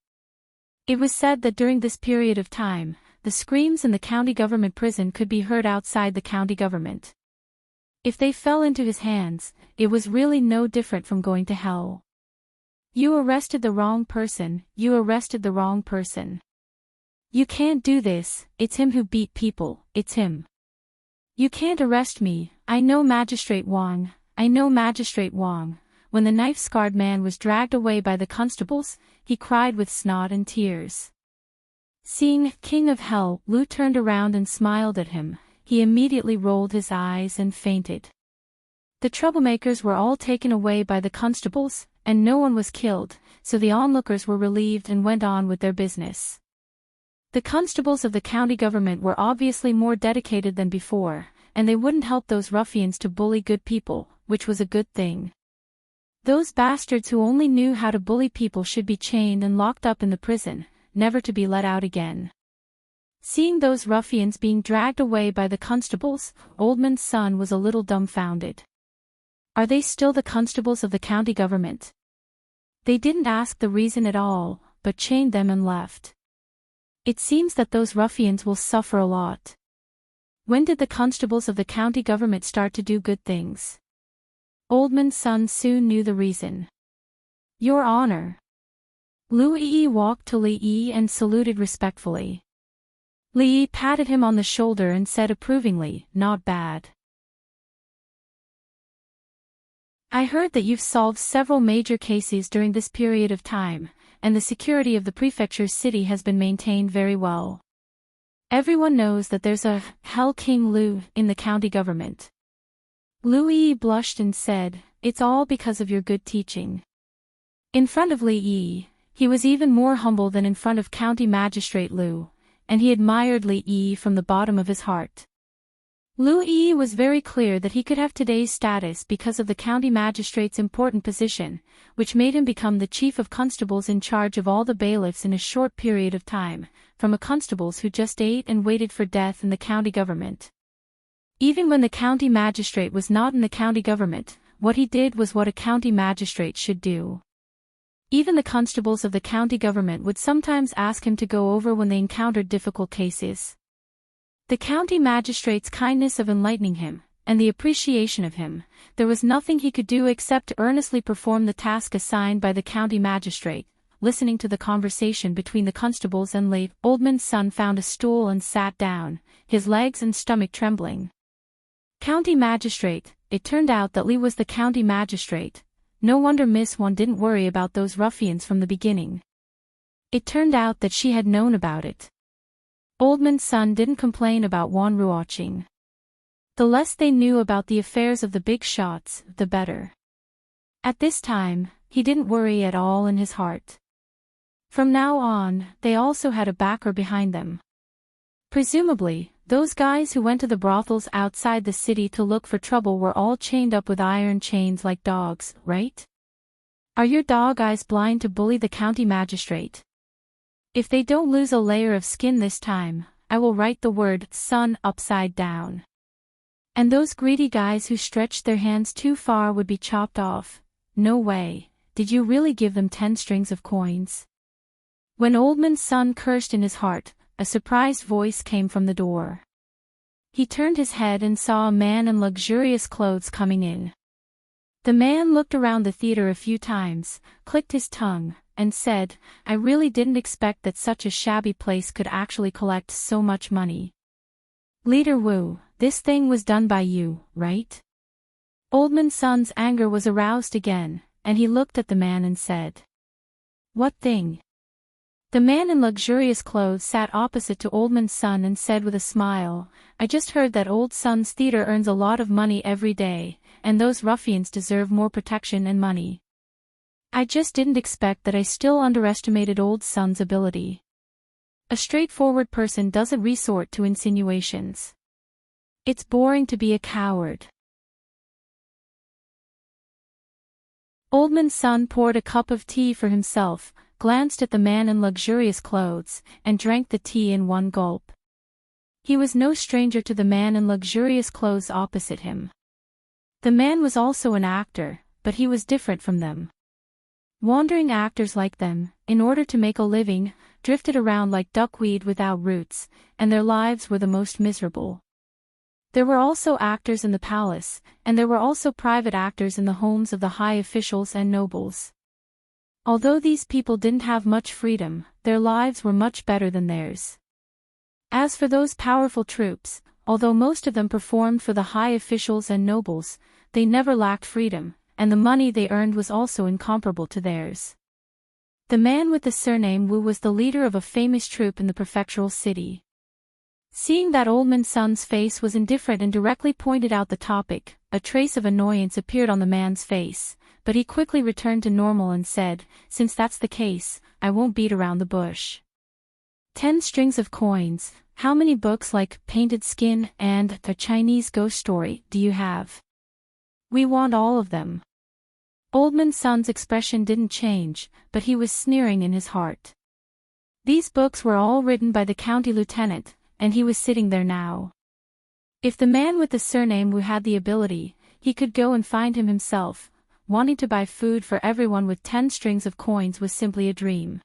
S1: It was said that during this period of time, the screams in the county government prison could be heard outside the county government. If they fell into his hands, it was really no different from going to hell. "You arrested the wrong person, you arrested the wrong person. You can't do this, it's him who beat people, it's him. You can't arrest me, I know Magistrate Wang, I know Magistrate Wang." When the knife-scarred man was dragged away by the constables, he cried with snot and tears. Seeing King of Hell, Liu turned around and smiled at him. He immediately rolled his eyes and fainted. The troublemakers were all taken away by the constables, and no one was killed, so the onlookers were relieved and went on with their business. The constables of the county government were obviously more dedicated than before, and they wouldn't help those ruffians to bully good people, which was a good thing. Those bastards who only knew how to bully people should be chained and locked up in the prison, never to be let out again. Seeing those ruffians being dragged away by the constables, Oldman's son was a little dumbfounded. Are they still the constables of the county government? They didn't ask the reason at all, but chained them and left. It seems that those ruffians will suffer a lot. When did the constables of the county government start to do good things? Oldman's son soon knew the reason. "Your Honor." Liu Yi walked to Li Yi and saluted respectfully. Li Yi patted him on the shoulder and said approvingly, "Not bad. I heard that you've solved several major cases during this period of time, and the security of the prefecture city has been maintained very well. Everyone knows that there's a Hell King Liu in the county government." Liu Yi blushed and said, "It's all because of your good teaching." In front of Li Yi, he was even more humble than in front of County Magistrate Liu, and he admired Li Yi from the bottom of his heart. Liu Yi was very clear that he could have today's status because of the county magistrate's important position, which made him become the chief of constables in charge of all the bailiffs in a short period of time, from a constables who just ate and waited for death in the county government. Even when the county magistrate was not in the county government, what he did was what a county magistrate should do. Even the constables of the county government would sometimes ask him to go over when they encountered difficult cases. The county magistrate's kindness of enlightening him, and the appreciation of him, there was nothing he could do except to earnestly perform the task assigned by the county magistrate. Listening to the conversation between the constables and late Oldman's son found a stool and sat down, his legs and stomach trembling. County magistrate, it turned out that Lee was the county magistrate. No wonder Miss Wan didn't worry about those ruffians from the beginning. It turned out that she had known about it. Oldman's son didn't complain about Wan watching. The less they knew about the affairs of the big shots, the better. At this time, he didn't worry at all in his heart. From now on, they also had a backer behind them. Presumably, those guys who went to the brothels outside the city to look for trouble were all chained up with iron chains like dogs, right? Are your dog eyes blind to bully the county magistrate? If they don't lose a layer of skin this time, I will write the word son upside down. And those greedy guys who stretched their hands too far would be chopped off. No way, did you really give them 10 strings of coins? When Oldman's son cursed in his heart, a surprised voice came from the door. He turned his head and saw a man in luxurious clothes coming in. The man looked around the theater a few times, clicked his tongue, and said, I really didn't expect that such a shabby place could actually collect so much money. Leader Wu, this thing was done by you, right? Oldman's son's anger was aroused again, and he looked at the man and said, What thing? The man in luxurious clothes sat opposite to Oldman's son and said with a smile, I just heard that Old Son's theater earns a lot of money every day, and those ruffians deserve more protection and money. I just didn't expect that. I still underestimated Old Son's ability. A straightforward person doesn't resort to insinuations. It's boring to be a coward. Oldman's son poured a cup of tea for himself, glanced at the man in luxurious clothes, and drank the tea in one gulp. He was no stranger to the man in luxurious clothes opposite him. The man was also an actor, but he was different from them. Wandering actors like them, in order to make a living, drifted around like duckweed without roots, and their lives were the most miserable. There were also actors in the palace, and there were also private actors in the homes of the high officials and nobles. Although these people didn't have much freedom, their lives were much better than theirs. As for those powerful troops, although most of them performed for the high officials and nobles, they never lacked freedom, and the money they earned was also incomparable to theirs. The man with the surname Wu was the leader of a famous troop in the prefectural city. Seeing that Oldman's son's face was indifferent and directly pointed out the topic, a trace of annoyance appeared on the man's face, but he quickly returned to normal and said, Since that's the case, I won't beat around the bush. 10 strings of coins, how many books like Painted Skin and The Chinese Ghost Story do you have? We want all of them. Oldman's son's expression didn't change, but he was sneering in his heart. These books were all written by the county lieutenant, and he was sitting there now. If the man with the surname Wu had the ability, he could go and find him himself. Wanting to buy food for everyone with 10 strings of coins was simply a dream.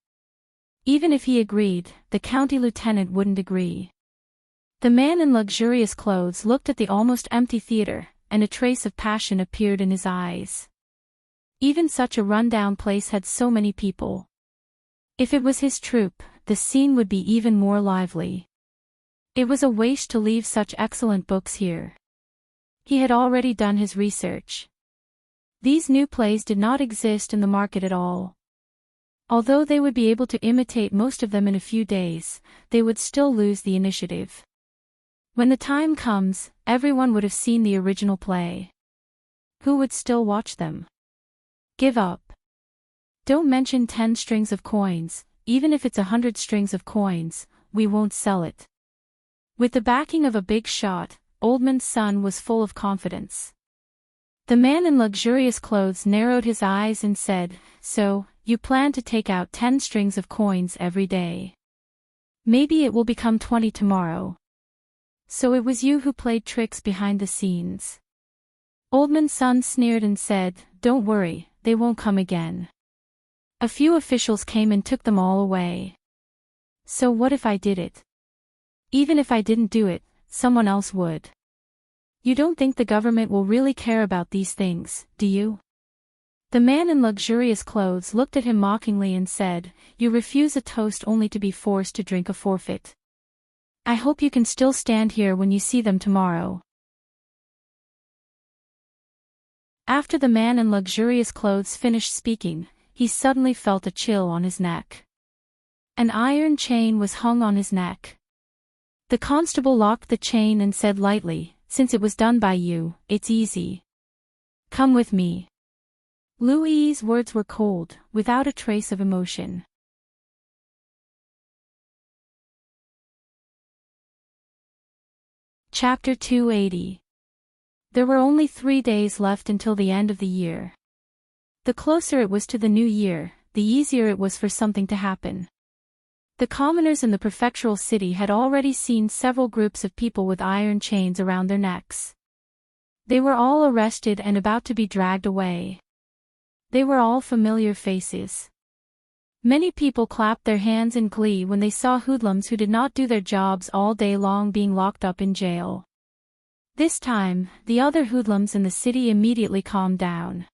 S1: Even if he agreed, the county lieutenant wouldn't agree. The man in luxurious clothes looked at the almost empty theater, and a trace of passion appeared in his eyes. Even such a run-down place had so many people. If it was his troupe, the scene would be even more lively. It was a waste to leave such excellent books here. He had already done his research. These new plays did not exist in the market at all. Although they would be able to imitate most of them in a few days, they would still lose the initiative. When the time comes, everyone would have seen the original play. Who would still watch them? Give up. Don't mention 10 strings of coins, even if it's 100 strings of coins, we won't sell it. With the backing of a big shot, Oldman's son was full of confidence. The man in luxurious clothes narrowed his eyes and said, So, you plan to take out 10 strings of coins every day. Maybe it will become 20 tomorrow. So it was you who played tricks behind the scenes. Oldman's son sneered and said, Don't worry, they won't come again. A few officials came and took them all away. So what if I did it? Even if I didn't do it, someone else would. You don't think the government will really care about these things, do you? The man in luxurious clothes looked at him mockingly and said, "You refuse a toast only to be forced to drink a forfeit. I hope you can still stand here when you see them tomorrow." After the man in luxurious clothes finished speaking, he suddenly felt a chill on his neck. An iron chain was hung on his neck. The constable locked the chain and said lightly, "Since it was done by you, it's easy. Come with me." Louis's words were cold, without a trace of emotion. Chapter 280. There were only 3 days left until the end of the year. The closer it was to the new year, the easier it was for something to happen. The commoners in the prefectural city had already seen several groups of people with iron chains around their necks. They were all arrested and about to be dragged away. They were all familiar faces. Many people clapped their hands in glee when they saw hoodlums who did not do their jobs all day long being locked up in jail. This time, the other hoodlums in the city immediately calmed down.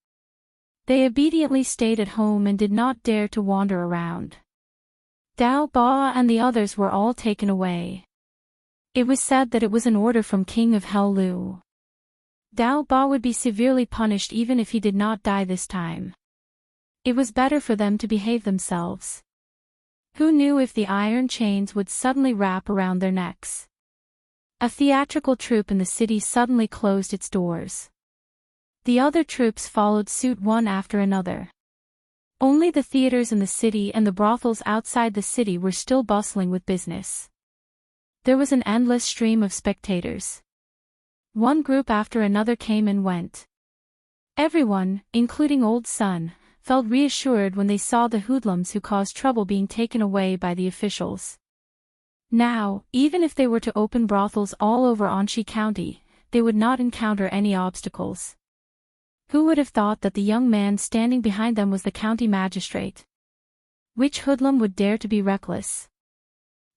S1: They obediently stayed at home and did not dare to wander around. Dao Ba and the others were all taken away. It was said that it was an order from King of Hell Lu. Dao Ba would be severely punished even if he did not die this time. It was better for them to behave themselves. Who knew if the iron chains would suddenly wrap around their necks? A theatrical troupe in the city suddenly closed its doors. The other troupes followed suit one after another. Only the theaters in the city and the brothels outside the city were still bustling with business. There was an endless stream of spectators. One group after another came and went. Everyone, including Old Sun, felt reassured when they saw the hoodlums who caused trouble being taken away by the officials. Now, even if they were to open brothels all over Anxi County, they would not encounter any obstacles. Who would have thought that the young man standing behind them was the county magistrate? Which hoodlum would dare to be reckless?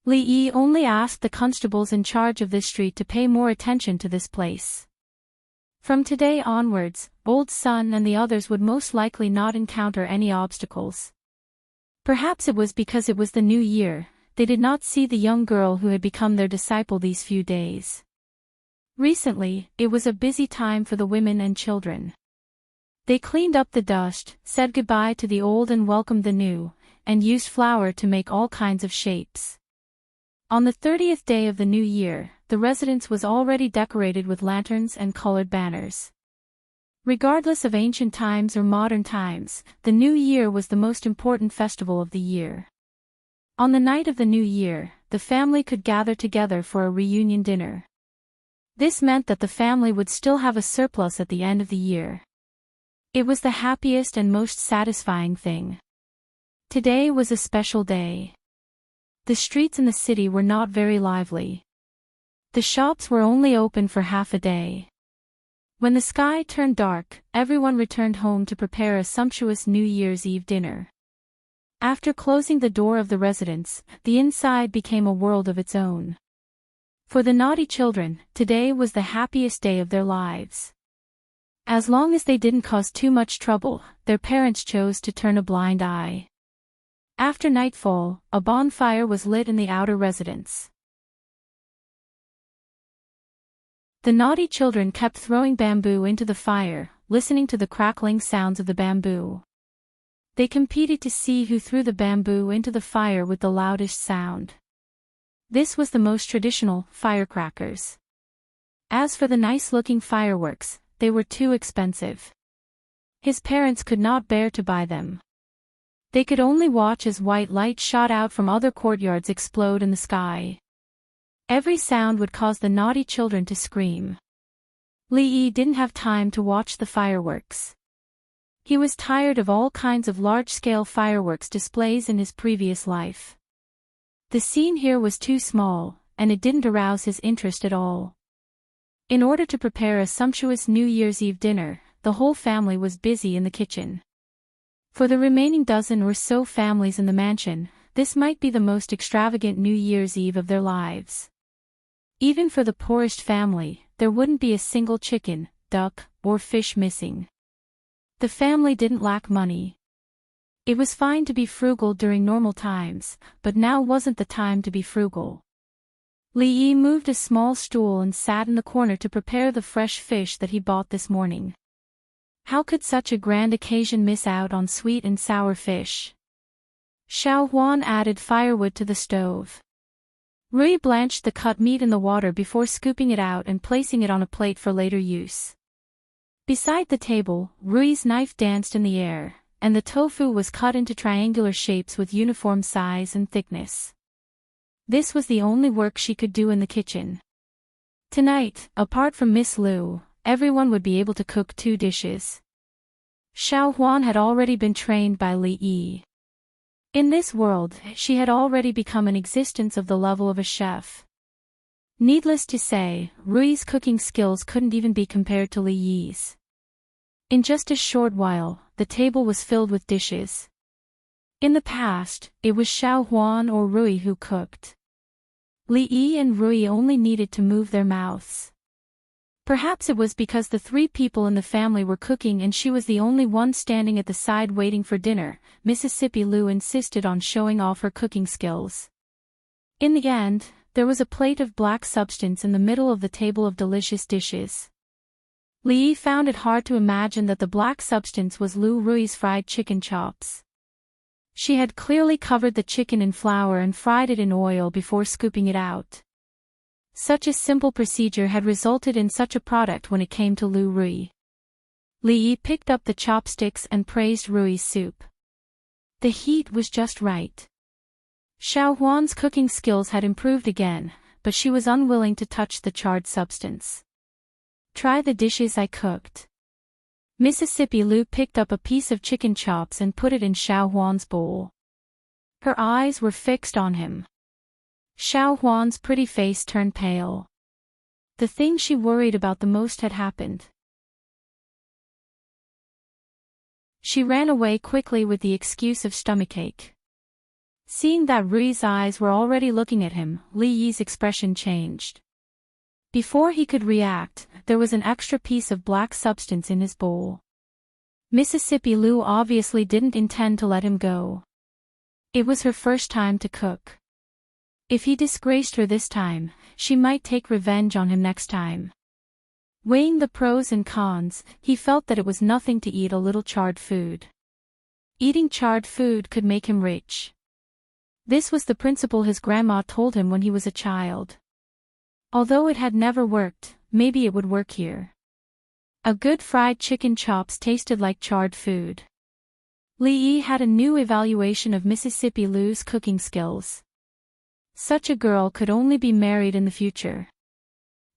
S1: Li Yi only asked the constables in charge of this street to pay more attention to this place. From today onwards, Old Sun and the others would most likely not encounter any obstacles. Perhaps it was because it was the new year. They did not see the young girl who had become their disciple these few days. Recently, it was a busy time for the women and children. They cleaned up the dust, said goodbye to the old and welcomed the new, and used flour to make all kinds of shapes. On the 30th day of the new year, the residence was already decorated with lanterns and colored banners. Regardless of ancient times or modern times, the new year was the most important festival of the year. On the night of the new year, the family could gather together for a reunion dinner. This meant that the family would still have a surplus at the end of the year. It was the happiest and most satisfying thing. Today was a special day. The streets in the city were not very lively. The shops were only open for half a day. When the sky turned dark, everyone returned home to prepare a sumptuous New Year's Eve dinner. After closing the door of the residence, the inside became a world of its own. For the naughty children, today was the happiest day of their lives. As long as they didn't cause too much trouble, their parents chose to turn a blind eye. After nightfall, a bonfire was lit in the outer residence. The naughty children kept throwing bamboo into the fire, listening to the crackling sounds of the bamboo. They competed to see who threw the bamboo into the fire with the loudest sound. This was the most traditional, firecrackers. As for the nice-looking fireworks, they were too expensive. His parents could not bear to buy them. They could only watch as white light shot out from other courtyards explode in the sky. Every sound would cause the naughty children to scream. Li Yi didn't have time to watch the fireworks. He was tired of all kinds of large-scale fireworks displays in his previous life. The scene here was too small, and it didn't arouse his interest at all. In order to prepare a sumptuous New Year's Eve dinner, the whole family was busy in the kitchen. For the remaining dozen or so families in the mansion, this might be the most extravagant New Year's Eve of their lives. Even for the poorest family, there wouldn't be a single chicken, duck, or fish missing. The family didn't lack money. It was fine to be frugal during normal times, but now wasn't the time to be frugal. Li Yi moved a small stool and sat in the corner to prepare the fresh fish that he bought this morning. How could such a grand occasion miss out on sweet and sour fish? Xiao Huan added firewood to the stove. Rui blanched the cut meat in the water before scooping it out and placing it on a plate for later use. Beside the table, Rui's knife danced in the air, and the tofu was cut into triangular shapes with uniform size and thickness. This was the only work she could do in the kitchen. Tonight, apart from Miss Liu, everyone would be able to cook 2 dishes. Xiao Huan had already been trained by Li Yi. In this world, she had already become an existence of the level of a chef. Needless to say, Rui's cooking skills couldn't even be compared to Li Yi's. In just a short while, the table was filled with dishes. In the past, it was Xiao Huan or Rui who cooked. Li Yi and Rui only needed to move their mouths. Perhaps it was because the 3 people in the family were cooking and she was the only one standing at the side waiting for dinner. Mississippi Liu insisted on showing off her cooking skills. In the end, there was a plate of black substance in the middle of the table of delicious dishes. Li Yi found it hard to imagine that the black substance was Lu Rui's fried chicken chops. She had clearly covered the chicken in flour and fried it in oil before scooping it out. Such a simple procedure had resulted in such a product when it came to Lu Rui. Li Yi picked up the chopsticks and praised Rui's soup. The heat was just right. Xiao Huan's cooking skills had improved again, but she was unwilling to touch the charred substance. Try the dishes I cooked. Mississippi Liu picked up a piece of chicken chops and put it in Xiao Huan's bowl. Her eyes were fixed on him. Xiao Huan's pretty face turned pale. The thing she worried about the most had happened. She ran away quickly with the excuse of stomachache. Seeing that Rui's eyes were already looking at him, Li Yi's expression changed. Before he could react, there was an extra piece of black substance in his bowl. Mississippi Liu obviously didn't intend to let him go. It was her first time to cook. If he disgraced her this time, she might take revenge on him next time. Weighing the pros and cons, he felt that it was nothing to eat a little charred food. Eating charred food could make him rich. This was the principle his grandma told him when he was a child. Although it had never worked, maybe it would work here. A good fried chicken chops tasted like charred food. Li Yi had a new evaluation of Mississippi Liu's cooking skills. Such a girl could only be married in the future.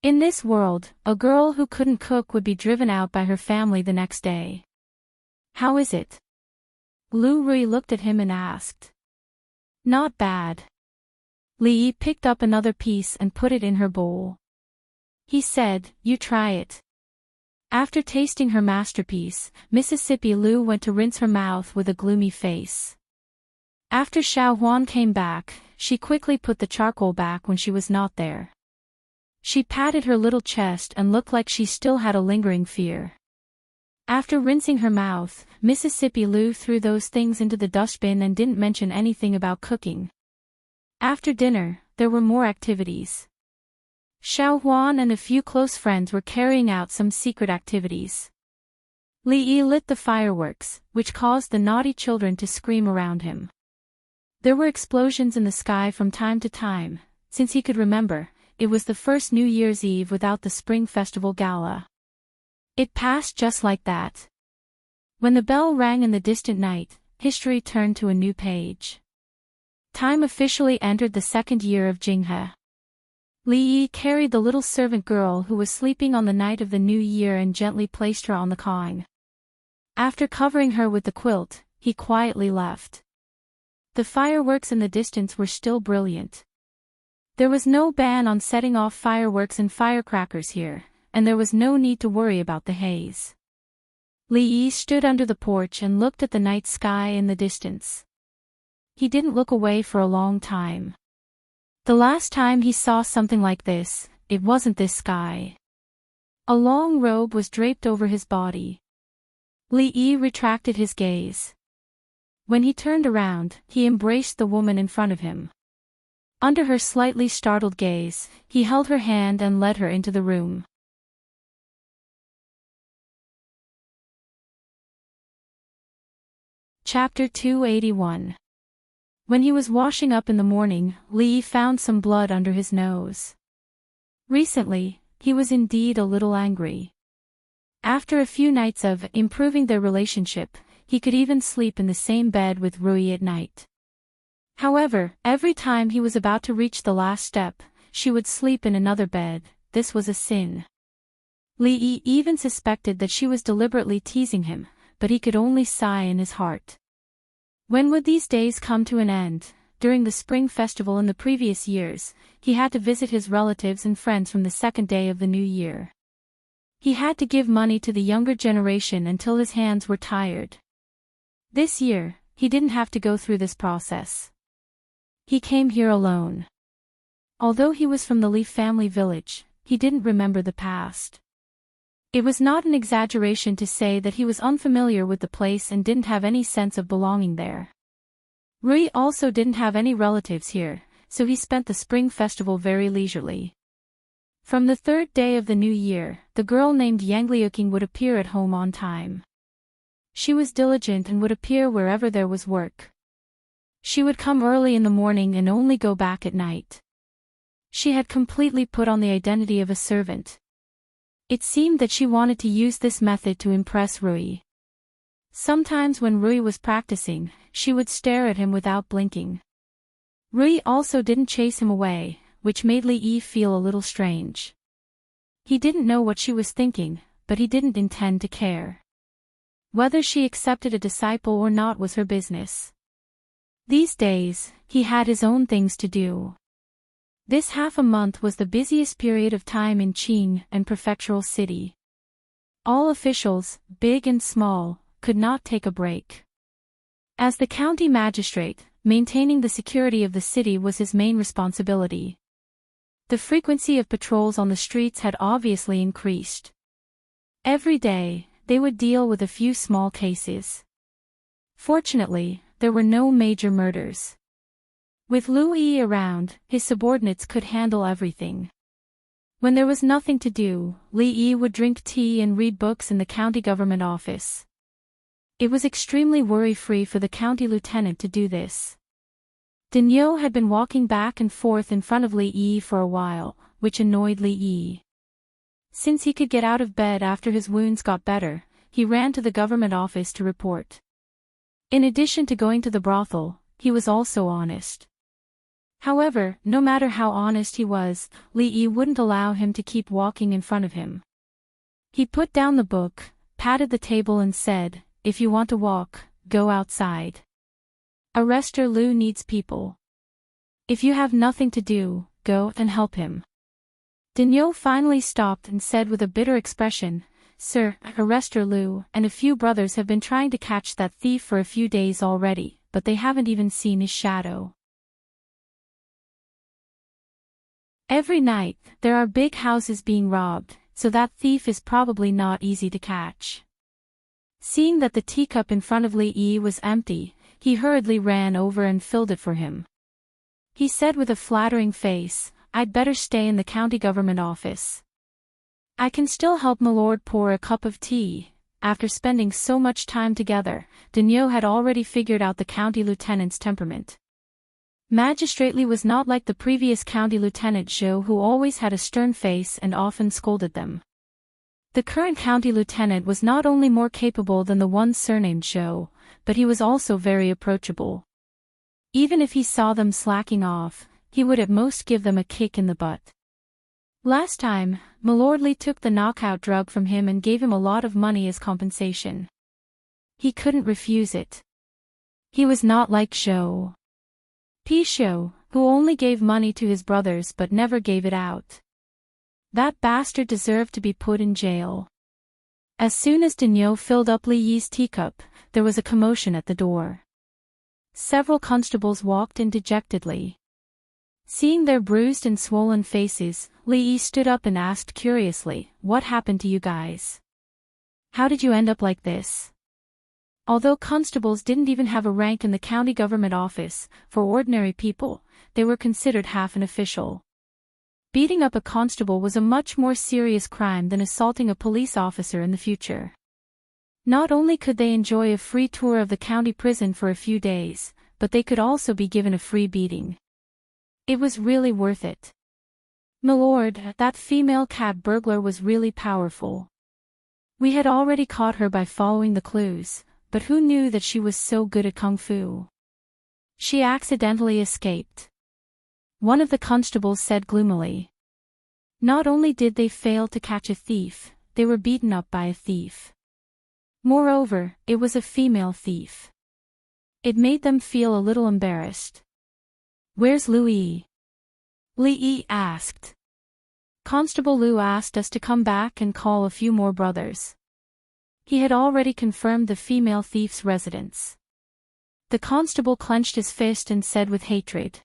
S1: In this world, a girl who couldn't cook would be driven out by her family the next day. How is it? Lu Rui looked at him and asked. Not bad. Li Yi picked up another piece and put it in her bowl. He said, you try it. After tasting her masterpiece, Mississippi Liu went to rinse her mouth with a gloomy face. After Xiao Huan came back, she quickly put the charcoal back when she was not there. She patted her little chest and looked like she still had a lingering fear. After rinsing her mouth, Mississippi Liu threw those things into the dustbin and didn't mention anything about cooking. After dinner, there were more activities. Xiao Huan and a few close friends were carrying out some secret activities. Li Yi lit the fireworks, which caused the naughty children to scream around him. There were explosions in the sky from time to time. Since he could remember, it was the first New Year's Eve without the Spring Festival Gala. It passed just like that. When the bell rang in the distant night, history turned to a new page. Time officially entered the 2nd year of Jinghe. Li Yi carried the little servant girl who was sleeping on the night of the New Year and gently placed her on the kong. After covering her with the quilt, he quietly left. The fireworks in the distance were still brilliant. There was no ban on setting off fireworks and firecrackers here, and there was no need to worry about the haze. Li Yi stood under the porch and looked at the night sky in the distance. He didn't look away for a long time. The last time he saw something like this, it wasn't this guy. A long robe was draped over his body. Li Yi retracted his gaze. When he turned around, he embraced the woman in front of him. Under her slightly startled gaze, he held her hand and led her into the room. Chapter 281. When he was washing up in the morning, Li Yi found some blood under his nose. Recently, he was indeed a little angry. After a few nights of improving their relationship, he could even sleep in the same bed with Rui at night. However, every time he was about to reach the last step, she would sleep in another bed. This was a sin. Li Yi even suspected that she was deliberately teasing him, but he could only sigh in his heart. When would these days come to an end? During the spring festival in the previous years, he had to visit his relatives and friends from the second day of the new year. He had to give money to the younger generation until his hands were tired. This year, he didn't have to go through this process. He came here alone. Although he was from the Li family village, he didn't remember the past. It was not an exaggeration to say that he was unfamiliar with the place and didn't have any sense of belonging there. Rui also didn't have any relatives here, so he spent the spring festival very leisurely. From the third day of the new year, the girl named Yang Liuqing would appear at home on time. She was diligent and would appear wherever there was work. She would come early in the morning and only go back at night. She had completely put on the identity of a servant. It seemed that she wanted to use this method to impress Rui. Sometimes when Rui was practicing, she would stare at him without blinking. Rui also didn't chase him away, which made Li Yi feel a little strange. He didn't know what she was thinking, but he didn't intend to care. Whether she accepted a disciple or not was her business. These days, he had his own things to do. This half a month was the busiest period of time in Qing and prefectural city. All officials, big and small, could not take a break. As the county magistrate, maintaining the security of the city was his main responsibility. The frequency of patrols on the streets had obviously increased. Every day, they would deal with a few small cases. Fortunately, there were no major murders. With Lu Yi around, his subordinates could handle everything. When there was nothing to do, Li Yi would drink tea and read books in the county government office. It was extremely worry-free for the county lieutenant to do this. Dinyo had been walking back and forth in front of Li Yi for a while, which annoyed Li Yi. Since he could get out of bed after his wounds got better, he ran to the government office to report. In addition to going to the brothel, he was also honest. However, no matter how honest he was, Li Yi wouldn't allow him to keep walking in front of him. He put down the book, patted the table and said, "If you want to walk, go outside. Arrestor Lu needs people. If you have nothing to do, go and help him." Dinyo finally stopped and said with a bitter expression, "Sir, Arrestor Lu and a few brothers have been trying to catch that thief for a few days already, but they haven't even seen his shadow. Every night, there are big houses being robbed, so that thief is probably not easy to catch." Seeing that the teacup in front of Li Yi was empty, he hurriedly ran over and filled it for him. He said with a flattering face, "I'd better stay in the county government office. I can still help Milord pour a cup of tea." After spending so much time together, Dinyo had already figured out the county lieutenant's temperament. Magistrate Li was not like the previous county lieutenant Zhou, who always had a stern face and often scolded them. The current county lieutenant was not only more capable than the one surnamed Zhou, but he was also very approachable. Even if he saw them slacking off, he would at most give them a kick in the butt. Last time, Milord Li took the knockout drug from him and gave him a lot of money as compensation. He couldn't refuse it. He was not like Zhou. Zhou, who only gave money to his brothers but never gave it out. That bastard deserved to be put in jail. As soon as Dinyo filled up Li Yi's teacup, there was a commotion at the door. Several constables walked in dejectedly. Seeing their bruised and swollen faces, Li Yi stood up and asked curiously, "What happened to you guys? How did you end up like this?" Although constables didn't even have a rank in the county government office, for ordinary people, they were considered half an official. Beating up a constable was a much more serious crime than assaulting a police officer in the future. Not only could they enjoy a free tour of the county prison for a few days, but they could also be given a free beating. It was really worth it. "Milord, that female cab burglar was really powerful. We had already caught her by following the clues, but who knew that she was so good at kung fu? She accidentally escaped," one of the constables said gloomily. Not only did they fail to catch a thief, they were beaten up by a thief. Moreover, it was a female thief. It made them feel a little embarrassed. "Where's Louis?" Li Yi asked. "Constable Liu asked us to come back and call a few more brothers. He had already confirmed the female thief's residence." The constable clenched his fist and said with hatred.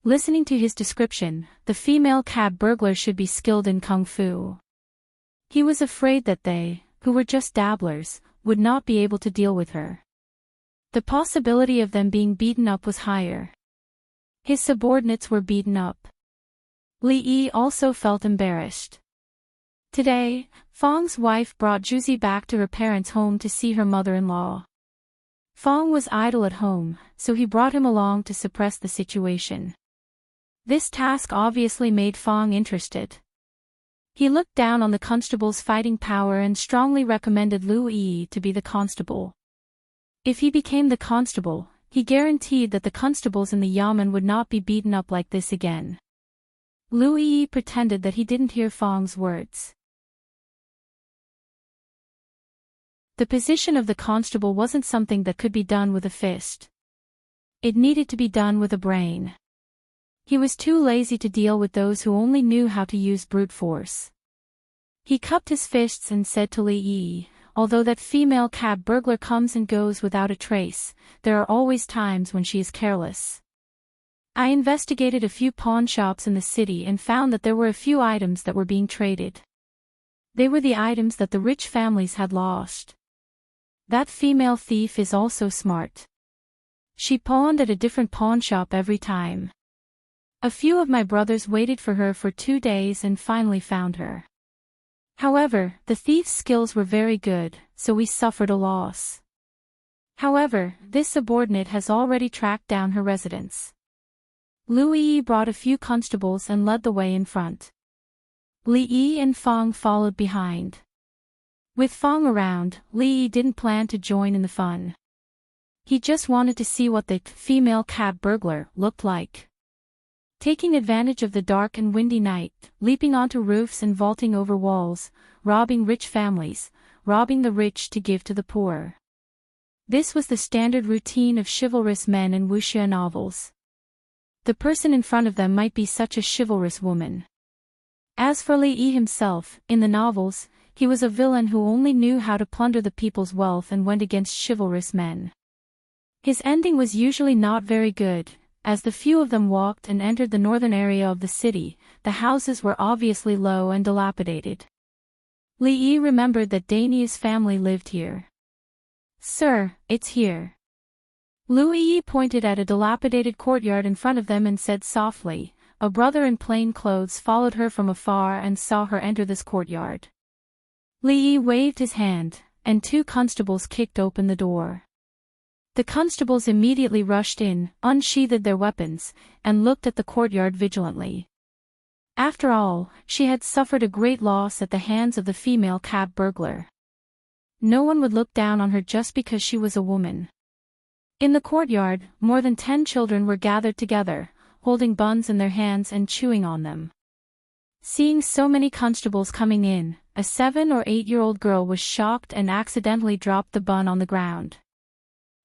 S1: Listening to his description, the female cab burglar should be skilled in kung fu. He was afraid that they, who were just dabblers, would not be able to deal with her. The possibility of them being beaten up was higher. His subordinates were beaten up. Li Yi also felt embarrassed. Today, Fang's wife brought Juzi back to her parents' home to see her mother-in-law. Fang was idle at home, so he brought him along to suppress the situation. This task obviously made Fang interested. He looked down on the constable's fighting power and strongly recommended Liu Yi to be the constable. If he became the constable, he guaranteed that the constables in the yamen would not be beaten up like this again. Liu Yi pretended that he didn't hear Fang's words. The position of the constable wasn't something that could be done with a fist. It needed to be done with a brain. He was too lazy to deal with those who only knew how to use brute force. He cupped his fists and said to Li Yi, "Although that female cab burglar comes and goes without a trace, there are always times when she is careless. I investigated a few pawn shops in the city and found that there were a few items that were being traded. They were the items that the rich families had lost. That female thief is also smart. She pawned at a different pawn shop every time. A few of my brothers waited for her for 2 days and finally found her. However, the thief's skills were very good, so we suffered a loss. However, this subordinate has already tracked down her residence." Liu Yi brought a few constables and led the way in front. Li Yi and Fang followed behind. With Fang around, Li Yi didn't plan to join in the fun. He just wanted to see what the female cab burglar looked like. Taking advantage of the dark and windy night, leaping onto roofs and vaulting over walls, robbing rich families, robbing the rich to give to the poor. This was the standard routine of chivalrous men in wuxia novels. The person in front of them might be such a chivalrous woman. As for Li Yi himself, in the novels, he was a villain who only knew how to plunder the people's wealth and went against chivalrous men. His ending was usually not very good. As the few of them walked and entered the northern area of the city, the houses were obviously low and dilapidated. Li Yi remembered that Dania's family lived here. "Sir, it's here." Liu Yi pointed at a dilapidated courtyard in front of them and said softly. A brother in plain clothes followed her from afar and saw her enter this courtyard. Li Yi waved his hand, and 2 constables kicked open the door. The constables immediately rushed in, unsheathed their weapons, and looked at the courtyard vigilantly. After all, she had suffered a great loss at the hands of the female cab burglar. No one would look down on her just because she was a woman. In the courtyard, more than 10 children were gathered together, holding buns in their hands and chewing on them. Seeing so many constables coming in, a 7 or 8-year-old girl was shocked and accidentally dropped the bun on the ground.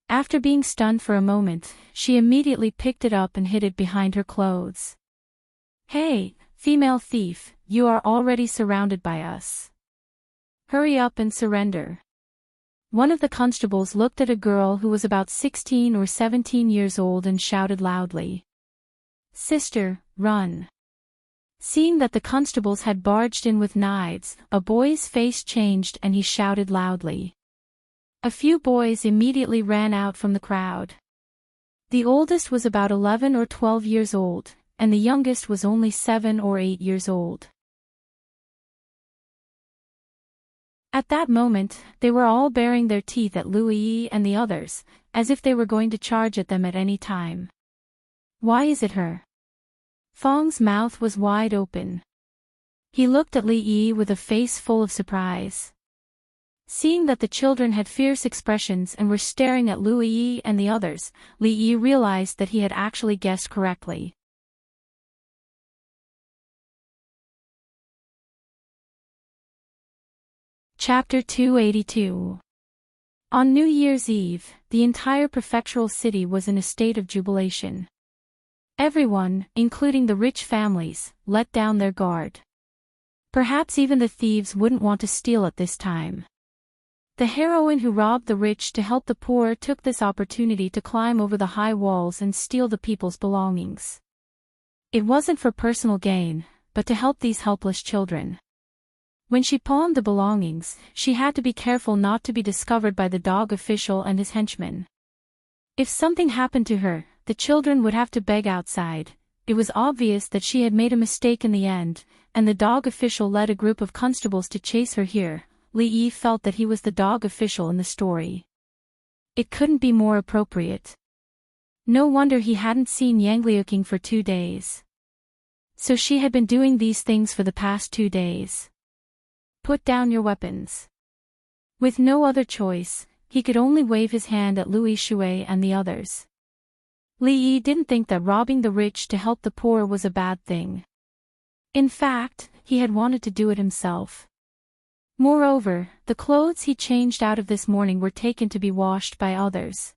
S1: After being stunned for a moment, she immediately picked it up and hid it behind her clothes. "Hey, female thief, you are already surrounded by us. Hurry up and surrender." One of the constables looked at a girl who was about 16 or 17 years old and shouted loudly. "Sister, run. Seeing that the constables had barged in with knives, a boy's face changed and he shouted loudly. A few boys immediately ran out from the crowd. The oldest was about 11 or 12 years old, and the youngest was only 7 or 8 years old. At that moment, they were all baring their teeth at Louis and the others, as if they were going to charge at them at any time. Why is it her? Fong's mouth was wide open. He looked at Li Yi with a face full of surprise. Seeing that the children had fierce expressions and were staring at Louis and the others, Li Yi realized that he had actually guessed correctly. Chapter 282. On New Year's Eve, the entire prefectural city was in a state of jubilation. Everyone, including the rich families, let down their guard. Perhaps even the thieves wouldn't want to steal at this time. The heroine who robbed the rich to help the poor took this opportunity to climb over the high walls and steal the people's belongings. It wasn't for personal gain, but to help these helpless children. When she pawned the belongings, she had to be careful not to be discovered by the dog official and his henchmen. If something happened to her, the children would have to beg outside. It was obvious that she had made a mistake in the end, and the dog official led a group of constables to chase her here. Li Yi felt that he was the dog official in the story. It couldn't be more appropriate. No wonder he hadn't seen Yang Liuqing for 2 days. So she had been doing these things for the past 2 days. Put down your weapons. With no other choice, he could only wave his hand at Louis Shui and the others. Li Yi didn't think that robbing the rich to help the poor was a bad thing. In fact, he had wanted to do it himself. Moreover, the clothes he changed out of this morning were taken to be washed by others.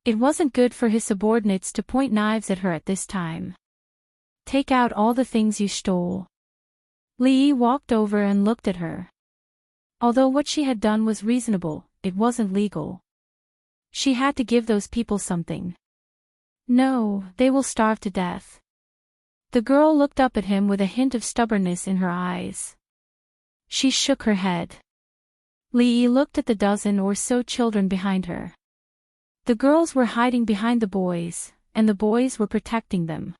S1: It wasn't good for his subordinates to point knives at her at this time. Take out all the things you stole. Li Yi walked over and looked at her. Although what she had done was reasonable, it wasn't legal. She had to give those people something. No, they will starve to death. The girl looked up at him with a hint of stubbornness in her eyes. She shook her head. Li Yi looked at the dozen or so children behind her. The girls were hiding behind the boys, and the boys were protecting them.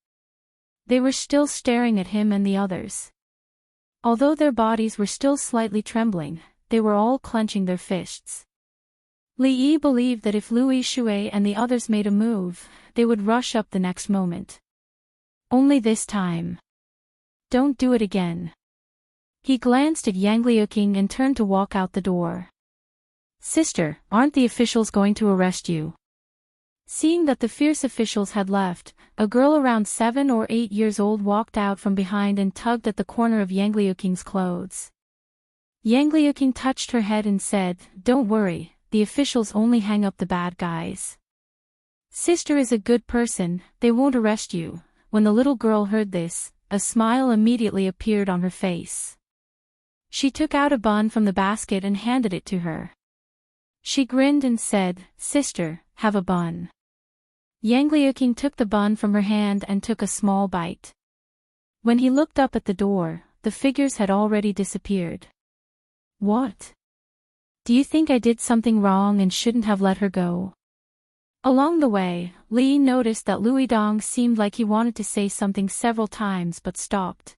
S1: They were still staring at him and the others. Although their bodies were still slightly trembling, they were all clenching their fists. Li Yi believed that if Louis Shui and the others made a move, they would rush up the next moment. Only this time. Don't do it again. He glanced at Yang Liuqing and turned to walk out the door. Sister, aren't the officials going to arrest you? Seeing that the fierce officials had left, a girl around 7 or 8 years old walked out from behind and tugged at the corner of Yang Liuqing's clothes. Yang Liuqing touched her head and said, "Don't worry, the officials only hang up the bad guys. Sister is a good person, they won't arrest you." When the little girl heard this, a smile immediately appeared on her face. She took out a bun from the basket and handed it to her. She grinned and said, "Sister, have a bun." Yang Liuqing took the bun from her hand and took a small bite. When he looked up at the door, the figures had already disappeared. What? Do you think I did something wrong and shouldn't have let her go? Along the way, Li noticed that Louis Dong seemed like he wanted to say something several times but stopped.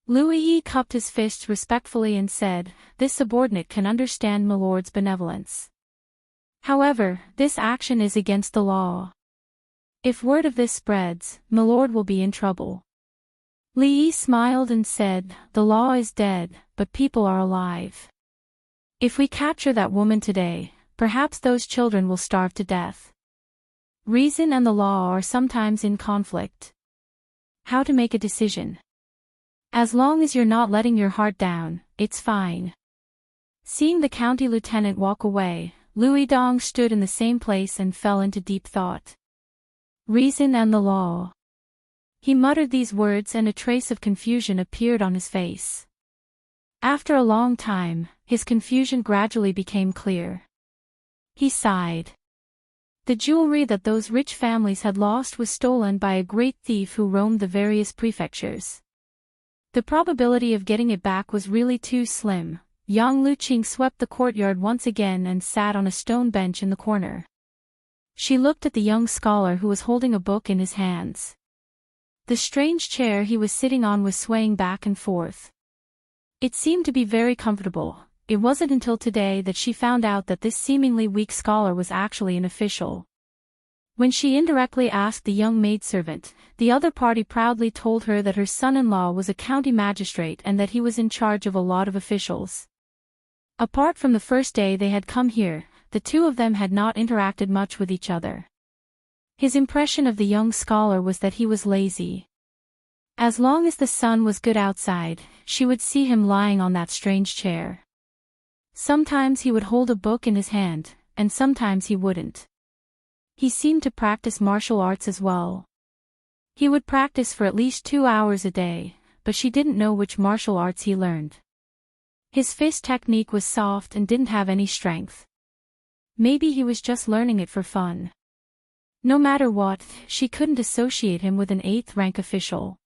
S1: Louis Yi cupped his fists respectfully and said, "This subordinate can understand Milord's benevolence. However, this action is against the law. If word of this spreads, Milord will be in trouble." Li Yi smiled and said, "The law is dead, but people are alive. If we capture that woman today, perhaps those children will starve to death. Reason and the law are sometimes in conflict. How to make a decision? As long as you're not letting your heart down, it's fine." Seeing the county lieutenant walk away, Louis Dong stood in the same place and fell into deep thought. Reason and the law. He muttered these words and a trace of confusion appeared on his face. After a long time, his confusion gradually became clear. He sighed. The jewelry that those rich families had lost was stolen by a great thief who roamed the various prefectures. The probability of getting it back was really too slim. Yang Luqing swept the courtyard once again and sat on a stone bench in the corner. She looked at the young scholar who was holding a book in his hands. The strange chair he was sitting on was swaying back and forth. It seemed to be very comfortable. It wasn't until today that she found out that this seemingly weak scholar was actually an official. When she indirectly asked the young maidservant, the other party proudly told her that her son-in-law was a county magistrate and that he was in charge of a lot of officials. Apart from the first day they had come here, the two of them had not interacted much with each other. His impression of the young scholar was that he was lazy. As long as the sun was good outside, she would see him lying on that strange chair. Sometimes he would hold a book in his hand, and sometimes he wouldn't. He seemed to practice martial arts as well. He would practice for at least 2 hours a day, but she didn't know which martial arts he learned. His fist technique was soft and didn't have any strength. Maybe he was just learning it for fun. No matter what, she couldn't associate him with an 8th-rank official.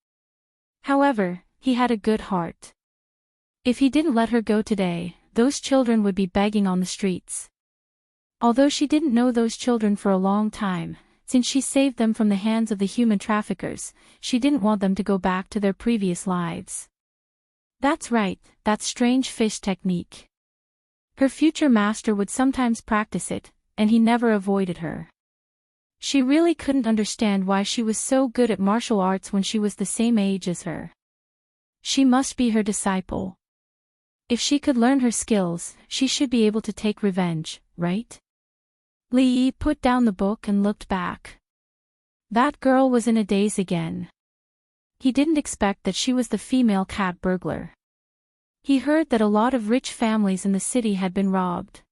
S1: However, he had a good heart. If he didn't let her go today, those children would be begging on the streets. Although she didn't know those children for a long time, since she saved them from the hands of the human traffickers, she didn't want them to go back to their previous lives. That's right, that strange fish technique. Her future master would sometimes practice it, and he never avoided her. She really couldn't understand why she was so good at martial arts when she was the same age as her. She must be her disciple. If she could learn her skills, she should be able to take revenge, right? Li Yi put down the book and looked back. That girl was in a daze again. He didn't expect that she was the female cat burglar. He heard that a lot of rich families in the city had been robbed.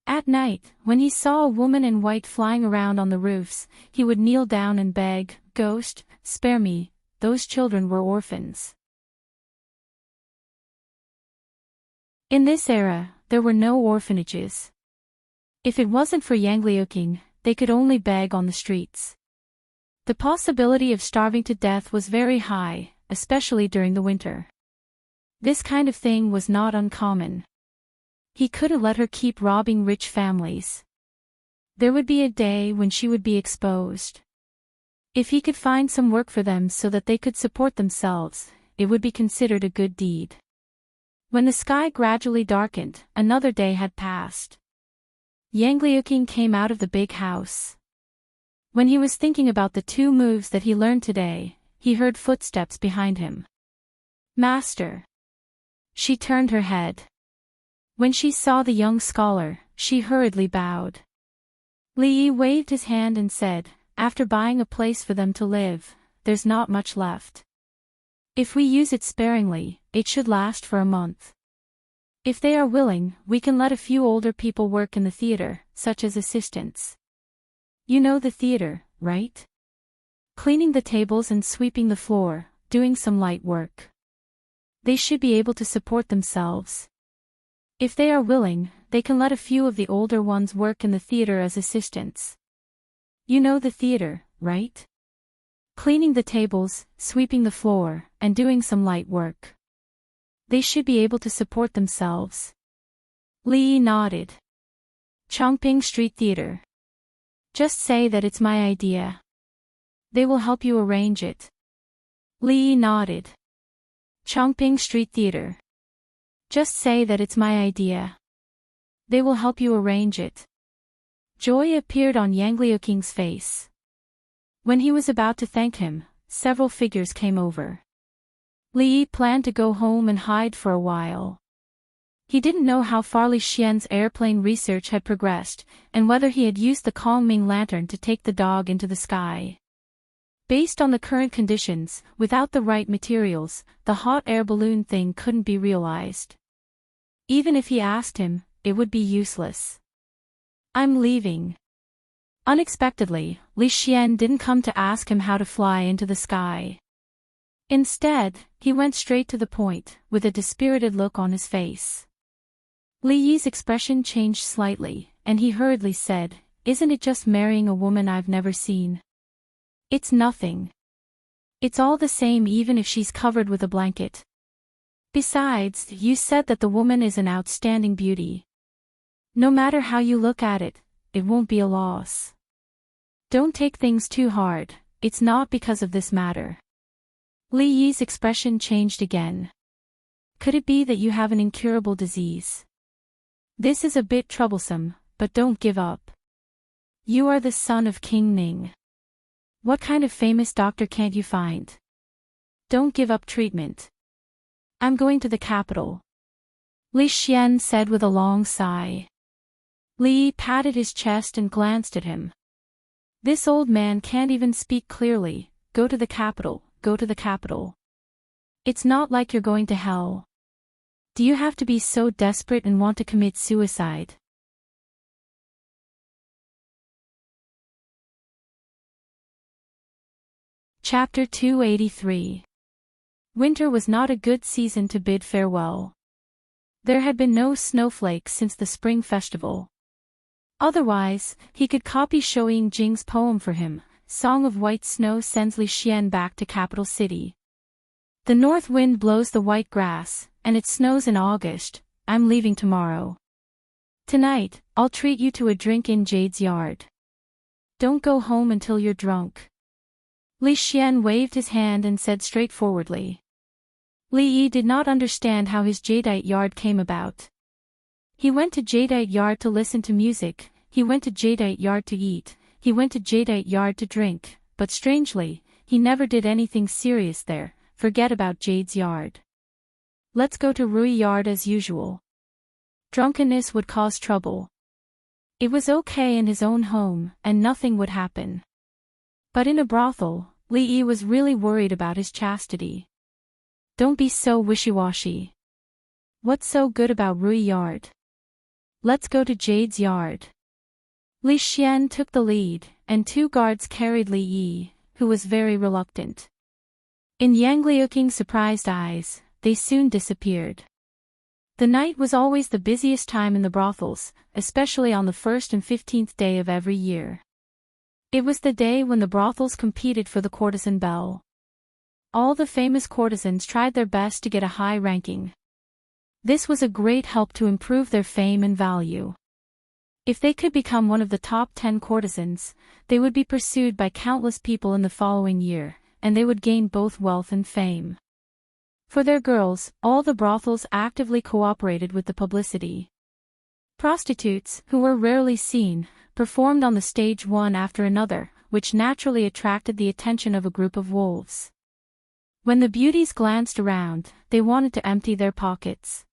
S1: At night, when he saw a woman in white flying around on the roofs, he would kneel down and beg, "Ghost, spare me, those children were orphans." In this era, there were no orphanages. If it wasn't for Yang Liuqing, they could only beg on the streets. The possibility of starving to death was very high, especially during the winter. This kind of thing was not uncommon. He couldn't let her keep robbing rich families. There would be a day when she would be exposed. If he could find some work for them so that they could support themselves, it would be considered a good deed. When the sky gradually darkened, another day had passed. Yang Liuqing came out of the big house. When he was thinking about the 2 moves that he learned today, he heard footsteps behind him. "Master." She turned her head. When she saw the young scholar, she hurriedly bowed. Li Yi waved his hand and said, "After buying a place for them to live, there's not much left. If we use it sparingly, it should last for a month. If they are willing, we can let a few older people work in the theater, such as assistants. You know the theater, right? Cleaning the tables and sweeping the floor, doing some light work. They should be able to support themselves. If they are willing, they can let a few of the older ones work in the theater as assistants. You know the theater, right? Cleaning the tables, sweeping the floor, and doing some light work. They should be able to support themselves." Li Yi nodded. "Chongping Street Theater. Just say that it's my idea. They will help you arrange it." Li Yi nodded. "Chongping Street Theater. Just say that it's my idea. They will help you arrange it." Joy appeared on Yang Liuqing's face. When he was about to thank him, several figures came over. Li Yi planned to go home and hide for a while. He didn't know how far Li Xian's airplane research had progressed, and whether he had used the Kongming lantern to take the dog into the sky. Based on the current conditions, without the right materials, the hot air balloon thing couldn't be realized. Even if he asked him, it would be useless. "I'm leaving." Unexpectedly, Li Xian didn't come to ask him how to fly into the sky. Instead, he went straight to the point, with a dispirited look on his face. Li Yi's expression changed slightly, and he hurriedly said, isn't it just marrying a woman I've never seen? It's nothing. It's all the same even if she's covered with a blanket. Besides, you said that the woman is an outstanding beauty. No matter how you look at it, it won't be a loss. Don't take things too hard, it's not because of this matter. Li Yi's expression changed again. Could it be that you have an incurable disease? This is a bit troublesome, but don't give up. You are the son of King Ning. What kind of famous doctor can't you find? Don't give up treatment. I'm going to the capital. Li Xian said with a long sigh. Li patted his chest and glanced at him. This old man can't even speak clearly. Go to the capital, go to the capital. It's not like you're going to hell. Do you have to be so desperate and want to commit suicide? Chapter 283. Winter was not a good season to bid farewell. There had been no snowflakes since the spring festival. Otherwise, he could copy Shouying Jing's poem for him. Song of White Snow sends Li Xian back to capital city. The north wind blows the white grass, and it snows in August. I'm leaving tomorrow. Tonight, I'll treat you to a drink in Jade's yard. Don't go home until you're drunk. Li Xian waved his hand and said straightforwardly. Li Yi did not understand how his jadeite yard came about. He went to jadeite yard to listen to music, he went to jadeite yard to eat, he went to jadeite yard to drink, but strangely, he never did anything serious there. Forget about Jade's yard. Let's go to Rui yard as usual. Drunkenness would cause trouble. It was okay in his own home, and nothing would happen. But in a brothel, Li Yi was really worried about his chastity. Don't be so wishy-washy. What's so good about Rui yard? Let's go to Jade's yard. Li Xian took the lead, and 2 guards carried Li Yi, who was very reluctant. In Yang Liuking's surprised eyes, they soon disappeared. The night was always the busiest time in the brothels, especially on the 1st and 15th day of every year. It was the day when the brothels competed for the courtesan bell. All the famous courtesans tried their best to get a high ranking. This was a great help to improve their fame and value. If they could become one of the top 10 courtesans, they would be pursued by countless people in the following year, and they would gain both wealth and fame. For their girls, all the brothels actively cooperated with the publicity. Prostitutes, who were rarely seen, performed on the stage one after another, which naturally attracted the attention of a group of wolves. When the beauties glanced around, they wanted to empty their pockets.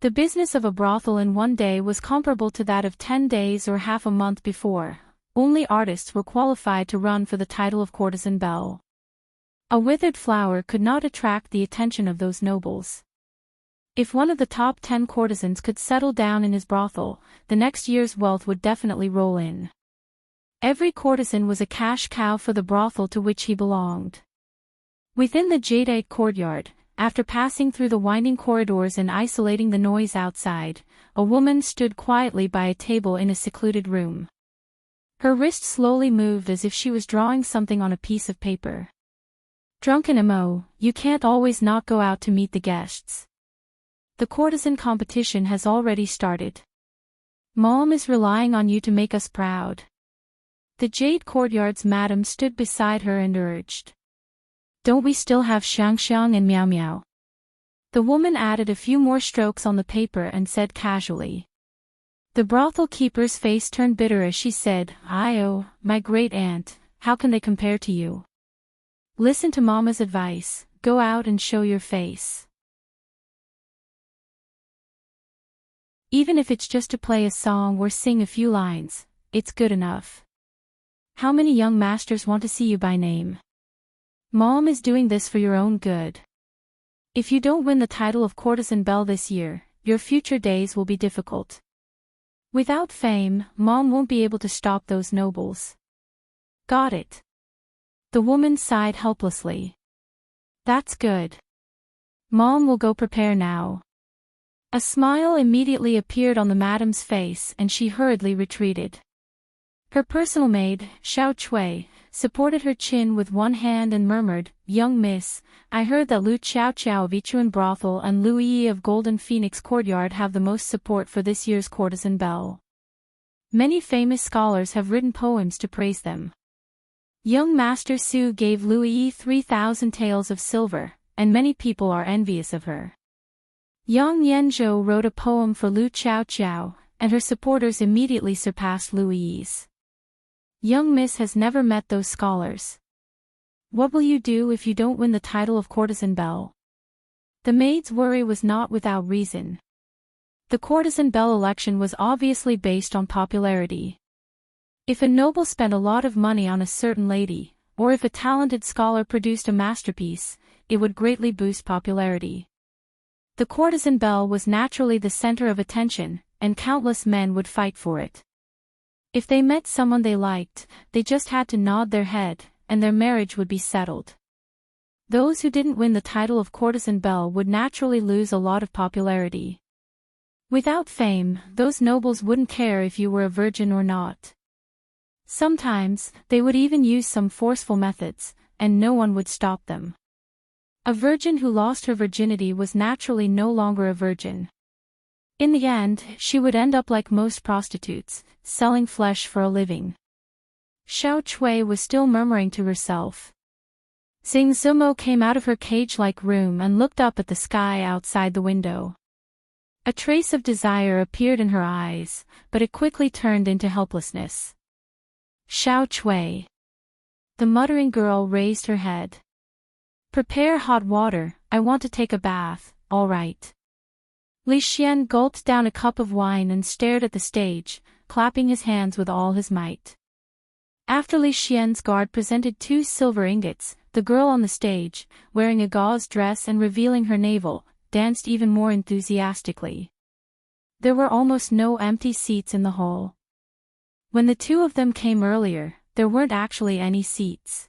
S1: The business of a brothel in one day was comparable to that of 10 days or half a month before. Only artists were qualified to run for the title of courtesan belle. A withered flower could not attract the attention of those nobles. If one of the top 10 courtesans could settle down in his brothel, the next year's wealth would definitely roll in. Every courtesan was a cash cow for the brothel to which he belonged. Within the jadeite courtyard, after passing through the winding corridors and isolating the noise outside, a woman stood quietly by a table in a secluded room. Her wrist slowly moved as if she was drawing something on a piece of paper. Drunken Mo, you can't always not go out to meet the guests. The courtesan competition has already started. Mom is relying on you to make us proud. The jade courtyard's madam stood beside her and urged. Don't we still have Xiang Xiang and Miao Miao? The woman added a few more strokes on the paper and said casually. The brothel keeper's face turned bitter as she said, "Oh, my great aunt, how can they compare to you? Listen to Mama's advice, go out and show your face. Even if it's just to play a song or sing a few lines, it's good enough. How many young masters want to see you by name? Mom is doing this for your own good. If you don't win the title of courtesan belle this year, your future days will be difficult. Without fame, Mom won't be able to stop those nobles." "Got it." The woman sighed helplessly. "That's good. Mom will go prepare now." A smile immediately appeared on the madam's face and she hurriedly retreated. Her personal maid, Xiao Chui, supported her chin with one hand and murmured, "Young miss, I heard that Lu Chao Chao of Ichuan Brothel and Lu Yi of Golden Phoenix Courtyard have the most support for this year's courtesan bell. Many famous scholars have written poems to praise them." Young Master Su gave Lu Yi 3,000 taels of silver, and many people are envious of her. Yang Yanzhou wrote a poem for Lu Chao Chao, and her supporters immediately surpassed Lu Yi's. Young Miss has never met those scholars. What will you do if you don't win the title of courtesan belle? The maid's worry was not without reason. The courtesan belle election was obviously based on popularity. If a noble spent a lot of money on a certain lady, or if a talented scholar produced a masterpiece, it would greatly boost popularity. The courtesan belle was naturally the center of attention, and countless men would fight for it. If they met someone they liked, they just had to nod their head, and their marriage would be settled. Those who didn't win the title of courtesan belle would naturally lose a lot of popularity. Without fame, those nobles wouldn't care if you were a virgin or not. Sometimes, they would even use some forceful methods, and no one would stop them. A virgin who lost her virginity was naturally no longer a virgin. In the end, she would end up like most prostitutes, selling flesh for a living. Xiao Chui was still murmuring to herself. Xing Zumo came out of her cage-like room and looked up at the sky outside the window. A trace of desire appeared in her eyes, but it quickly turned into helplessness. Xiao Chui. The muttering girl raised her head. "Prepare hot water, I want to take a bath, all right." Li Xian gulped down a cup of wine and stared at the stage, clapping his hands with all his might. After Li Xian's guard presented 2 silver ingots, the girl on the stage, wearing a gauze dress and revealing her navel, danced even more enthusiastically. There were almost no empty seats in the hall. When the 2 of them came earlier, there weren't actually any seats.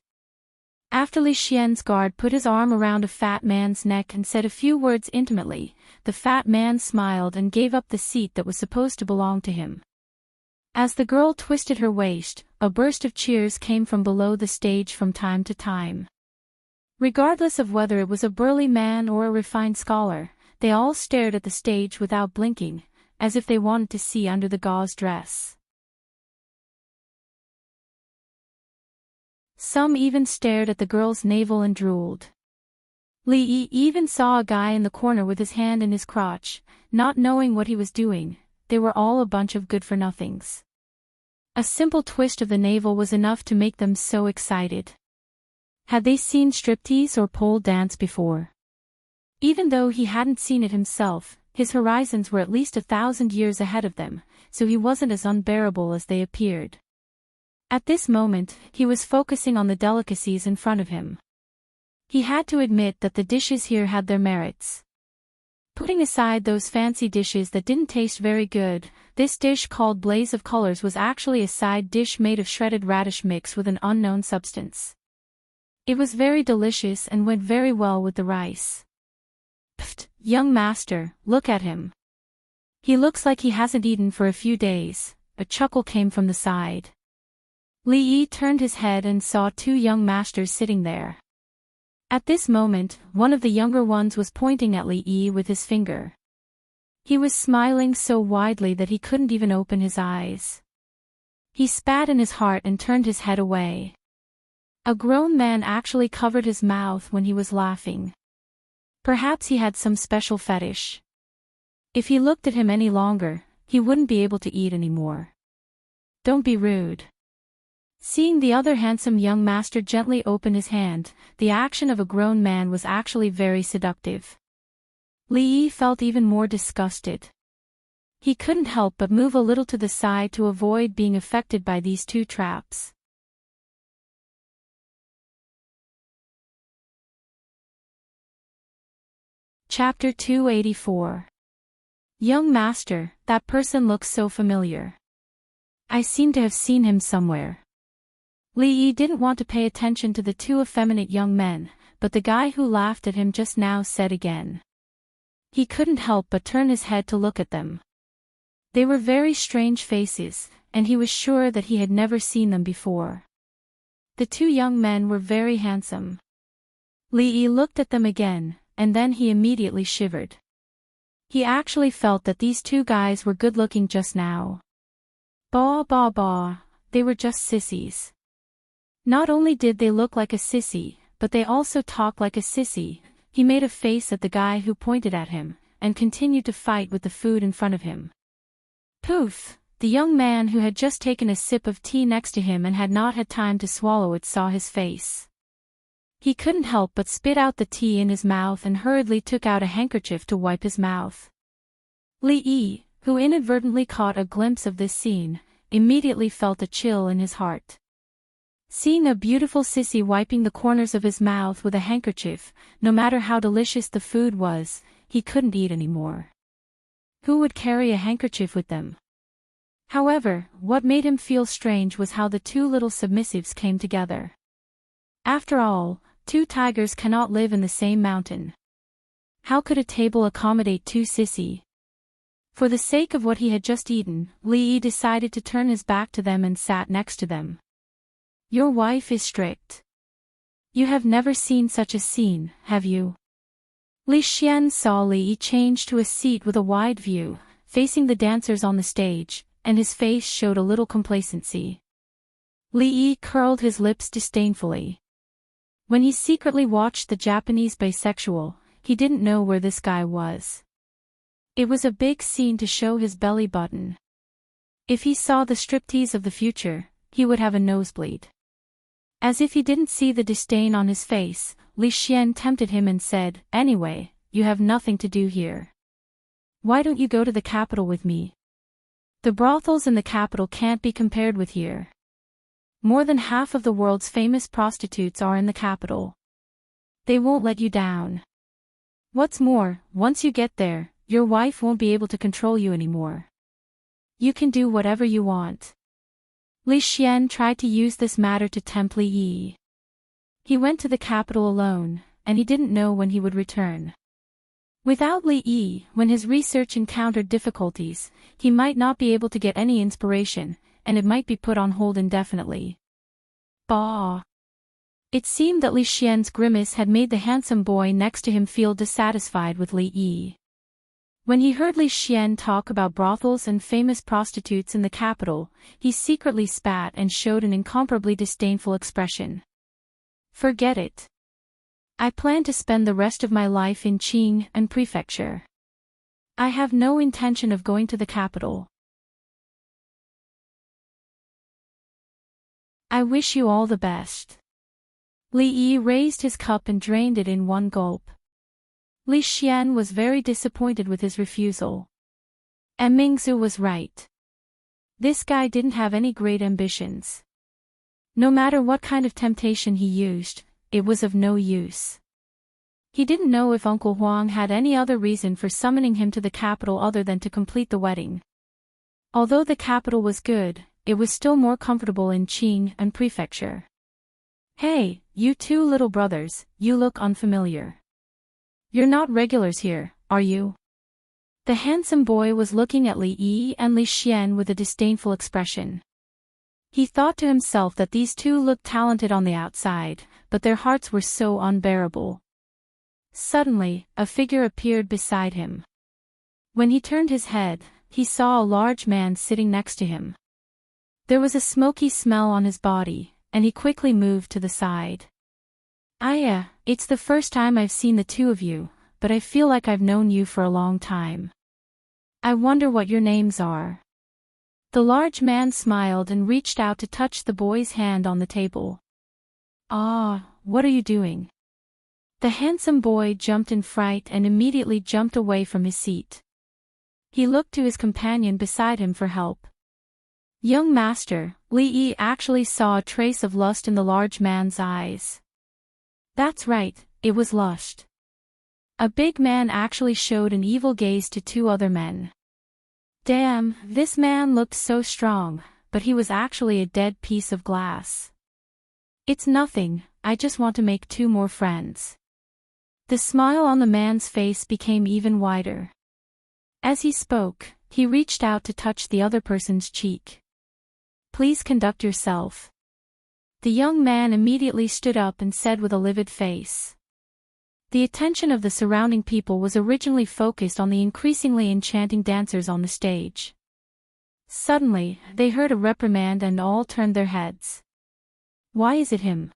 S1: After Li Xian's guard put his arm around a fat man's neck and said a few words intimately, the fat man smiled and gave up the seat that was supposed to belong to him. As the girl twisted her waist, a burst of cheers came from below the stage from time to time. Regardless of whether it was a burly man or a refined scholar, they all stared at the stage without blinking, as if they wanted to see under the gauze dress. Some even stared at the girl's navel and drooled. Li Yi even saw a guy in the corner with his hand in his crotch, not knowing what he was doing. They were all a bunch of good-for-nothings. A simple twist of the navel was enough to make them so excited. Had they seen striptease or pole dance before? Even though he hadn't seen it himself, his horizons were at least 1,000 years ahead of them, so he wasn't as unbearable as they appeared. At this moment, he was focusing on the delicacies in front of him. He had to admit that the dishes here had their merits. Putting aside those fancy dishes that didn't taste very good, this dish called Blaze of Colors was actually a side dish made of shredded radish mixed with an unknown substance. It was very delicious and went very well with the rice. "Pfft, young master, look at him. He looks like he hasn't eaten for a few days," a chuckle came from the side. Li Yi turned his head and saw 2 young masters sitting there. At this moment, one of the younger ones was pointing at Li Yi with his finger. He was smiling so widely that he couldn't even open his eyes. He spat in his heart and turned his head away. A grown man actually covered his mouth when he was laughing. Perhaps he had some special fetish. If he looked at him any longer, he wouldn't be able to eat anymore. "Don't be rude." Seeing the other handsome young master gently open his hand, the action of a grown man was actually very seductive. Li Yi felt even more disgusted. He couldn't help but move a little to the side to avoid being affected by these 2 traps. Chapter 284. Young master, that person looks so familiar. I seem to have seen him somewhere. Li Yi didn't want to pay attention to the 2 effeminate young men, but the guy who laughed at him just now said again. He couldn't help but turn his head to look at them. They were very strange faces, and he was sure that he had never seen them before. The two young men were very handsome. Li Yi looked at them again, and then he immediately shivered. He actually felt that these two guys were good-looking just now. Bah bah bah, they were just sissies. Not only did they look like a sissy, but they also talked like a sissy. He made a face at the guy who pointed at him, and continued to fight with the food in front of him. Poof! The young man who had just taken a sip of tea next to him and had not had time to swallow it saw his face. He couldn't help but spit out the tea in his mouth and hurriedly took out a handkerchief to wipe his mouth. Li Yi, who inadvertently caught a glimpse of this scene, immediately felt a chill in his heart. Seeing a beautiful sissy wiping the corners of his mouth with a handkerchief, no matter how delicious the food was, he couldn't eat anymore. Who would carry a handkerchief with them? However, what made him feel strange was how the two little submissives came together. After all, two tigers cannot live in the same mountain. How could a table accommodate two sissy? For the sake of what he had just eaten, Li Yi decided to turn his back to them and sat next to them. Your wife is strict. You have never seen such a scene, have you? Li Xian saw Li Yi change to a seat with a wide view, facing the dancers on the stage, and his face showed a little complacency. Li Yi curled his lips disdainfully. When he secretly watched the Japanese bisexual, he didn't know where this guy was. It was a big scene to show his belly button. If he saw the striptease of the future, he would have a nosebleed. As if he didn't see the disdain on his face, Li Xian tempted him and said, "Anyway, you have nothing to do here. Why don't you go to the capital with me? The brothels in the capital can't be compared with here. More than half of the world's famous prostitutes are in the capital. They won't let you down. What's more, once you get there, your wife won't be able to control you anymore. You can do whatever you want." Li Xian tried to use this matter to tempt Li Yi. He went to the capital alone, and he didn't know when he would return. Without Li Yi, when his research encountered difficulties, he might not be able to get any inspiration, and it might be put on hold indefinitely. Bah! It seemed that Li Xian's grimace had made the handsome boy next to him feel dissatisfied with Li Yi. When he heard Li Xian talk about brothels and famous prostitutes in the capital, he secretly spat and showed an incomparably disdainful expression. Forget it. I plan to spend the rest of my life in Qing and Prefecture. I have no intention of going to the capital. I wish you all the best. Li Yi raised his cup and drained it in one gulp. Li Xian was very disappointed with his refusal. And Mingzu was right. This guy didn't have any great ambitions. No matter what kind of temptation he used, it was of no use. He didn't know if Uncle Huang had any other reason for summoning him to the capital other than to complete the wedding. Although the capital was good, it was still more comfortable in Qing and Prefecture. Hey, you two little brothers, you look unfamiliar. You're not regulars here, are you? The handsome boy was looking at Li Yi and Li Xian with a disdainful expression. He thought to himself that these two looked talented on the outside, but their hearts were so unbearable. Suddenly, a figure appeared beside him. When he turned his head, he saw a large man sitting next to him. There was a smoky smell on his body, and he quickly moved to the side. It's the first time I've seen the two of you, but I feel like I've known you for a long time. I wonder what your names are." The large man smiled and reached out to touch the boy's hand on the table. "Ah, what are you doing?" The handsome boy jumped in fright and immediately jumped away from his seat. He looked to his companion beside him for help. "Young master," Li Yi actually saw a trace of lust in the large man's eyes. That's right, it was lust. A big man actually showed an evil gaze to two other men. Damn, this man looked so strong, but he was actually a dead piece of glass. "It's nothing, I just want to make two more friends." The smile on the man's face became even wider. As he spoke, he reached out to touch the other person's cheek. Please conduct yourself." The young man immediately stood up and said with a livid face. The attention of the surrounding people was originally focused on the increasingly enchanting dancers on the stage. Suddenly, they heard a reprimand and all turned their heads. "Why is it him?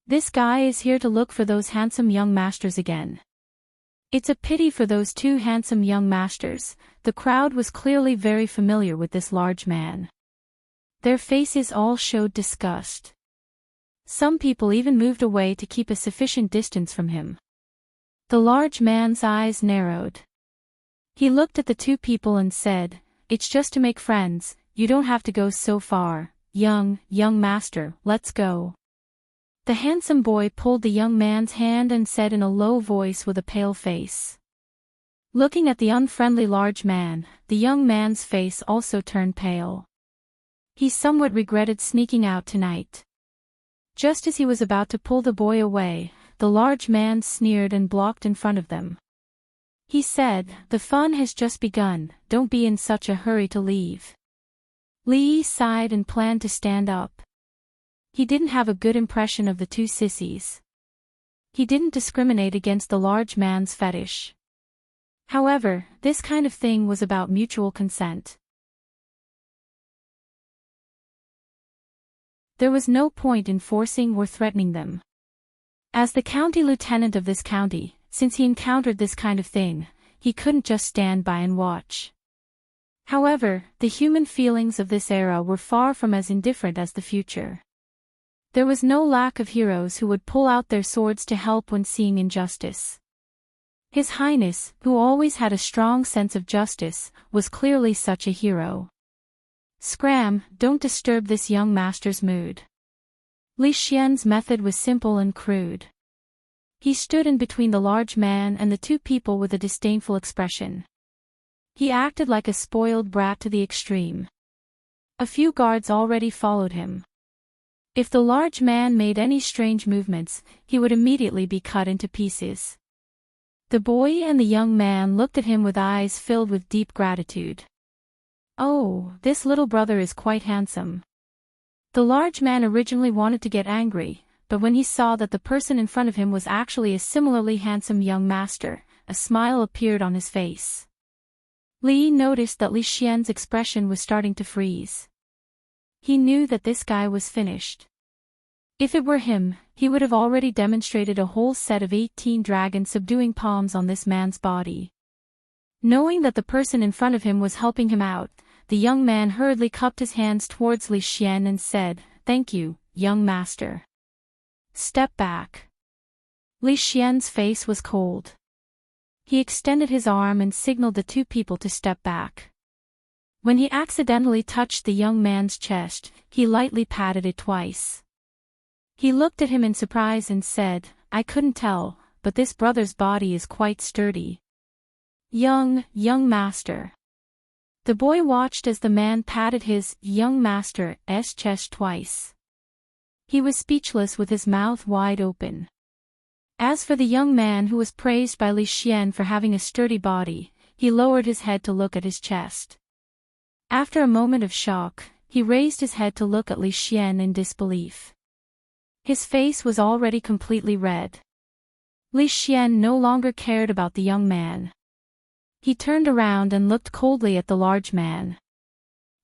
S1: This guy is here to look for those handsome young masters again." It's a pity for those two handsome young masters. The crowd was clearly very familiar with this large man. Their faces all showed disgust. Some people even moved away to keep a sufficient distance from him. The large man's eyes narrowed. He looked at the two people and said, "It's just to make friends, you don't have to go so far. Young master, let's go." The handsome boy pulled the young man's hand and said in a low voice with a pale face. Looking at the unfriendly large man, the young man's face also turned pale. He somewhat regretted sneaking out tonight. Just as he was about to pull the boy away, the large man sneered and blocked in front of them. He said, "The fun has just begun, don't be in such a hurry to leave." Li Yi sighed and planned to stand up. He didn't have a good impression of the two sissies. He didn't discriminate against the large man's fetish. However, this kind of thing was about mutual consent. There was no point in forcing or threatening them. As the county lieutenant of this county, since he encountered this kind of thing, he couldn't just stand by and watch. However, the human feelings of this era were far from as indifferent as the future. There was no lack of heroes who would pull out their swords to help when seeing injustice. His Highness, who always had a strong sense of justice, was clearly such a hero. "Scram, don't disturb this young master's mood." Li Xian's method was simple and crude. He stood in between the large man and the two people with a disdainful expression. He acted like a spoiled brat to the extreme. A few guards already followed him. If the large man made any strange movements, he would immediately be cut into pieces. The boy and the young man looked at him with eyes filled with deep gratitude. "Oh, this little brother is quite handsome." The large man originally wanted to get angry, but when he saw that the person in front of him was actually a similarly handsome young master, a smile appeared on his face. Li Yi noticed that Li Xian's expression was starting to freeze. He knew that this guy was finished. If it were him, he would have already demonstrated a whole set of 18 dragon-subduing palms on this man's body. Knowing that the person in front of him was helping him out, the young man hurriedly cupped his hands towards Li Xian and said, "Thank you, young master." "Step back." Li Xian's face was cold. He extended his arm and signaled the two people to step back. When he accidentally touched the young man's chest, he lightly patted it twice. He looked at him in surprise and said, "I couldn't tell, but this brother's body is quite sturdy." Young master." The boy watched as the man patted his young master's chest twice. He was speechless with his mouth wide open. As for the young man who was praised by Li Xian for having a sturdy body, he lowered his head to look at his chest. After a moment of shock, he raised his head to look at Li Xian in disbelief. His face was already completely red. Li Xian no longer cared about the young man. He turned around and looked coldly at the large man.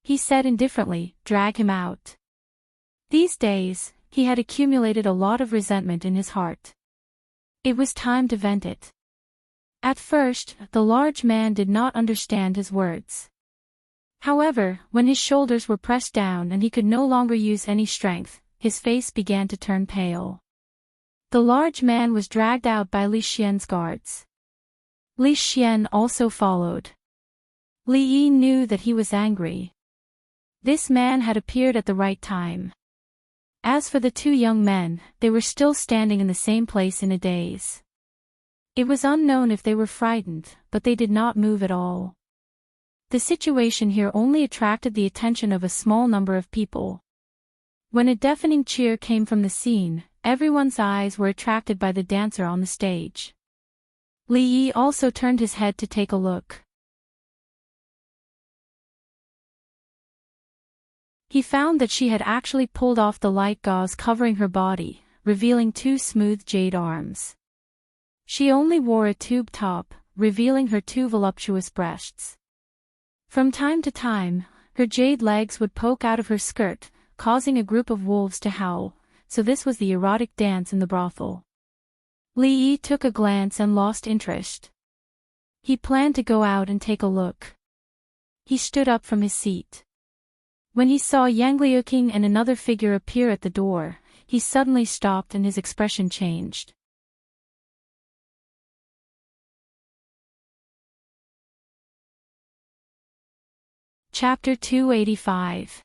S1: He said indifferently, "Drag him out." These days, he had accumulated a lot of resentment in his heart. It was time to vent it. At first, the large man did not understand his words. However, when his shoulders were pressed down and he could no longer use any strength, his face began to turn pale. The large man was dragged out by Li Xian's guards. Li Xian also followed. Li Yi knew that he was angry. This man had appeared at the right time. As for the two young men, they were still standing in the same place in a daze. It was unknown if they were frightened, but they did not move at all. The situation here only attracted the attention of a small number of people. When a deafening cheer came from the scene, everyone's eyes were attracted by the dancer on the stage. Li Yi also turned his head to take a look. He found that she had actually pulled off the light gauze covering her body, revealing 2 smooth jade arms. She only wore a tube top, revealing her 2 voluptuous breasts. From time to time, her jade legs would poke out of her skirt, causing a group of wolves to howl, so this was the erotic dance in the brothel. Li Yi took a glance and lost interest. He planned to go out and take a look. He stood up from his seat. When he saw Yang Liuqing and another figure appear at the door, he suddenly stopped and his expression changed. Chapter 285.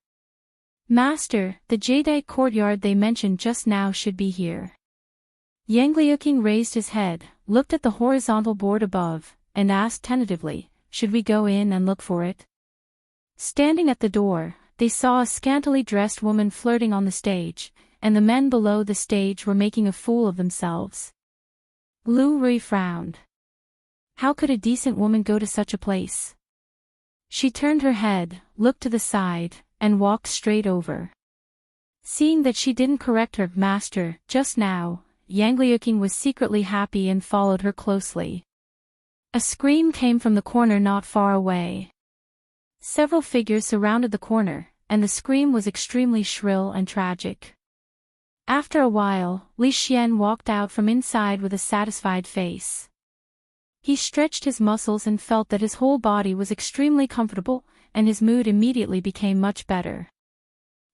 S1: Master, the jadeite courtyard they mentioned just now should be here. Yang Liuqing raised his head, looked at the horizontal board above, and asked tentatively, should we go in and look for it? Standing at the door, they saw a scantily dressed woman flirting on the stage, and the men below the stage were making a fool of themselves. Lu Rui frowned. How could a decent woman go to such a place? She turned her head, looked to the side, and walked straight over. Seeing that she didn't correct her master just now, Yang Liuqing was secretly happy and followed her closely. A scream came from the corner not far away. Several figures surrounded the corner, and the scream was extremely shrill and tragic. After a while, Li Xian walked out from inside with a satisfied face. He stretched his muscles and felt that his whole body was extremely comfortable, and his mood immediately became much better.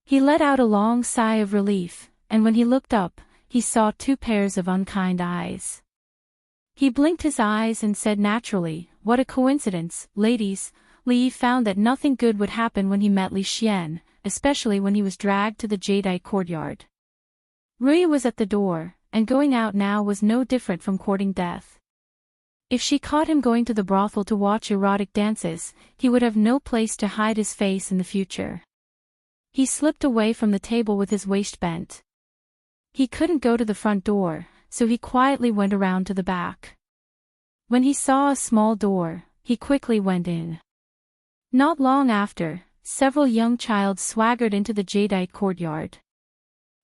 S1: He let out a long sigh of relief, and when he looked up, he saw 2 pairs of unkind eyes. He blinked his eyes and said naturally, what a coincidence, ladies. Li found that nothing good would happen when he met Li Xian, especially when he was dragged to the jadeite courtyard. Rui was at the door, and going out now was no different from courting death. If she caught him going to the brothel to watch erotic dances, he would have no place to hide his face in the future. He slipped away from the table with his waist bent. He couldn't go to the front door, so he quietly went around to the back. When he saw a small door, he quickly went in. Not long after, several young childs swaggered into the jadeite courtyard.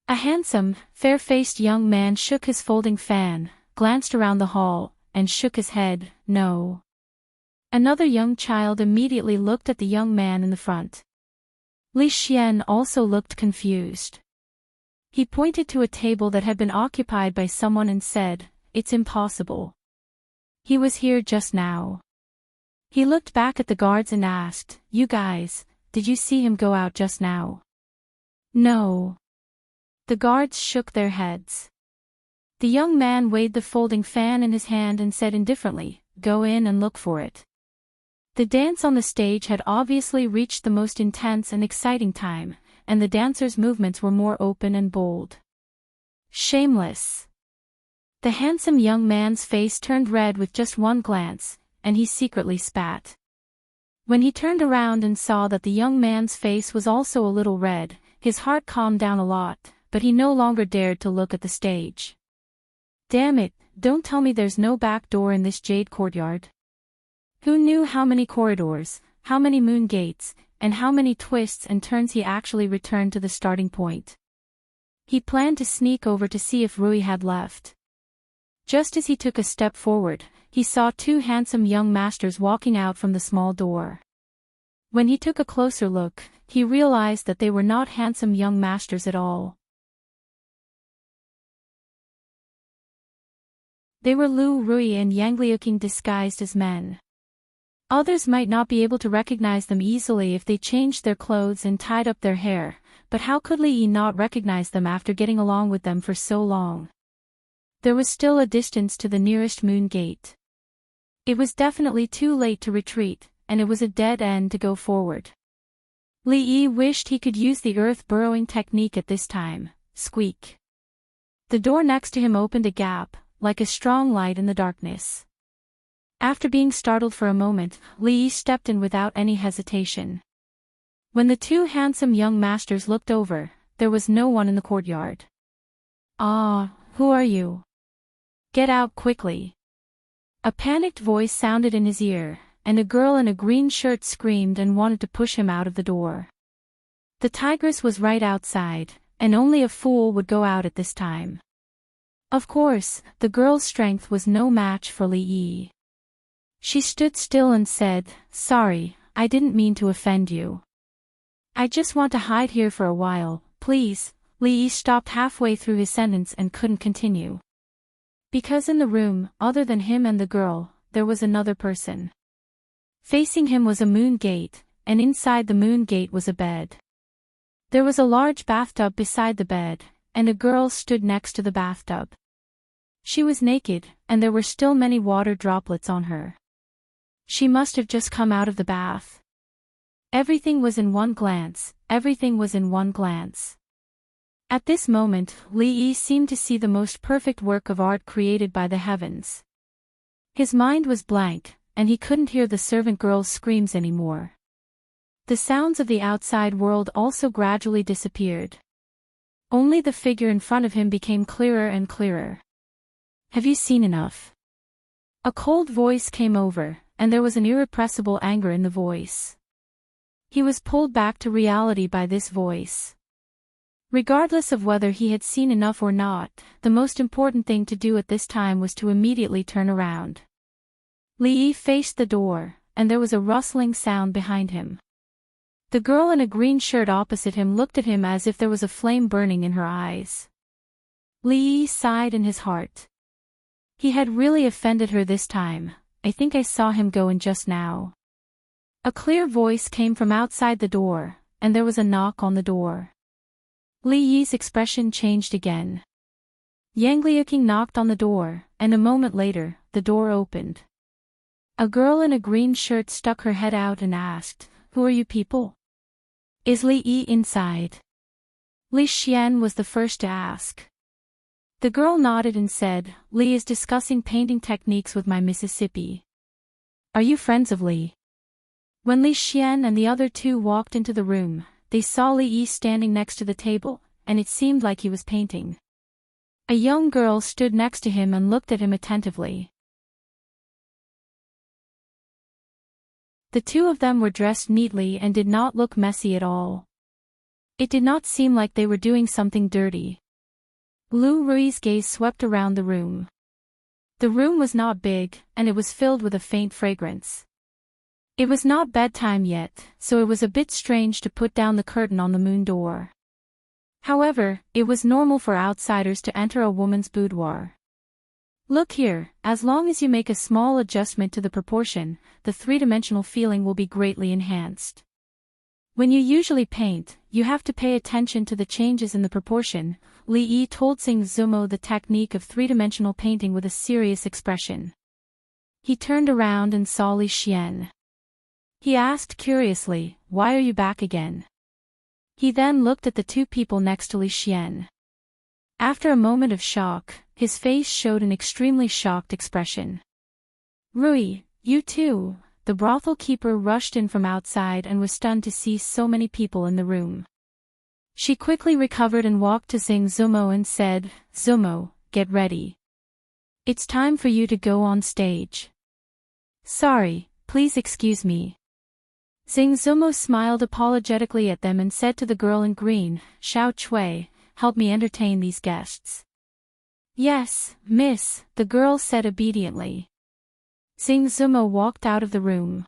S1: A handsome, fair-faced young man shook his folding fan, glanced around the hall, and shook his head, no. Another young child immediately looked at the young man in the front. Li Xian also looked confused. He pointed to a table that had been occupied by someone and said, it's impossible. He was here just now. He looked back at the guards and asked, you guys, did you see him go out just now? No. The guards shook their heads. The young man weighed the folding fan in his hand and said indifferently, go in and look for it. The dance on the stage had obviously reached the most intense and exciting time, and the dancers' movements were more open and bold. Shameless. The handsome young man's face turned red with just one glance, and he secretly spat. When he turned around and saw that the young man's face was also a little red, his heart calmed down a lot, but he no longer dared to look at the stage. Damn it, don't tell me there's no back door in this jade courtyard. Who knew how many corridors, how many moon gates, and how many twists and turns he actually returned to the starting point? He planned to sneak over to see if Rui had left. Just as he took a step forward, he saw 2 handsome young masters walking out from the small door. When he took a closer look, he realized that they were not handsome young masters at all. They were Lu Rui and Yang Liuqing disguised as men. Others might not be able to recognize them easily if they changed their clothes and tied up their hair, but how could Li Yi not recognize them after getting along with them for so long? There was still a distance to the nearest moon gate. It was definitely too late to retreat, and it was a dead end to go forward. Li Yi wished he could use the earth-burrowing technique at this time. Squeak. The door next to him opened a gap, like a strong light in the darkness. After being startled for a moment, Li Yi stepped in without any hesitation. When the 2 handsome young masters looked over, there was no one in the courtyard. Ah, who are you? Get out quickly. A panicked voice sounded in his ear, and a girl in a green shirt screamed and wanted to push him out of the door. The tigress was right outside, and only a fool would go out at this time. Of course, the girl's strength was no match for Li Yi. She stood still and said, "Sorry, I didn't mean to offend you. I just want to hide here for a while, please." Li Yi stopped halfway through his sentence and couldn't continue. Because in the room, other than him and the girl, there was another person. Facing him was a moon gate, and inside the moon gate was a bed. There was a large bathtub beside the bed, and a girl stood next to the bathtub. She was naked, and there were still many water droplets on her. She must have just come out of the bath. Everything was in one glance, everything was in one glance. At this moment, Li Yi seemed to see the most perfect work of art created by the heavens. His mind was blank, and he couldn't hear the servant girl's screams anymore. The sounds of the outside world also gradually disappeared. Only the figure in front of him became clearer and clearer. "Have you seen enough?" A cold voice came over, and there was an irrepressible anger in the voice. He was pulled back to reality by this voice. Regardless of whether he had seen enough or not, the most important thing to do at this time was to immediately turn around. Li Yi faced the door, and there was a rustling sound behind him. The girl in a green shirt opposite him looked at him as if there was a flame burning in her eyes. Li Yi sighed in his heart. He had really offended her this time. "I think I saw him go in just now." A clear voice came from outside the door, and there was a knock on the door. Li Yi's expression changed again. Yang Liuqing knocked on the door, and a moment later, the door opened. A girl in a green shirt stuck her head out and asked, "Who are you people? Is Li Yi inside?" Li Xian was the first to ask. The girl nodded and said, "Li is discussing painting techniques with my Mississippi." "Are you friends of Li?" When Li Xian and the other two walked into the room, they saw Li Yi standing next to the table, and it seemed like he was painting. A young girl stood next to him and looked at him attentively. The two of them were dressed neatly and did not look messy at all. It did not seem like they were doing something dirty. Lu Rui's gaze swept around the room. The room was not big, and it was filled with a faint fragrance. It was not bedtime yet, so it was a bit strange to put down the curtain on the moon door. However, it was normal for outsiders to enter a woman's boudoir. "Look here, as long as you make a small adjustment to the proportion, the three-dimensional feeling will be greatly enhanced. When you usually paint, you have to pay attention to the changes in the proportion." Li Yi told Xing Zumo the technique of three-dimensional painting with a serious expression. He turned around and saw Li Xian. He asked curiously, "Why are you back again?" He then looked at the two people next to Li Xian. After a moment of shock, his face showed an extremely shocked expression. "Rui, you too." The brothel keeper rushed in from outside and was stunned to see so many people in the room. She quickly recovered and walked to Xing Zumo and said, "Zumo, get ready. It's time for you to go on stage." "Sorry, please excuse me." Xing Zumo smiled apologetically at them and said to the girl in green, "Xiao Chui, help me entertain these guests." "Yes, miss," the girl said obediently. Xing Zumo walked out of the room.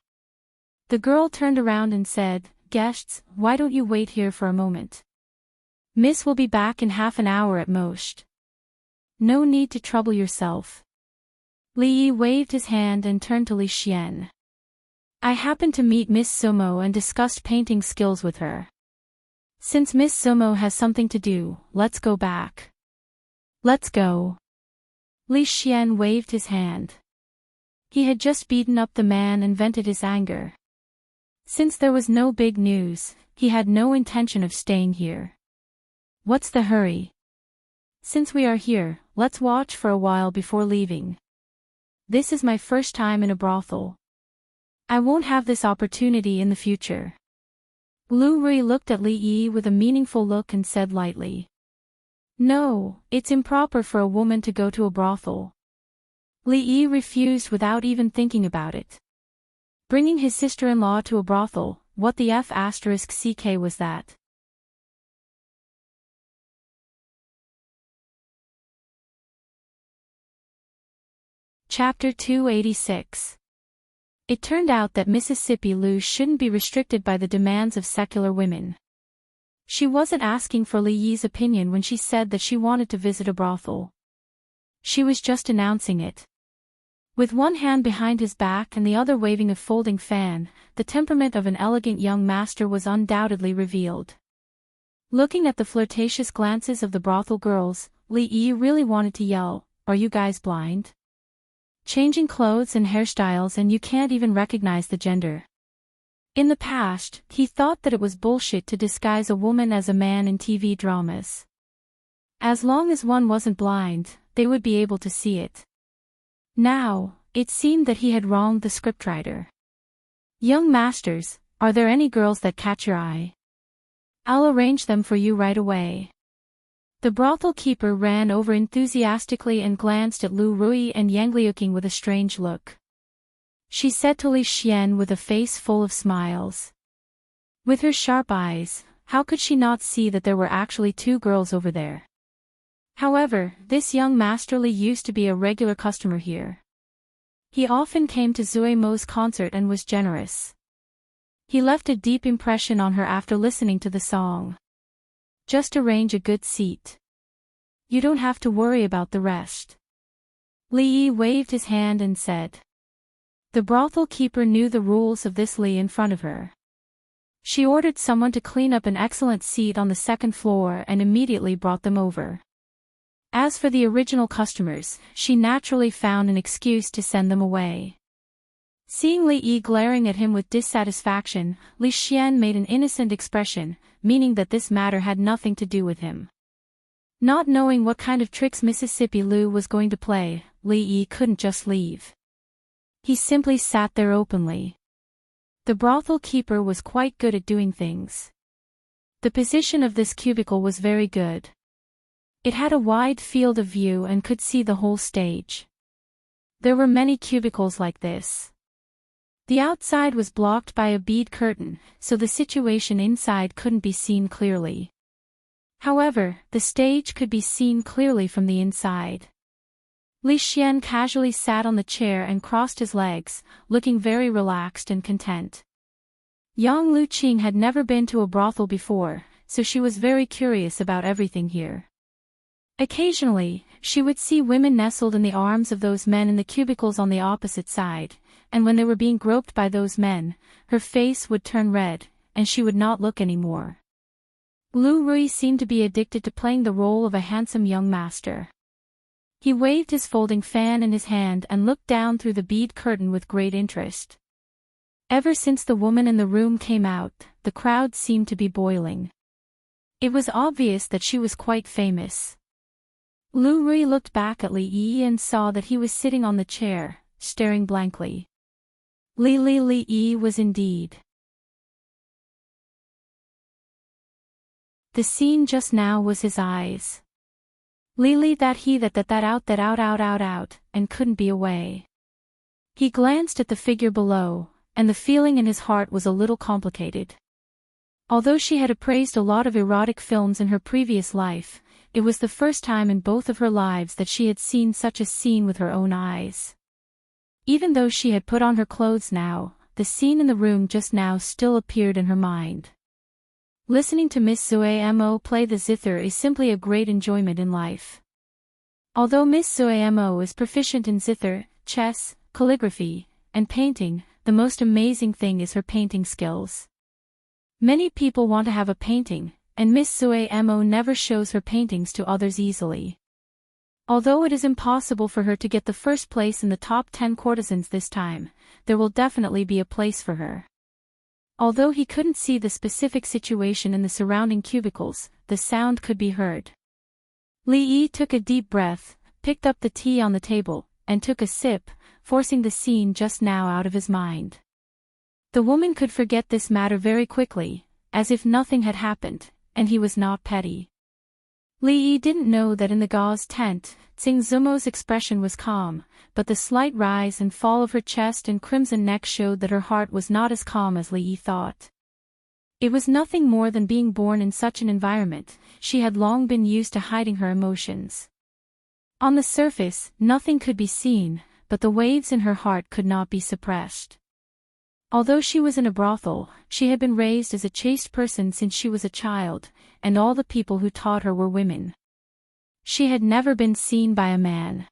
S1: The girl turned around and said, "Guests, why don't you wait here for a moment? Miss will be back in half an hour at most. No need to trouble yourself." Li Yi waved his hand and turned to Li Xian. "I happened to meet Miss Sumo and discussed painting skills with her. Since Miss Sumo has something to do, let's go back." "Let's go." Li Xian waved his hand. He had just beaten up the man and vented his anger. Since there was no big news, he had no intention of staying here. "What's the hurry? Since we are here, let's watch for a while before leaving. This is my first time in a brothel. I won't have this opportunity in the future." Lu Rui looked at Li Yi with a meaningful look and said lightly, "No, it's improper for a woman to go to a brothel." Li Yi refused without even thinking about it. Bringing his sister-in-law to a brothel, what the F*** was that? Chapter 286. It turned out that Mississippi Lou shouldn't be restricted by the demands of secular women. She wasn't asking for Li Yi's opinion when she said that she wanted to visit a brothel. She was just announcing it. With one hand behind his back and the other waving a folding fan, the temperament of an elegant young master was undoubtedly revealed. Looking at the flirtatious glances of the brothel girls, Li Yi really wanted to yell, "Are you guys blind? Changing clothes and hairstyles and you can't even recognize the gender." In the past, he thought that it was bullshit to disguise a woman as a man in TV dramas. As long as one wasn't blind, they would be able to see it. Now, it seemed that he had wronged the scriptwriter. "Young masters, are there any girls that catch your eye? I'll arrange them for you right away." The brothel keeper ran over enthusiastically and glanced at Lu Rui and Yang Liuqing with a strange look. She said to Li Xian with a face full of smiles. With her sharp eyes, how could she not see that there were actually two girls over there? However, this young Master Li used to be a regular customer here. He often came to Zui Mo's concert and was generous. He left a deep impression on her after listening to the song. "Just arrange a good seat. You don't have to worry about the rest." Li Yi waved his hand and said. The brothel keeper knew the rules of this Li in front of her. She ordered someone to clean up an excellent seat on the second floor and immediately brought them over. As for the original customers, she naturally found an excuse to send them away. Seeing Li Yi glaring at him with dissatisfaction, Li Xian made an innocent expression, meaning that this matter had nothing to do with him. Not knowing what kind of tricks Mississippi Lou was going to play, Li Yi couldn't just leave. He simply sat there openly. The brothel keeper was quite good at doing things. The position of this cubicle was very good. It had a wide field of view and could see the whole stage. There were many cubicles like this. The outside was blocked by a bead curtain, so the situation inside couldn't be seen clearly. However, the stage could be seen clearly from the inside. Li Xian casually sat on the chair and crossed his legs, looking very relaxed and content. Yang Luqing had never been to a brothel before, so she was very curious about everything here. Occasionally, she would see women nestled in the arms of those men in the cubicles on the opposite side, and when they were being groped by those men, her face would turn red, and she would not look anymore. Lu Rui seemed to be addicted to playing the role of a handsome young master. He waved his folding fan in his hand and looked down through the bead curtain with great interest. Ever since the woman in the room came out, the crowd seemed to be boiling. It was obvious that she was quite famous. Lu Rui looked back at Li Yi and saw that he was sitting on the chair, staring blankly. Li Yi was indeed. The scene just now was his eyes. Li that out, and couldn't be away. He glanced at the figure below, and the feeling in his heart was a little complicated. Although she had appraised a lot of erotic films in her previous life, it was the first time in both of her lives that she had seen such a scene with her own eyes. Even though she had put on her clothes now, the scene in the room just now still appeared in her mind. Listening to Miss Zui Mo play the zither is simply a great enjoyment in life. Although Miss Zui Mo is proficient in zither, chess, calligraphy, and painting, the most amazing thing is her painting skills. Many people want to have a painting, and Miss Zui Mo never shows her paintings to others easily. Although it is impossible for her to get the first place in the top 10 courtesans this time, there will definitely be a place for her. Although he couldn't see the specific situation in the surrounding cubicles, the sound could be heard. Li Yi took a deep breath, picked up the tea on the table, and took a sip, forcing the scene just now out of his mind. The woman could forget this matter very quickly, as if nothing had happened, and he was not petty. Li Yi didn't know that in the gauze tent, Tsing Zumo's expression was calm, but the slight rise and fall of her chest and crimson neck showed that her heart was not as calm as Li Yi thought. It was nothing more than being born in such an environment. She had long been used to hiding her emotions. On the surface, nothing could be seen, but the waves in her heart could not be suppressed. Although she was in a brothel, she had been raised as a chaste person since she was a child, and all the people who taught her were women. She had never been seen by a man.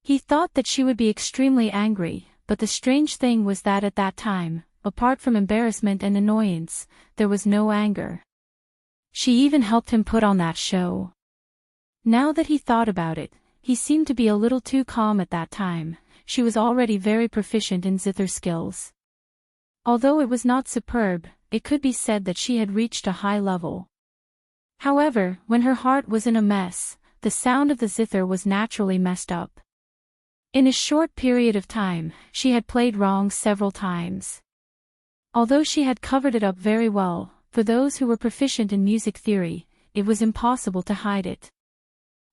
S1: He thought that she would be extremely angry, but the strange thing was that at that time, apart from embarrassment and annoyance, there was no anger. She even helped him put on that show. Now that he thought about it, he seemed to be a little too calm at that time. She was already very proficient in zither skills. Although it was not superb, it could be said that she had reached a high level. However, when her heart was in a mess, the sound of the zither was naturally messed up. In a short period of time, she had played wrong several times. Although she had covered it up very well, for those who were proficient in music theory, it was impossible to hide it.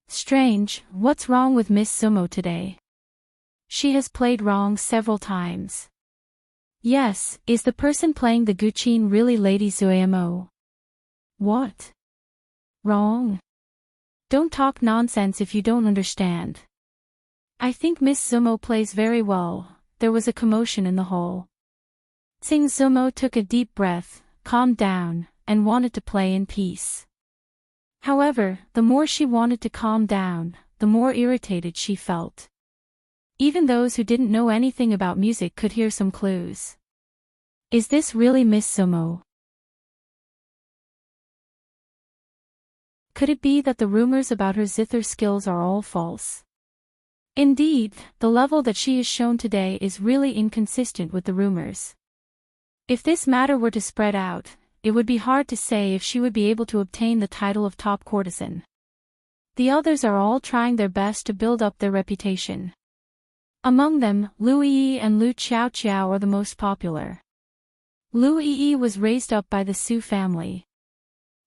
S1: Strange, what's wrong with Miss Sumo today? She has played wrong several times. Yes, is the person playing the guqin really Lady Zuemo? What? Wrong? Don't talk nonsense if you don't understand. I think Miss Zumo plays very well. There was a commotion in the hall. Tsing Zumo took a deep breath, calmed down, and wanted to play in peace. However, the more she wanted to calm down, the more irritated she felt. Even those who didn't know anything about music could hear some clues. Is this really Miss Sumo? Could it be that the rumors about her zither skills are all false? Indeed, the level that she is shown today is really inconsistent with the rumors. If this matter were to spread out, it would be hard to say if she would be able to obtain the title of top courtesan. The others are all trying their best to build up their reputation. Among them, Lu Yi and Lu Xiaoqiao are the most popular. Lu Yi was raised up by the Su family.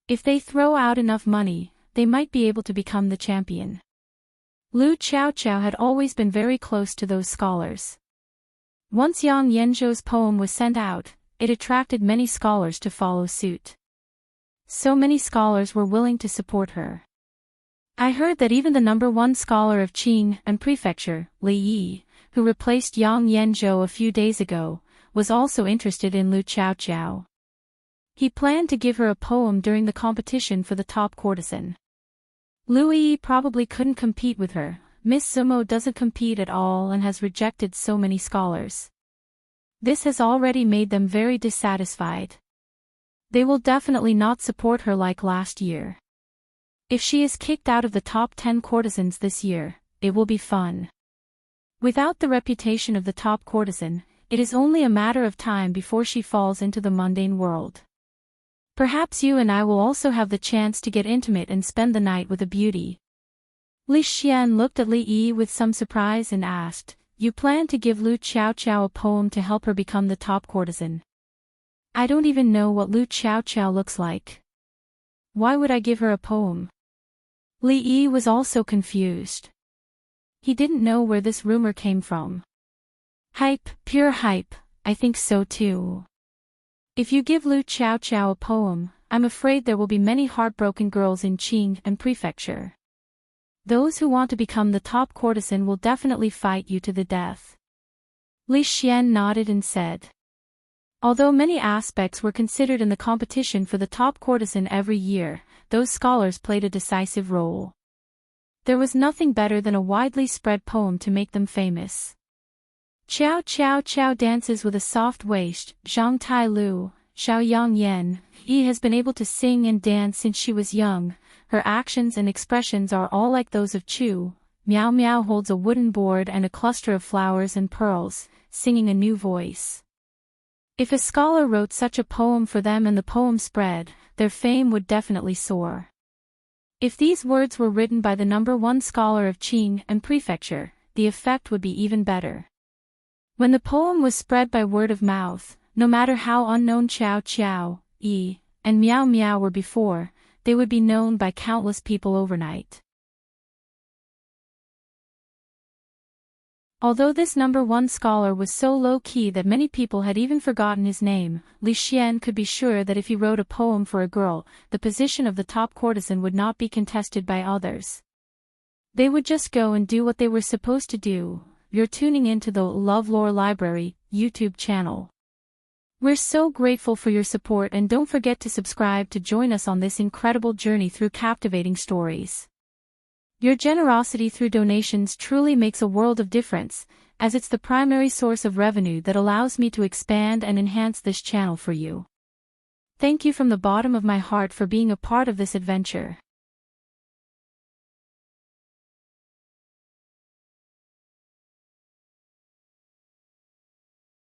S1: If they throw out enough money, they might be able to become the champion. Lu Xiaoqiao had always been very close to those scholars. Once Yang Yanzhou's poem was sent out, it attracted many scholars to follow suit. So many scholars were willing to support her. I heard that even the #1 scholar of Qing and Prefecture, Li Yi, who replaced Yang Yanzhou a few days ago, was also interested in Lu Xiaoqiao. He planned to give her a poem during the competition for the top courtesan. Lu Yi probably couldn't compete with her. Miss Sumo doesn't compete at all and has rejected so many scholars. This has already made them very dissatisfied. They will definitely not support her like last year. If she is kicked out of the top 10 courtesans this year, it will be fun. Without the reputation of the top courtesan, it is only a matter of time before she falls into the mundane world. Perhaps you and I will also have the chance to get intimate and spend the night with a beauty. Li Xian looked at Li Yi with some surprise and asked, "You plan to give Lu Xiaoqiao a poem to help her become the top courtesan?" I don't even know what Lu Xiaoqiao looks like. Why would I give her a poem? Li Yi was also confused. He didn't know where this rumor came from. Hype, pure hype, I think so too. If you give Lu Xiaoqiao a poem, I'm afraid there will be many heartbroken girls in Qing and Prefecture. Those who want to become the top courtesan will definitely fight you to the death. Li Xian nodded and said. Although many aspects were considered in the competition for the top courtesan every year, those scholars played a decisive role. There was nothing better than a widely spread poem to make them famous. Qiao Qiao Qiao dances with a soft waist, Zhang Tai Lu, Xiao Yang Yan. Yi has been able to sing and dance since she was young. Her actions and expressions are all like those of Chu. Miao Miao holds a wooden board and a cluster of flowers and pearls, singing a new voice. If a scholar wrote such a poem for them and the poem spread, their fame would definitely soar. If these words were written by the #1 scholar of Qing and Prefecture, the effect would be even better. When the poem was spread by word of mouth, no matter how unknown Qiao Qiao, Yi, and Miao Miao were before, they would be known by countless people overnight. Although this #1 scholar was so low-key that many people had even forgotten his name, Li Xian could be sure that if he wrote a poem for a girl, the position of the top courtesan would not be contested by others. They would just go and do what they were supposed to do. you're tuning into the LoveLore Library YouTube channel. We're so grateful for your support, and don't forget to subscribe to join us on this incredible journey through captivating stories. Your generosity through donations truly makes a world of difference, as it's the primary source of revenue that allows me to expand and enhance this channel for you. Thank you from the bottom of my heart for being a part of this adventure.